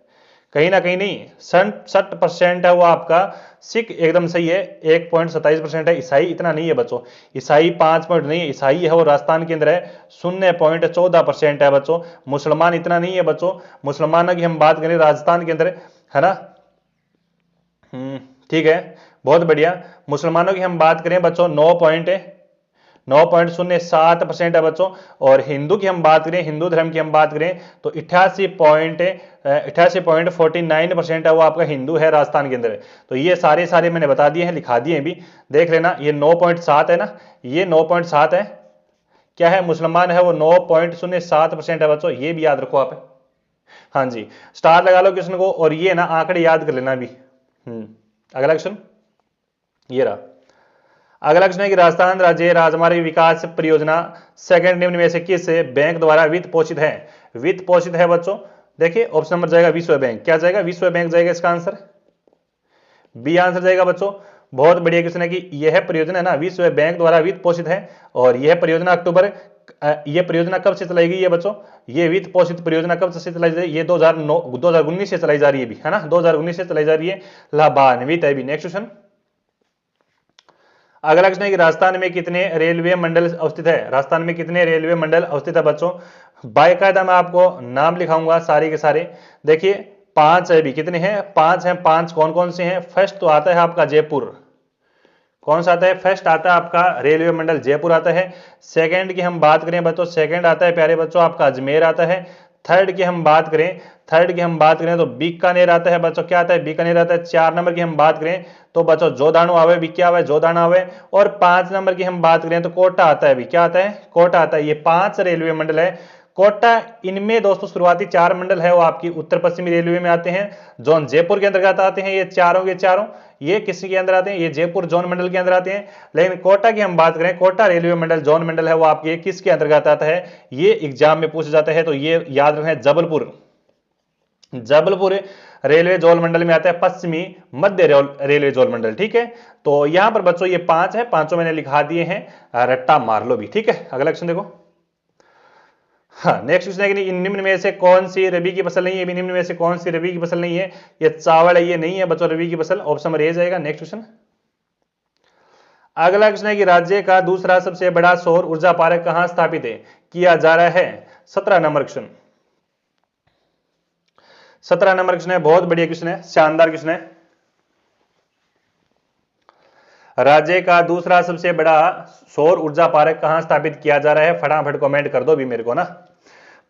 कहीं ना कहीं नहीं, 60% है वो आपका सिख एकदम सही है, 1.27% है। ईसाई इतना नहीं है बच्चों, ईसाई 5 पॉइंट नहीं है, ईसाई है वो राजस्थान के अंदर है 0.14% है बच्चों। मुसलमान इतना नहीं है बच्चों, मुसलमानों की हम बात करें राजस्थान के अंदर है ना, ठीक है, बहुत बढ़िया। मुसलमानों की हम बात करें बच्चों 9.07% है बच्चों। और हिंदू की हम बात करें, हिंदू धर्म की हम बात करें तो 88.49% है वो आपका हिंदू है राजस्थान के अंदर। तो ये सारे मैंने बता दिए हैं, लिखा दिए हैं भी, देख लेना। ये 9.7 है ना, ये 9.7 है, क्या है? मुसलमान है वो 9.07% है बच्चों, ये भी याद रखो आप। हाँ जी, स्टार लगा लो क्वेश्चन को, और ये ना आंकड़े याद कर लेना भी। अगला क्वेश्चन ये रहा। अगला क्वेश्चन है कि राजस्थान राज्य राजमार्ग विकास परियोजना सेकंड निम्न में से किस बैंक द्वारा वित्त पोषित है? वित्त पोषित है बच्चों, देखिए ऑप्शन नंबर जाएगा विश्व बैंक। क्या जाएगा? विश्व बैंक जाएगा इसका आंसर, बी आंसर जाएगा बच्चों। बहुत बढ़िया क्वेश्चन है कि यह परियोजना है ना विश्व बैंक द्वारा वित्त पोषित है। और यह परियोजना यह परियोजना कब से चलाई गई है बच्चों? ये वित्त पोषित परियोजना कब से चलाई जा रही है? ये 2019 से चलाई जा रही है भी, है ना, 2019 से चलाई जा रही है, लाभान्वित है भी। नेक्स्ट क्वेश्चन, अगला क्वेश्चन है कि राजस्थान में कितने रेलवे मंडल अवस्थित है? राजस्थान में कितने रेलवे मंडल अवस्थित है बच्चों? बाकायदा मैं आपको नाम लिखाऊंगा सारे के सारे। देखिए 5 है भी, कितने हैं? 5 हैं। 5 कौन कौन से हैं? फर्स्ट तो आता है आपका जयपुर, कौन सा आता है? फर्स्ट आता है आपका रेलवे मंडल जयपुर आता है। सेकंड की हम बात करें बच्चों, सेकंड आता है प्यारे बच्चों आपका अजमेर आता है। थर्ड की हम बात करें तो बीकानेर आता है बच्चों, क्या आता है? बीकानेर आता है। 4 नंबर की हम बात करें तो बच्चों जोधाणु आवे भी, क्या आवे? जोधाणु आवे। और 5 नंबर की हम बात करें तो कोटा आता है भी, क्या आता है? कोटा आता है। ये 5 रेलवे मंडल है कोटा। इनमें दोस्तों शुरुआती 4 मंडल है वो आपकी उत्तर पश्चिमी रेलवे में आते हैं, जोन जयपुर के अंतर्गत आते हैं। ये चारों के चारों ये किसी के अंदर आते हैं? ये जयपुर जोन मंडल के अंदर आते हैं। लेकिन कोटा की हम बात करें, कोटा रेलवे मंडल जोन मंडल है वो आपके किसके अंतर्गत आता है? ये एग्जाम में पूछा जाता है, तो ये याद रखना है जबलपुर, जबलपुर रेलवे जोल मंडल में आता है पश्चिमी मध्य रेलवे जोल मंडल। ठीक है, तो यहां पर बच्चों ये 5 है, पांचों मैंने लिखा दिए हैं, रट्टा मार लो भी। ठीक है, अगला क्वेश्चन देखो। हाँ, नेक्स्ट क्वेश्चन है कि निम्न में से कौन सी रबी की फसल नहीं है। निम्न में से कौन सी रबी की फसल नहीं है? ये चावल है, ये नहीं है बच्चों रबी की फसल। ऑप्शन नंबर ए जाएगा। नेक्स्ट क्वेश्चन, अगला क्वेश्चन है कि राज्य का दूसरा सबसे बड़ा सौर ऊर्जा पार्क कहां स्थापित है किया जा रहा है? 17 नंबर क्वेश्चन, 17 नंबर क्वेश्चन है, बहुत बढ़िया क्वेश्चन है, शानदार क्वेश्चन है। राज्य का दूसरा सबसे बड़ा सौर ऊर्जा पार्क कहां स्थापित किया जा रहा है? फटाफट कमेंट कर दो भी मेरे को ना,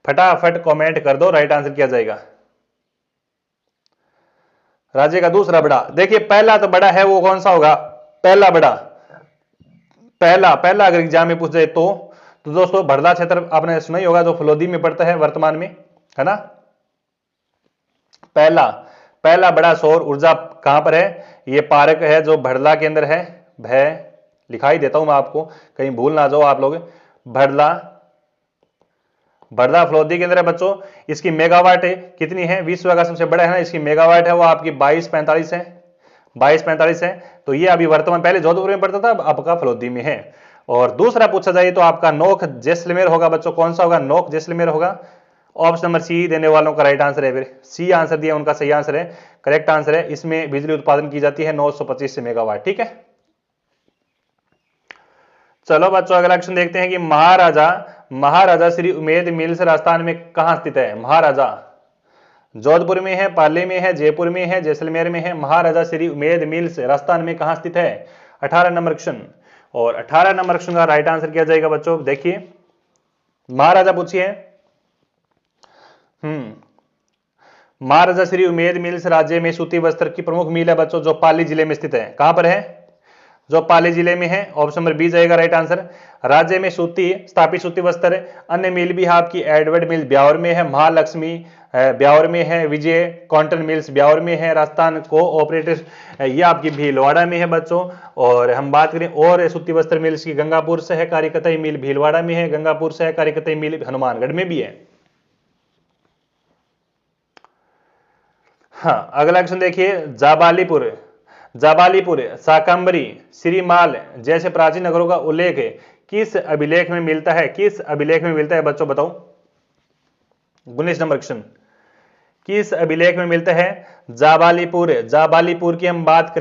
फटाफट कमेंट कर दो, राइट आंसर किया जाएगा। राज्य का दूसरा बड़ा, देखिए पहला तो बड़ा है, वो कौन सा होगा? पहला बड़ा, पहला अगर एग्जाम में पूछ जाए तो दोस्तों भरदा क्षेत्र आपने सुना ही होगा, जो फलोदी में पड़ता है वर्तमान में, है ना। पहला बड़ा सौर ऊर्जा कहां पर है? ये पार्क है जो भरदा के अंदर है। भय लिखाई देता हूं मैं आपको, कहीं भूल ना जाओ आप लोग। भरदा फलोदी के अंदर है बच्चों। इसकी मेगावाट कितनी है? विश्व का सबसे बड़ा है ना, इसकी मेगावाट है वो आपकी 2245 है, 2245 है। तो ये अभी वर्तमान, पहले जोधपुर में पड़ता था, अब आपका फलोदी में है। और दूसरा पूछा जाए तो आपका नोक जैसलमेर होगा बच्चों। कौन सा होगा? नोक जैसलमेर होगा। ऑप्शन नंबर सी देने वालों का राइट आंसर है, फिर सी आंसर दिया उनका सही आंसर है, करेक्ट आंसर है। इसमें बिजली उत्पादन की जाती है 925 मेगावाट। ठीक है, चलो बच्चों अगला क्वेश्चन देखते हैं कि महाराजा श्री उमेद मिल्स राजस्थान में कहां स्थित है? महाराजा जोधपुर में है, पाली में है, जयपुर में है, जैसलमेर में है। महाराजा श्री उमेद मिल्स राजस्थान में कहां स्थित है? 18 नंबर क्वेश्चन, और 18 नंबर क्वेश्चन का राइट आंसर किया जाएगा बच्चों। देखिए महाराजा पूछिए, महाराजा श्री उमेद मिल्स राज्य में सूती वस्त्र की प्रमुख मिल है बच्चों, जो पाली जिले में स्थित है। कहां पर है? जो पाली जिले में है। ऑप्शन नंबर बी जाएगा राइट आंसर। राज्य में स्थापित सूती वस्त्र अन्य मिल भी है आपकी एडवर्ड मिल ब्यावर में है, महालक्ष्मी ब्यावर में है, विजय कॉटन मिल्स ब्यावर में है, राजस्थान कोऑपरेटिव ये आपकी भीलवाड़ा में है बच्चों। और हम बात करें और सूती वस्त्र मिल्स की, गंगापुर सहकारी कतई मिल भीलवाड़ा में है, गंगापुर सहकारी कतई मिल हनुमानगढ़ में भी है। हाँ, अगला क्वेश्चन देखिए, जाबालीपुर, शाकंभरी, श्रीमाल जैसे प्राचीन नगरों का उल्लेख किस अभिलेख में मिलता है? किस अभिलेख में मिलता है बच्चों बताओ? 19 नंबर क्वेश्चन, किस अभिलेख में मिलता है? जाबालीपुर की हम बात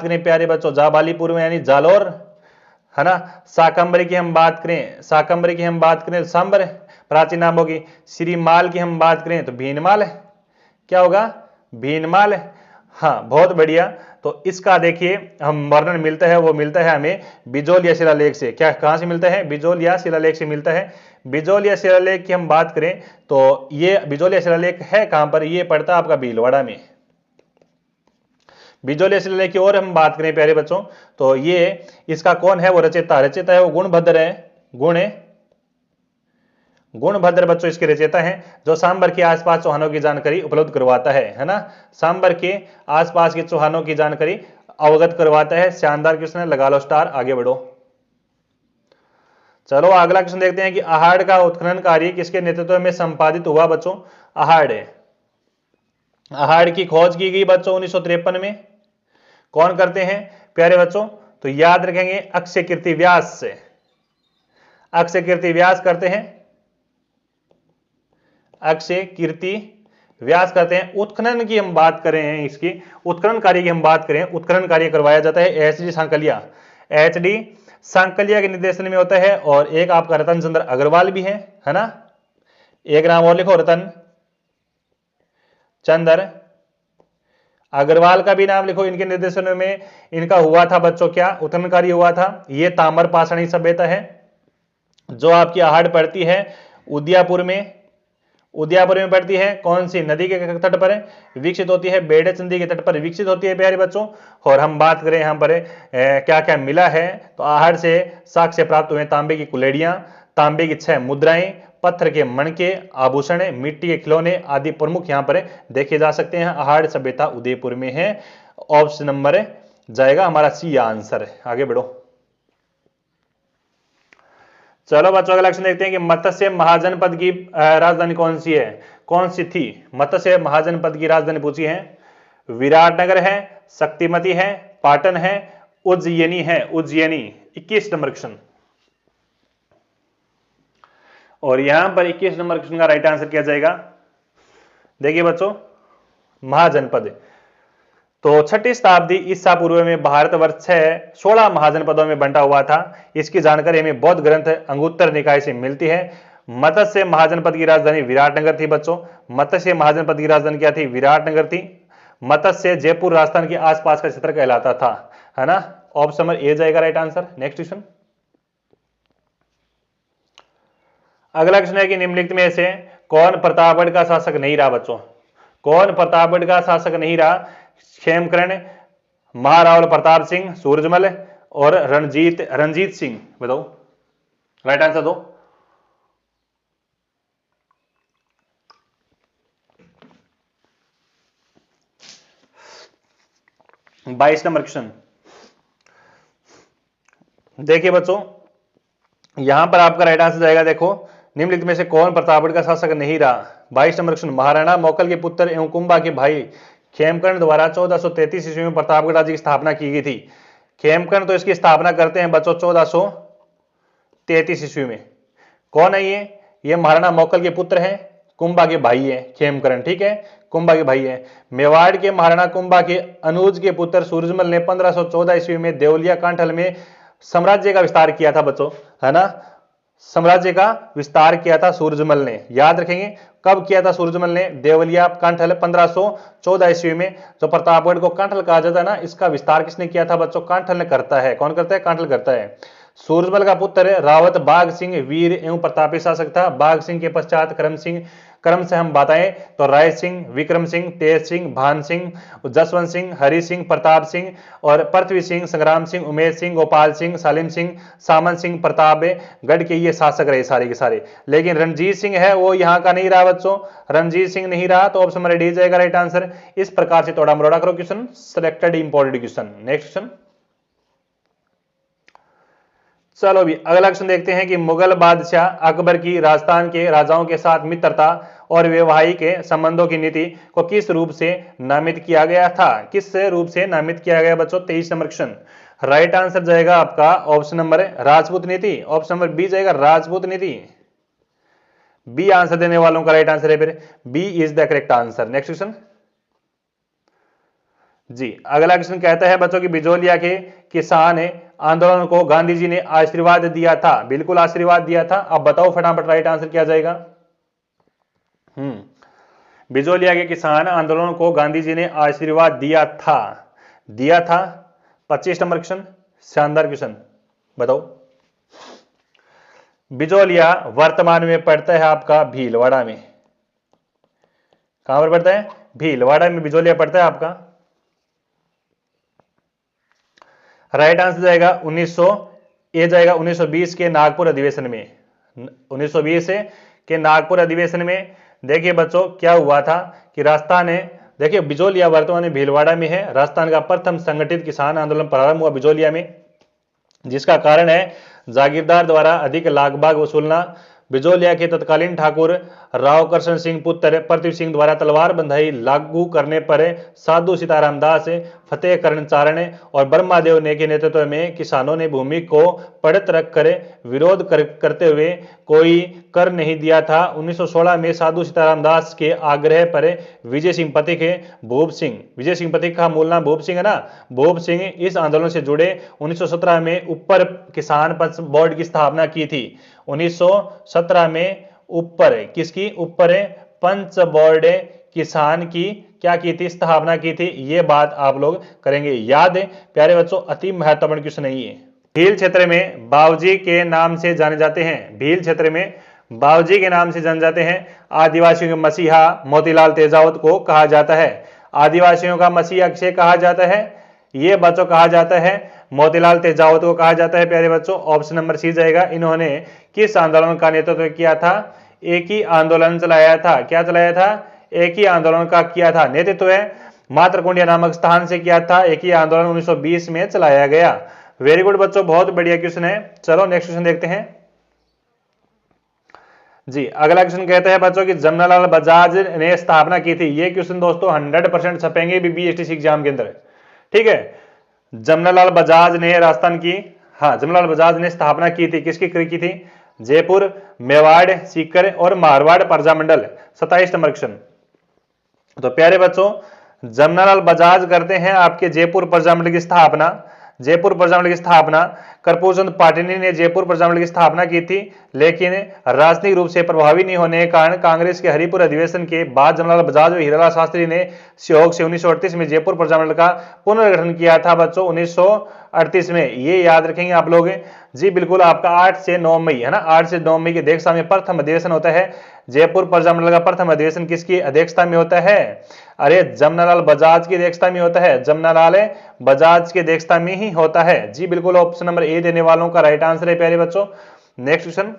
करें प्यारे बच्चों, जाबालीपुर में यानी जालोर, है ना। शाकंभरी की हम बात करें सांबर प्राचीन नाम होगी। श्रीमाल की हम बात करें तो भीनमाल है, क्या होगा? भीनमाल। हाँ, बहुत बढ़िया। तो इसका देखिए हम वर्णन मिलता है, वो मिलता है हमें बिजोलिया शिलालेख से। क्या, कहां से मिलता है? बिजोलिया शिलालेख से मिलता है। बिजोलिया शिलालेख की हम बात करें तो ये बिजोलिया शिलालेख है कहां पर? ये पड़ता है आपका भीलवाड़ा में। बिजोलिया शिलालेख की और हम बात करें प्यारे बच्चों तो ये इसका कौन है? वो रचयिता है वो गुणभद्र है, गुणभद्र बच्चों इसके रचयिता हैं, जो सांबर के आसपास चौहानों की जानकारी उपलब्ध करवाता है ना। सांबर के आसपास के चौहानों की जानकारी अवगत करवाता है। शानदार क्वेश्चन है, लगा लो स्टार, आगे बढ़ो। चलो अगला क्वेश्चन देखते हैं कि आहड़ का उत्खनन कार्य किसके नेतृत्व में संपादित हुआ बच्चों? आहड़ की खोज की गई बच्चों 1953 में। कौन करते हैं प्यारे बच्चों? तो याद रखेंगे अक्षय कीर्ति व्यास से, अक्षय कीर्ति व्यास करते हैं, अक्षय कीर्ति व्यास करते हैं। उत्खनन की हम बात कर रहे हैं, इसकी उत्खनन कार्य की हम बात करें, उत्खनन कार्य करवाया जाता है एचडी सांकलिया के निर्देशन में होता है। और एक आपका रतन चंद्र अग्रवाल भी है ना। एक नाम और लिखो, रतन चंद्र अग्रवाल का भी नाम लिखो। इनके निर्देशन में इनका हुआ था बच्चों क्या उत्खनन कार्य हुआ था? ये ताम्र पाषाणी सभ्यता है जो आपकी आहड़ पड़ती है उदयपुर में पड़ती है। कौन सी नदी के तट पर विकसित होती है? बेड़ेचंदी के तट पर विकसित होती है प्यारे बच्चों। और हम बात करें यहाँ पर क्या क्या मिला है तो आहड़ से साक्ष्य प्राप्त हुए तांबे की कुलेड़ियां, तांबे की 6 मुद्राएं, पत्थर के मणके, आभूषण, मिट्टी के खिलौने आदि प्रमुख यहाँ पर देखे जा सकते हैं। आहड़ सभ्यता उदयपुर में है। ऑप्शन नंबर जाएगा हमारा सी आंसर। आगे बढ़ो। चलो बच्चों अगला क्वेश्चन देखते हैं कि मत्स्य महाजनपद की राजधानी कौन सी है, कौन सी थी। मत्स्य महाजनपद की राजधानी पूछी है, विराटनगर है, शक्तिमती है, पाटन है, उज्जयिनी है। Ujjayini 21 number question. और यहां पर 21 नंबर क्वेश्चन का राइट आंसर किया जाएगा। देखिए बच्चों, महाजनपद तो 6ठी शताब्दी ईसा पूर्व में भारतवर्ष 16 महाजनपदों में बंटा हुआ था। इसकी जानकारी हमें बौद्ध ग्रंथ अंगुत्तर निकाय से मिलती है। मत्स्य महाजनपद की राजधानी विराटनगर थी बच्चों। मत्स्य महाजनपद की राजधानी क्या थी, विराटनगर थी। मत्स्य जयपुर राजस्थान के आसपास का क्षेत्र कहलाता था, है ना। ऑप्शन नंबर ए जाएगा राइट आंसर। नेक्स्ट क्वेश्चन, अगला क्वेश्चन है कि निम्नलिखित में से कौन प्रतापगढ़ का शासक नहीं रहा बच्चों, कौन प्रतापगढ़ का शासक नहीं रहा। खेमकरण, महारावल प्रताप सिंह, सूरजमल और रणजीत सिंह। बताओ राइट आंसर दो। बाईस नंबर क्वेश्चन देखिए बच्चों, यहां पर आपका राइट आंसर जाएगा। देखो निम्नलिखित में से कौन प्रतापगढ़ का शासक नहीं रहा। 22 नंबर क्वेश्चन, महाराणा मौकल के पुत्र एवं कुंभा के भाई खेमकर्ण द्वारा 1433 ईस्वी में प्रतापगढ़ राज्य की स्थापना की गई थी। खेमकर्ण तो इसकी स्थापना करते हैं बच्चों 1433 ईस्वी में। कौन है ये महाराणा मौकल के पुत्र हैं, कुंभा के भाई है खेमकर्ण, ठीक है, कुंभा के भाई है। मेवाड़ के महाराणा कुंभा के अनुज के पुत्र सूरजमल ने 1514 ईस्वी में देवलिया कांठल में साम्राज्य का विस्तार किया था बच्चों, है ना। साम्राज्य का विस्तार किया था सूरजमल ने, याद रखेंगे। कब किया था सूरजमल ने, देवलिया कांठल 1514 ईस्वी में। जो प्रतापगढ़ को कांठल कहा जाता है ना, इसका विस्तार किसने किया था बच्चों, कांठल ने करता है। कौन करता है, कांठल करता है। सूरजमल का पुत्र रावत बाघ सिंह वीर एवं प्रतापी शासक था। बाघ सिंह के पश्चात क्रम से हम बताएं तो राय सिंह, विक्रम सिंह, तेज सिंह, भान सिंह, जसवंत सिंह, हरि सिंह, प्रताप सिंह और पृथ्वी सिंह, संग्राम सिंह, उमेश सिंह, गोपाल सिंह, सालिम सिंह, सामंत सिंह, प्रतापगढ़ के ये शासक रहे सारे के सारे। लेकिन रणजीत सिंह है वो यहाँ का नहीं रहा बच्चों, रणजीत सिंह नहीं रहा। तो ऑप्शन नंबर डी जाएगा राइट आंसर। इस प्रकार से थोड़ा मरोड़ा करो question, selected important question. Next question, चलो अभी अगला क्वेश्चन देखते हैं कि मुगल बादशाह अकबर की राजस्थान के राजाओं के साथ मित्रता और वैवाहिक संबंधों की नीति को किस रूप से नामित किया गया था, किस रूप से नामित किया गया बच्चों। 23 नंबर क्वेश्चन, राइट आंसर जाएगा आपका ऑप्शन नंबर राजपूत नीति। ऑप्शन नंबर बी जाएगा राजपूत नीति। बी आंसर देने वालों का राइट आंसर है, फिर B is the correct answer. Next question जी, अगला क्वेश्चन कहता है बच्चों की बिजोलिया के किसान आंदोलन को गांधी जी ने आशीर्वाद दिया था। बिल्कुल आशीर्वाद दिया था। अब बताओ फटाफट राइट आंसर क्या जाएगा। बिजोलिया के किसान आंदोलन को गांधी जी ने आशीर्वाद दिया था। 25 नंबर क्वेश्चन, शानदार क्वेश्चन, बताओ। बिजोलिया वर्तमान में पड़ता है आपका भीलवाड़ा में। कहां पर पड़ता है, भीलवाड़ा में बिजोलिया पड़ता है आपका। राइट आंसर जाएगा 1920 के नागपुर अधिवेशन में। 1920 के नागपुर अधिवेशन में देखिए बच्चों क्या हुआ था कि राजस्थान ने, देखिए बिजोलिया वर्तमान में भीलवाड़ा में है। राजस्थान का प्रथम संगठित किसान आंदोलन प्रारंभ हुआ बिजोलिया में, जिसका कारण है जागीरदार द्वारा अधिक लागबाग वसूलना। बिजोलिया के तत्कालीन ठाकुर रावकर्षण सिंह पुत्र पृथ्वी सिंह द्वारा तलवार बंधाई लागू करने पर साधु सीताराम दास, फतेह करण चारण और ब्रह्मादेव ने के नेतृत्व में किसानों ने भूमि को पड़त रखकर विरोध करते हुए कोई कर नहीं दिया था। 1916 में साधु सीताराम दास के आग्रह पर विजय सिंह पथिक का मूल नाम भूप सिंह है ना, भूप सिंह इस आंदोलन से जुड़े। 1917 में ऊपर किसान पंच बोर्ड की स्थापना की थी। 1917 में ऊपर किसकी, ऊपर पंच बोर्ड किसान की क्या की थी, स्थापना की थी। ये बात आप लोग करेंगे याद है प्यारे बच्चों, अति महत्वपूर्ण क्वेश्चन है ये। भील क्षेत्र में बावजी के नाम से जाने जाते हैं। भील क्षेत्र में बावजी के नाम से जाने जाते हैं। आदिवासियों के मसीहा मोतीलाल तेजावत को कहा जाता है। आदिवासियों का मसीहा किसे कहा जाता है, ये बच्चों कहा जाता है मोतीलाल तेजावत को कहा जाता है प्यारे बच्चों। ऑप्शन नंबर सी जाएगा। इन्होंने किस आंदोलन का नेतृत्व किया था, एक ही आंदोलन चलाया था। क्या चलाया था, एक ही आंदोलन का किया था नेतृत्व है, मातरकुंडिया नामक स्थान से किया था। एक ही आंदोलन 1920 में चलाया गया। वेरी गुड बच्चों, बहुत बढ़िया क्वेश्चन है। चलो नेक्स्ट क्वेश्चन देखते हैं। जी। अगला क्वेश्चन कहता है बच्चों कि जमनालाल बजाज ने स्थापना की थी। ये क्वेश्चन दोस्तों 100% छपेंगे बीपीएससी एग्जाम के अंदर, ठीक है। जमनालाल बजाज ने राजस्थान की, हाँ, जमनालाल बजाज ने स्थापना की थी, किसकी की थी? जयपुर, मेवाड़, सीकर और मारवाड़ प्रजामंडल। 27 number question. तो प्यारे बच्चों, जमनालाल बजाज करते हैं आपके जयपुर प्रजामंडल की स्थापना। जयपुर प्रजामंडल की स्थापना कर्पूरचंद पाटिनी ने जयपुर प्रजामंडल की स्थापना की थी, लेकिन राजनीतिक रूप से प्रभावी नहीं होने के कारण कांग्रेस के हरिपुर अधिवेशन के बाद जमनालाल बजाज और हीरालाल शास्त्री ने सहयोग से 1938 में जयपुर प्रजामंडल का पुनर्गठन किया था बच्चों, 1938 में। ये याद रखेंगे आप लोग जी। बिल्कुल, आपका 8 से 9 मई है ना, 8 से 9 मई की अध्यक्षता में प्रथम अधिवेशन होता है। जयपुर प्रजामंडल का प्रथम अधिवेशन किसकी अध्यक्षता में होता है? अरे जमनालाल बजाज की अध्यक्षता में होता है, जमनालाल बजाज की अध्यक्षता में ही होता है जी। बिल्कुल, ऑप्शन नंबर ए देने वालों का राइट आंसर है प्यारे बच्चों। Next question.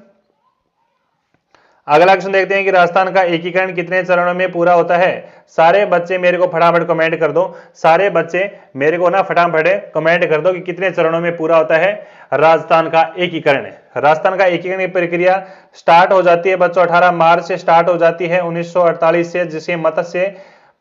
अगला क्वेश्चन देखते हैं कि राजस्थान का एकीकरण कितने चरणों में पूरा होता है? सारे बच्चे मेरे को फटाफट कमेंट कर दो, सारे बच्चे मेरे को ना फटाफट कमेंट कर दो कि कितने चरणों में पूरा होता है राजस्थान का एकीकरण। राजस्थान का एकीकरण की प्रक्रिया स्टार्ट हो जाती है बच्चों 18 मार्च से स्टार्ट हो जाती है 1948 से, जिसे मत्स्य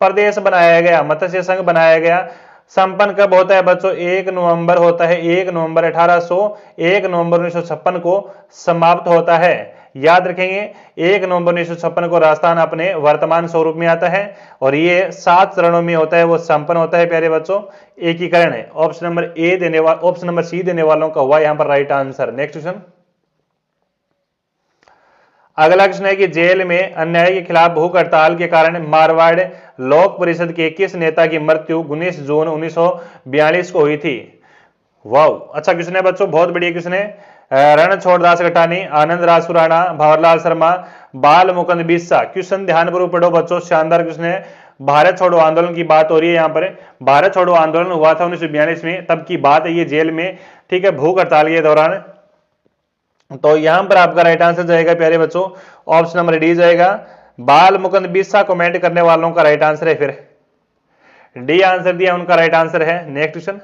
प्रदेश बनाया गया, मत्स्य संघ बनाया गया। संपन्न कब होता है बच्चों? 1 नवंबर होता है, 1 नवंबर 1 नवंबर 1956 को समाप्त होता है। याद रखेंगे, 1 नवंबर 1956 को राजस्थान अपने वर्तमान स्वरूप में आता है और ये 7 चरणों में होता है, वो संपन्न होता है प्यारे बच्चों एकीकरण है। ऑप्शन नंबर ए देने वाला, ऑप्शन नंबर सी देने वालों का हुआ यहां पर राइट आंसर। Next question. अगला क्वेश्चन है कि जेल में अन्याय के खिलाफ भूख हड़ताल के कारण मारवाड़ लोक परिषद के किस नेता की मृत्यु 19 जून 1942 को हुई थी? वाह, अच्छा क्वेश्चन है बच्चों, बहुत बढ़िया क्वेश्चन है। रणछोड़दास गटानी, आनंद राज सुराणा, भंवरलाल शर्मा, बाल मुकुंद बिस्सा। क्वेश्चन ध्यानपूर्वक पढ़ो बच्चों, शानदार क्वेश्चन है। भारत छोड़ो आंदोलन की बात हो रही है यहाँ पर। भारत छोड़ो आंदोलन हुआ था 1942 में, तब की बात है ये जेल में, ठीक है, भूख हड़ताल के दौरान। तो यहां पर आपका राइट आंसर जाएगा प्यारे बच्चों, ऑप्शन नंबर डी जाएगा। बाल मुकुंद बिस्सा कमेंट करने वालों का राइट आंसर है, फिर डी आंसर दिया उनका राइट आंसर है। Next question.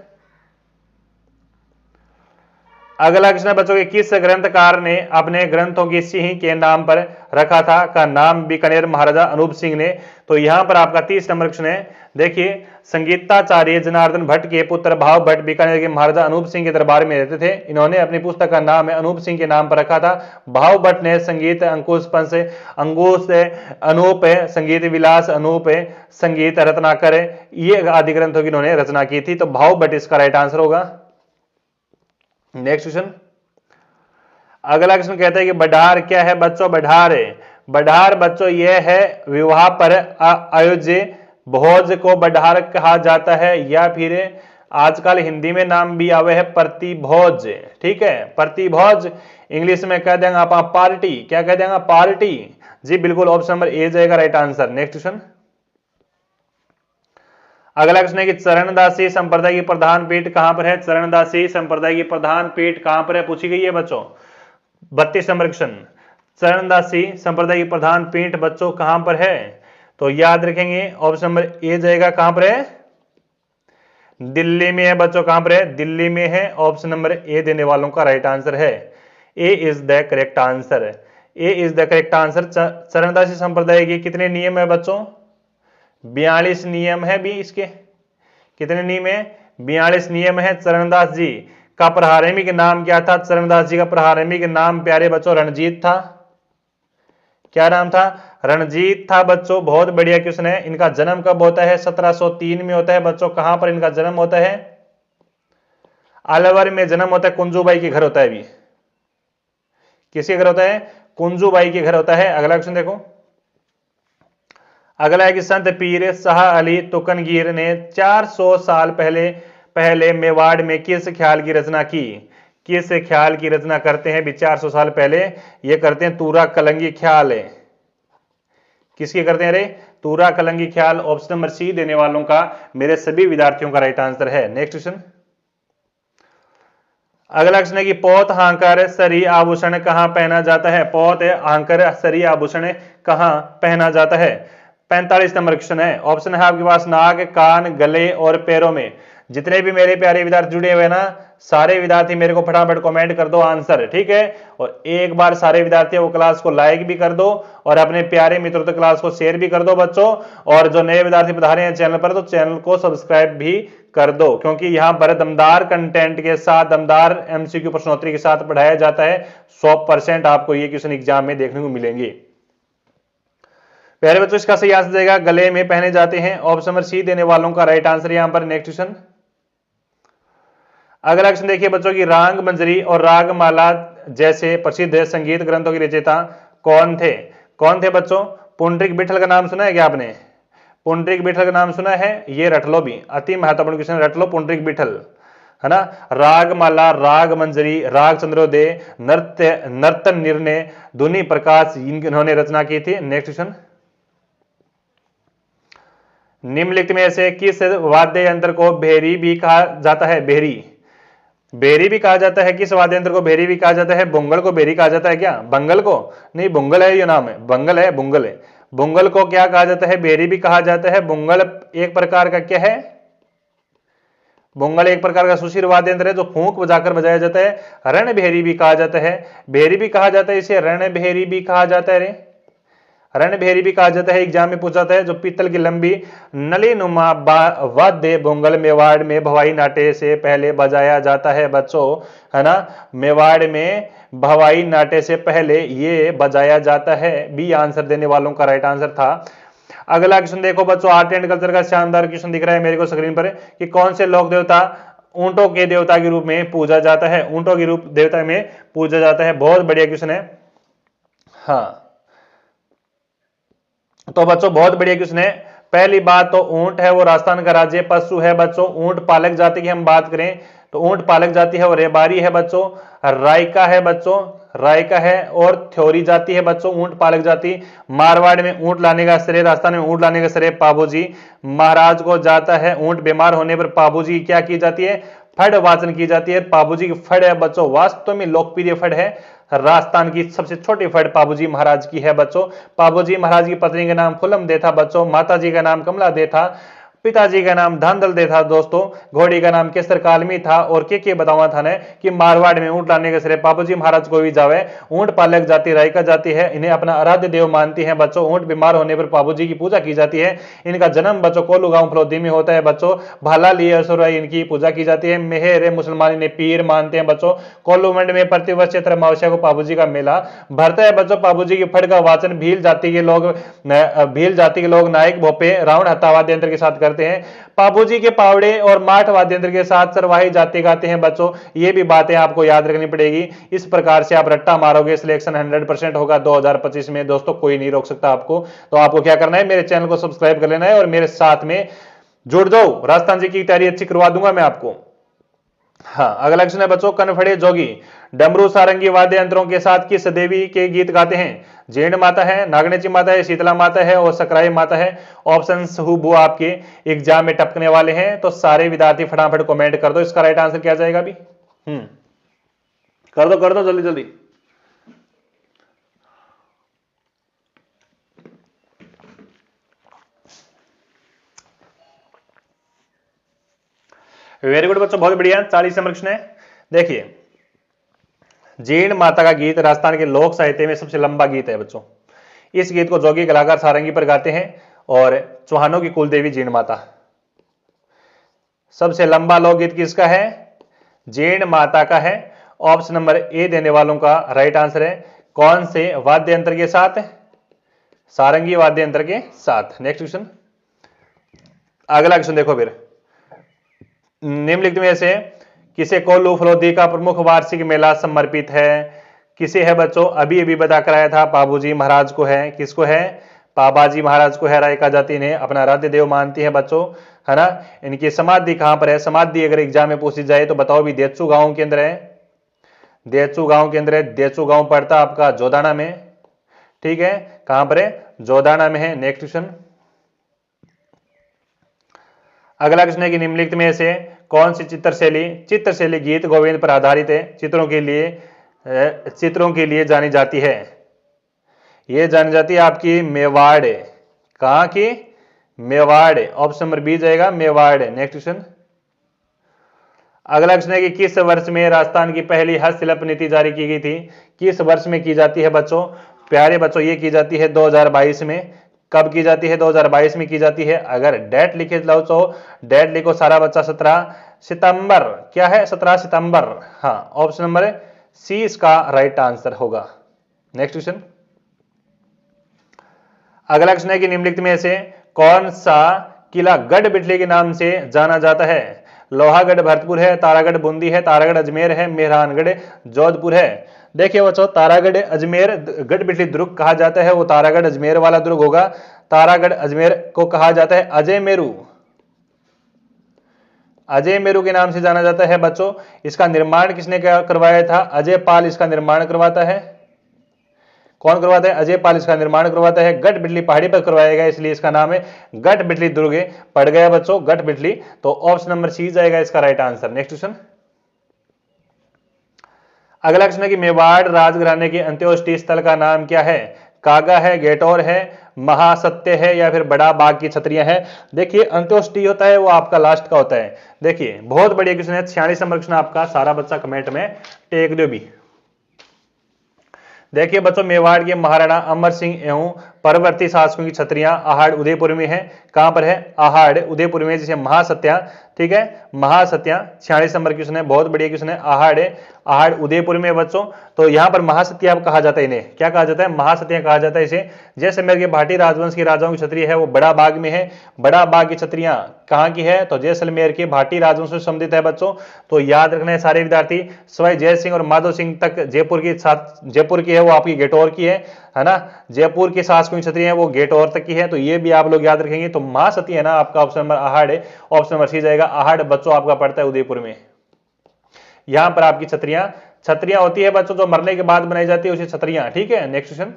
अगला क्वेश्चन है बच्चों के किस ग्रंथकार ने अपने ग्रंथों की सिंह के नाम पर रखा था? का नाम बीकानेर महाराजा अनूप सिंह ने। तो यहां पर आपका 30 नंबर क्वेश्चन है। देखिए, संगीताचार्य जनार्दन भट्ट के पुत्र भाव भट्ट बीकानेर के महाराजा अनूप सिंह के दरबार में रहते थे। इन्होंने अपनी पुस्तक का नाम है अनूप सिंह के नाम पर रखा था। भाव भट्ट ने संगीत अंकुश पंच, अंकुश अनूप, संगीत विलास अनूप, संगीत रत्नाकर, ये आदि ग्रंथों की इन्होंने रचना की थी। तो भाव भट्ट इसका राइट आंसर होगा। Next question. अगला क्वेश्चन कहता है कि बढ़ार क्या है बच्चों? बढ़ार बढ़ार बच्चों यह है विवाह पर आयोजित भोज को बढ़ार कहा जाता है, या फिर आजकल हिंदी में नाम भी आवे है प्रतिभोज, ठीक है, प्रतिभोज। इंग्लिश में कह देंगे आप पार्टी, क्या कह देंगे? पार्टी जी। बिल्कुल, ऑप्शन नंबर ए जाएगा राइट आंसर। Next question. अगला क्वेश्चन है कि चरणदासी संप्रदाय की प्रधान पीठ कहां पर है? चरणदासी संप्रदाय की प्रधान पीठ कहां पर है, पूछी गई है बच्चों। 32 नंबर क्वेश्चन। चरणदासी संप्रदाय की प्रधान पीठ बच्चों कहां पर है? तो याद रखेंगे, ऑप्शन नंबर ए जाएगा, कहां पर है? दिल्ली में है बच्चों। कहां पर है? दिल्ली में है। ऑप्शन नंबर ए देने वालों का राइट आंसर है। A is the correct answer. A is the correct answer. Charandasi संप्रदाय के कितने नियम है बच्चों? 42 नियम है भी इसके। कितने नियम है? 42 नियम है। चरणदास जी का प्रारंभिक नाम क्या था? चरणदास जी का प्रारंभिक नाम प्यारे बच्चों रणजीत था। क्या नाम था? रणजीत था बच्चों। बहुत बढ़िया क्वेश्चन है। इनका जन्म कब होता है? 1703 में होता है बच्चों। कहां पर इनका जन्म होता है? अलवर में जन्म होता है। कुंजूबाई के घर होता है। भी किसके घर होता है? कुंजूबाई के घर होता है। अगला क्वेश्चन देखो। अगला है कि संत पीर शाह अली तुकनगीर ने 400 साल पहले मेवाड़ में किस ख्याल की रचना की? किस ख्याल की रचना करते हैं भी 400 साल पहले? ये करते हैं तूरा कलंगी ख्याल है। किसके करते हैं रे? तूरा कलंगी ख्याल। ऑप्शन नंबर सी देने वालों का मेरे सभी विद्यार्थियों का राइट आंसर है। Next question. अगला क्वेश्चन है कि पोत हांकर सरी आभूषण कहां पहना जाता है? पोत हांकर सरी आभूषण कहां पहना जाता है? 45 नंबर क्वेश्चन है। ऑप्शन है आपके पास नाक, कान, गले और पैरों में। जितने भी मेरे प्यारे विद्यार्थी जुड़े हुए ना, सारे विद्यार्थी मेरे को फटाफट कमेंट कर दो आंसर, ठीक है। और एक बार सारे विद्यार्थी वो क्लास को लाइक भी कर दो और अपने प्यारे मित्रों तक क्लास को शेयर भी कर दो बच्चों। और जो नए विद्यार्थी पधारे हैं चैनल पर, तो चैनल को सब्सक्राइब भी कर दो, क्योंकि यहां पर दमदार कंटेंट के साथ, दमदार एमसीक्यू प्रश्नोत्तरी के साथ पढ़ाया जाता है। 100% आपको ये क्वेश्चन एग्जाम में देखने को मिलेंगे। पहले बच्चों इसका सही आंसर देगा गले में पहने जाते हैं, ऑप्शन नंबर सी देने वालों का राइट आंसर यहां पर। नेक्स्ट क्वेश्चन, अगला क्वेश्चन देखिए बच्चों की राग मंजरी और रागमाला जैसे प्रसिद्ध संगीत ग्रंथों के रचयिता कौन थे? कौन थे बच्चों? पुंडरीक विठल का नाम सुना है क्या आपने? पुंडरीक विठल का नाम सुना है? ये रट लो भी, अति महत्वपूर्ण क्वेश्चन, रट लो पुंडरीक विठल, है ना। रागमाला, राग मंजरी, राग चंद्रोदय, नृत्य, नर्तन निर्णय, ध्वनि प्रकाश, इन्होंने रचना की थी। नेक्स्ट क्वेश्चन, निम्नलिखित में से किस वाद्य यंत्र को भेरी भी कहा जाता है? भेरी, भेरी भी कहा जाता है। किस वाद्य यंत्र को भेरी भी कहा जाता है? बुंगल को भेरी कहा जाता है क्या? बंगल को नहीं, बुंगल है, ये नाम है, बंगल है, बुंगल है। बुंगल को क्या कहा जाता है? भेरी भी कहा जाता है। बुंगल एक प्रकार का क्या है? बुंगल एक प्रकार का सुशीर वाद्य यंत्र है जो फूंक बजाकर बजाया जाता है। रण भेरी भी कहा जाता है, भेरी भी कहा जाता है, इसे रण भेरी भी कहा जाता है। रे रण भेरी भी कहा जाता है, एग्जाम में पूछा जाता है। जो पीतल की लंबी नली नुमा वाद्य बुंगल मेवाड़ में भवाई नाट्य से पहले बजाया जाता है बच्चों, है ना। मेवाड़ में भवाई नाट्य से पहले ये बजाया जाता है। बी आंसर देने वालों का राइट आंसर था। अगला क्वेश्चन देखो बच्चों, आर्ट एंड कल्चर का शानदार क्वेश्चन दिख रहा है मेरे को स्क्रीन पर, कि कौन से लोक देवता ऊंटों के देवता के रूप में पूजा जाता है? ऊंटों के रूप देवता में पूजा जाता है। बहुत बढ़िया क्वेश्चन है। हाँ, तो बच्चों बहुत बढ़िया क्वेश्चन है। पहली बात तो ऊंट है वो राजस्थान का राज्य पशु है बच्चों। ऊंट पालक जाति की हम बात करें तो ऊंट पालक जाति है, और रेबारी है बच्चों, रायका है बच्चों, रायका है, और थ्योरी जाति है बच्चों, ऊंट पालक जाति। मारवाड़ में ऊंट लाने का श्रेय, राजस्थान में ऊंट लाने का श्रेय पाबूजी महाराज को जाता है। ऊंट बीमार होने पर पाबूजी क्या की जाती है? फड़ वाचन की जाती है। पाबूजी की फड़ है बच्चों, वास्तव में लोकप्रिय फड़ है, राजस्थान की सबसे छोटी फड़ पाबूजी महाराज की है बच्चों। पाबूजी महाराज की पत्नी का नाम फुलम दे था बच्चों, माता जी का नाम कमला दे था, पिताजी का नाम धांधल दे था दोस्तों, घोड़ी का नाम केसर कालमी था। और के बतावा था ने कि मारवाड़ में ऊंट लाने के श्रेय पाबूजी महाराज को भी जावे। ऊंट पालक जाति रायका जाति है, इन्हें अपना आराध्य देव मानती है बच्चों। ऊंट बीमार होने पर पाबूजी की पूजा की जाती है। इनका जन्म बच्चों कोलू गांव फलोदी में होता है बच्चों। भाला ली असुराई इनकी पूजा की जाती है। मेहर मुसलमान इन्हें पीर मानते हैं बच्चों। कोल्लूमंड में प्रतिवर्ष चैत्र अमावस्या को पाबूजी का मेला भरता है बच्चों। पाबूजी की फड़ का वाचन भील जाति के लोग नायक भोपे रावण हत्या वाद्य यंत्र के साथ करते हैं। पाबूजी के पावड़े और माठ वाद्य यंत्र के साथ चरवाही जाते गाते हैं बच्चों। ये भी बातें आपको याद रखनी पड़ेगी। इस प्रकार से आप रट्टा मारोगे, सिलेक्शन 100% होगा 2025 में दोस्तों, कोई नहीं रोक सकता आपको। तो आपको क्या करना है, मेरे चैनल को सब्सक्राइब कर लेना है और मेरे साथ में जुड़ जाओ। राजस्थान जी की तैयारी अच्छी करवा दूंगा मैं आपको। हाँ, अगला क्वेश्चन है बच्चों, कनफड़े जोगी डमरू सारंगी वाद्य यंत्रों के साथ किस देवी के गीत गाते हैं? जीण माता है, नागनेची माता है, शीतला माता है, और सकराई माता है। ऑप्शंस हुबहू आपके एग्जाम में टपकने वाले हैं, तो सारे विद्यार्थी फटाफट कमेंट कर दो। इसका राइट आंसर क्या जाएगा अभी? कर दो जल्दी जल्दी। वेरी गुड बच्चों, बहुत बढ़िया। 40 नंबर क्वेश्चन है। देखिए, जीण माता का गीत राजस्थान के लोक साहित्य में सबसे लंबा गीत है बच्चों। इस गीत को जोगी कलाकार सारंगी पर गाते हैं, और चौहानों की कुलदेवी जीण माता। सबसे लंबा लोकगीत किसका है? जीण माता का है। ऑप्शन नंबर ए देने वालों का राइट आंसर है। कौन से वाद्य यंत्र के साथ? सारंगी वाद्य यंत्र के साथ। नेक्स्ट क्वेश्चन, अगला क्वेश्चन देखो फिर, निम्नलिखित में से किसे कोल्लू फलोदी का प्रमुख वार्षिक मेला समर्पित है? किसे है बच्चों? अभी अभी बता कराया था, पाबूजी महाराज को है। किसको है? पाबाजी महाराज को है। रायका जाति ने अपना आराध्य देव मानती है बच्चों, है ना। इनकी समाधि कहां पर है? समाधि अगर एग्जाम में पूछी जाए तो बताओ भी, देचू गांव के अंदर है। देचू गांव के अंदर है। देचू गांव पड़ता आपका जोदाना में, ठीक है। कहां पर है? जोदाना में है। नेक्स्ट क्वेश्चन, अगला क्वेश्चन है कि निम्नलिखित में से कौन सी चित्रशैली गीत गोविंद पर आधारित है, चित्रों के लिए जानी जाती है? ये जानी जाती है आपकी मेवाड़। कहां की? मेवाड़। ऑप्शन नंबर बी जाएगा, मेवाड़। नेक्स्ट क्वेश्चन, अगला क्वेश्चन है कि किस वर्ष में राजस्थान की पहली हस्तशिल्प नीति जारी की गई थी? किस वर्ष में की जाती है बच्चों? प्यारे बच्चों ये की जाती है 2022 में। कब की जाती है? 2022 में की जाती है। अगर डेट लिखे लो तो डेट लिखो सारा बच्चा 17 सितंबर। क्या है? 17 सितंबर। हाँ, ऑप्शन नंबर सी इसका राइट आंसर होगा। Next question. अगला क्वेश्चन है कि निम्नलिखित में से कौन सा किला गढ़ बिटली के नाम से जाना जाता है? लोहागढ़ भरतपुर है, तारागढ़ बूंदी है, तारागढ़ अजमेर है, मेहरानगढ़ जोधपुर है। देखिए बच्चों, तारागढ़ अजमेर गढ़ बिटली दुर्ग कहा जाता है, वो तारागढ़ अजमेर वाला दुर्ग होगा। तारागढ़ अजमेर को कहा जाता है अजय मेरू। अजय मेरू के नाम से जाना जाता है बच्चों। इसका निर्माण किसने करवाया था? अजय पाल इसका निर्माण करवाता है। कौन करवाता है? अजय पाल इसका निर्माण करवाता है। गढ़ बिटली पहाड़ी पर करवाया गया, इसलिए इसका नाम है गढ़ बिटली दुर्ग पड़ गया बच्चों, गढ़ बिटली। तो ऑप्शन नंबर सी जाएगा इसका राइट आंसर। Next question. अगला क्वेश्चन है कि मेवाड़ राजघराने के अंत्योष्टि स्थल का नाम क्या है? कागा है, गेटौर है, महासत्य है, या फिर बड़ा बाग की छतरियां है। देखिए अंत्योष्टि होता है वो आपका लास्ट का होता है। देखिए बहुत बढ़िया क्वेश्चन है, 46 नंबर क्वेश्चन आपका। सारा बच्चा कमेंट में टेक दो भी। देखिए बच्चों, मेवाड़ के महाराणा अमर सिंह एवं परवर्ती शासकों की छतरियां आहड़ उदयपुर में है। कहां पर है? आहड़ उदयपुर में, जिसे महासत्या, ठीक है, महासत्या। 46 नंबर क्वेश्चन है, बहुत बढ़िया क्वेश्चन है। आहड़ उदयपुर में बच्चों। तो यहां पर महासत्या कहा जाता है, इन्हें क्या कहा जाता है? महासत्या कहा जाता है इसे। जैसलमेर के भाटी राजवंश के राजाओं की छतरी है वो बड़ा बाग में है। बड़ा बाग की छतरियां कहां की है? तो जैसलमेर के भाटी राजवंश से संबंधित है बच्चों। तो याद रखना है सारे विद्यार्थी। सवाई जय सिंह और माधव सिंह तक जयपुर की है, वो आपकी गेटौर की है ना। जयपुर के शासकों की छतरी है वो गेटौर तक की है, तो ये भी आप लोग याद रखेंगे। तो महासती है ना आपका ऑप्शन नंबर आहड़ है। ऑप्शन नंबर सी जाएगा। आहड़ बच्चों आपका पड़ता है उदयपुर में। यहां पर आपकी छतरियां होती है बच्चों, जो मरने के बाद बनाई जाती है उसे छतरियां, ठीक है। Next question.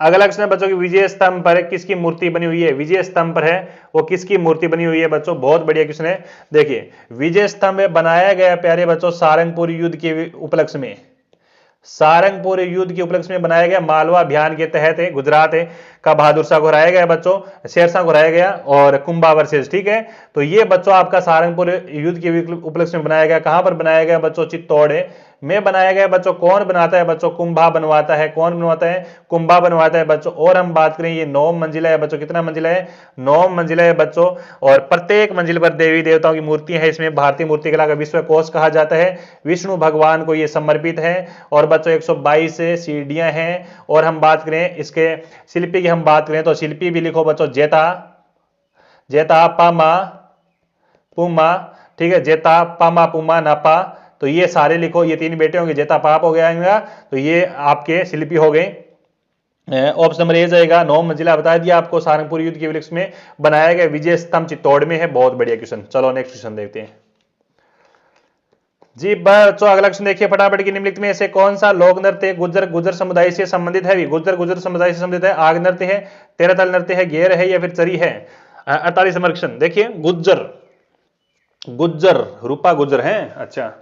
अगला क्वेश्चन है बच्चों की विजय स्तंभ पर किसकी मूर्ति बनी हुई है? विजय स्तंभ पर है वो किसकी मूर्ति बनी हुई है बच्चों? बहुत बढ़िया क्वेश्चन है। देखिए विजय स्तंभ बनाया गया प्यारे बच्चों सारंगपुर युद्ध के उपलक्ष्य में। सारंगपुर युद्ध के उपलक्ष्य में बनाया गया। मालवा अभियान के तहत गुजरात का बहादुर शाह को हराया गया बच्चों, शेरशाह को हराया गया, और कुंभा वर्सेस, ठीक है। तो ये बच्चों आपका सारंगपुर युद्ध के उपलक्ष्य में बनाया गया। कहां पर बनाया गया बच्चों? चित्तौड़ में बनाया गया बच्चों। कौन बनाता है बच्चों? कुंभा बनवाता है। कौन बनवाता है? कुंभा बनवाता है बच्चों। और हम बात करें, ये 9 मंजिला है बच्चों। कितना मंजिला है? 9 मंजिला है बच्चों। और प्रत्येक मंजिल पर देवी देवताओं की मूर्ति है। इसमें भारतीय मूर्तिकला का विश्व कोश कहा जाता है। विष्णु भगवान को ये समर्पित है। और बच्चों 122 सीढ़ियां हैं। और हम बात करें इसके शिल्पी की, हम बात करें तो शिल्पी भी लिखो बच्चों, जेता पामा पुमा, ठीक है, जेता पामा पुमा नापा। तो ये सारे लिखो, ये 3 बेटे होंगे, जेता पाप हो गया, तो ये आपके शिल्पी हो गए। ऑप्शन नंबर ए जाएगा। 9 मंजिला बता दिया आपको, सारंगपुर युद्ध के उपलक्ष्य में बनाया गया। विजय स्तंभ चित्तौड़ में है। बहुत बढ़िया क्वेश्चन। चलो नेक्स्ट क्वेश्चन देखते हैं जी बच्चों। अगला क्वेश्चन देखिए फटाफट की। निम्नलिखित में से कौन सा लोक नृत्य गुज्जर समुदाय से संबंधित है? गुज्जर समुदाय से संबंधित है। आग नृत्य है, तेरह ताल नृत्य है, गेर है, या फिर चरी है। 48 नंबर क्वेश्चन देखिए। गुज्जर रूपा गुज्जर है। अच्छा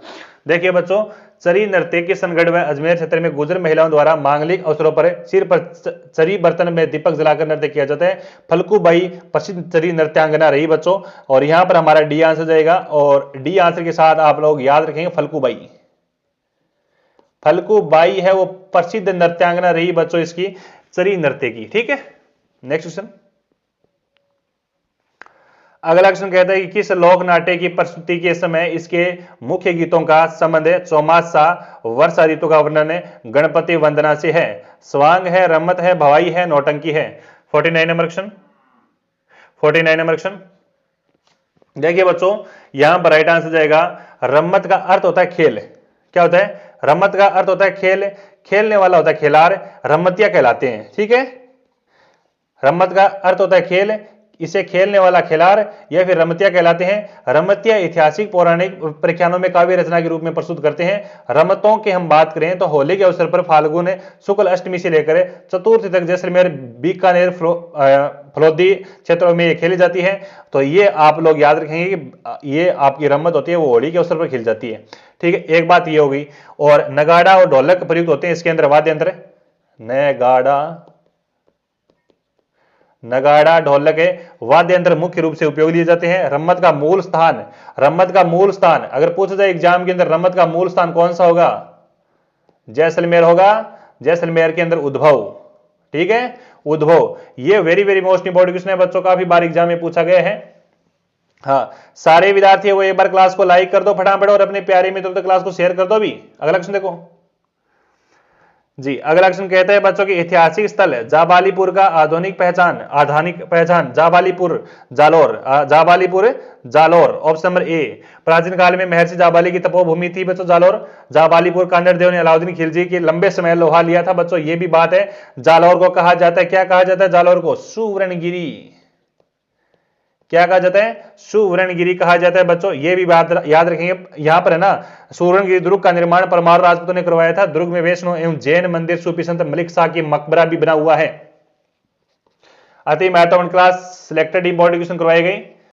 देखिए बच्चों, चरी नृत्य किशनगढ़ व अजमेर क्षेत्र में गुज्जर महिलाओं द्वारा मांगलिक अवसरों पर सिर पर चरी बर्तन में दीपक जलाकर नृत्य किया जाता है। फल्गुबाई प्रसिद्ध चरी नृत्यांगना रही बच्चों। और यहां पर हमारा डी आंसर जाएगा। और डी आंसर के साथ आप लोग याद रखेंगे फल्गुबाई है वो प्रसिद्ध नृत्यांगना रही बच्चों इसकी चरी नृत्य की, ठीक है। Next question. अगला क्वेश्चन कहता है कि किस लोक नाट्य की प्रस्तुति के समय इसके मुख्य गीतों का संबंध चौमासा वर्षा ऋतु का वर्णन गणपति वंदना से है? स्वांग है, रमत है, भवाई है, नौटंकी है। 49 नंबर क्वेश्चन। देखिए बच्चों, यहां पर राइट आंसर जाएगा रमत का अर्थ होता है खेल। क्या होता है? रमत का अर्थ होता है खेल, खेलने वाला होता है खेलार, रमतिया कहलाते हैं, ठीक है। रमत का अर्थ होता है खेल, इसे खेलने वाला खिलार या फिर रमतिया कहलाते हैं। रमतिया ऐतिहासिक पौराणिक प्रख्यानों में काव्य रचना के रूप में प्रस्तुत करते हैं। रमतों की हम बात करें तो होली के अवसर पर फाल्गुन शुक्ल अष्टमी से लेकर चतुर्थी तक जैसलमेर, बीकानेर, फलोदी क्षेत्रों में ये खेली जाती है। तो ये आप लोग याद रखेंगे कि ये आपकी रमत होती है वो होली के अवसर पर खेली जाती है, ठीक है। एक बात ये हो गई। और नगाड़ा और ढोलक प्रयुक्त होते हैं इसके अंदर वाद्य यंत्र। नगाड़ा, ढोलक वाद्य यंत्र मुख्य रूप से उपयोग लिए जाते हैं। रम्मत का मूल स्थान, रम्मत का मूल स्थान अगर पूछा जाए एग्जाम के अंदर, रम्मत का मूल स्थान कौन सा होगा? जैसलमेर होगा, जैसलमेर के अंदर उद्भव, ठीक है, उद्भव। ये very very most important question है बच्चों, काफी बार एग्जाम में पूछा गया है। हाँ, सारे विद्यार्थी वो एक बार क्लास को लाइक कर दो फटाफट और अपने प्यारे मित्रों तक क्लास को शेयर कर दो भी। अगला क्वेश्चन देखो जी, अगला क्वेश्चन कहता है बच्चों की ऐतिहासिक स्थल जाबालीपुर का आधुनिक पहचान Jabalipur Jalore, Jabalipur Jalore. Option number A, प्राचीन काल में महर्षि जाबाली की तपोभूमि थी बच्चों जालोर। जाबालीपुर कांगड़ देव ने अलाउद्दीन खिलजी की लंबे समय लोहा लिया था बच्चों, ये भी बात है। जालोर को कहा जाता है, क्या कहा जाता है जालोर को? सुवर्णगिरी। क्या कहा जाता है? सुवर्णगिरी कहा जाता है बच्चों, ये भी बात याद रखेंगे। यहां पर है ना, सुवर्णगिरी दुर्ग का निर्माण परमार राजपूतों ने करवाया था। दुर्ग में वैष्णव एवं जैन मंदिर, सूफी संत मलिक शाह की मकबरा भी बना हुआ है। अति महत्वपूर्ण क्लास सिलेक्टेड इंपॉर्टेंट क्वेश्चन करवाई गई।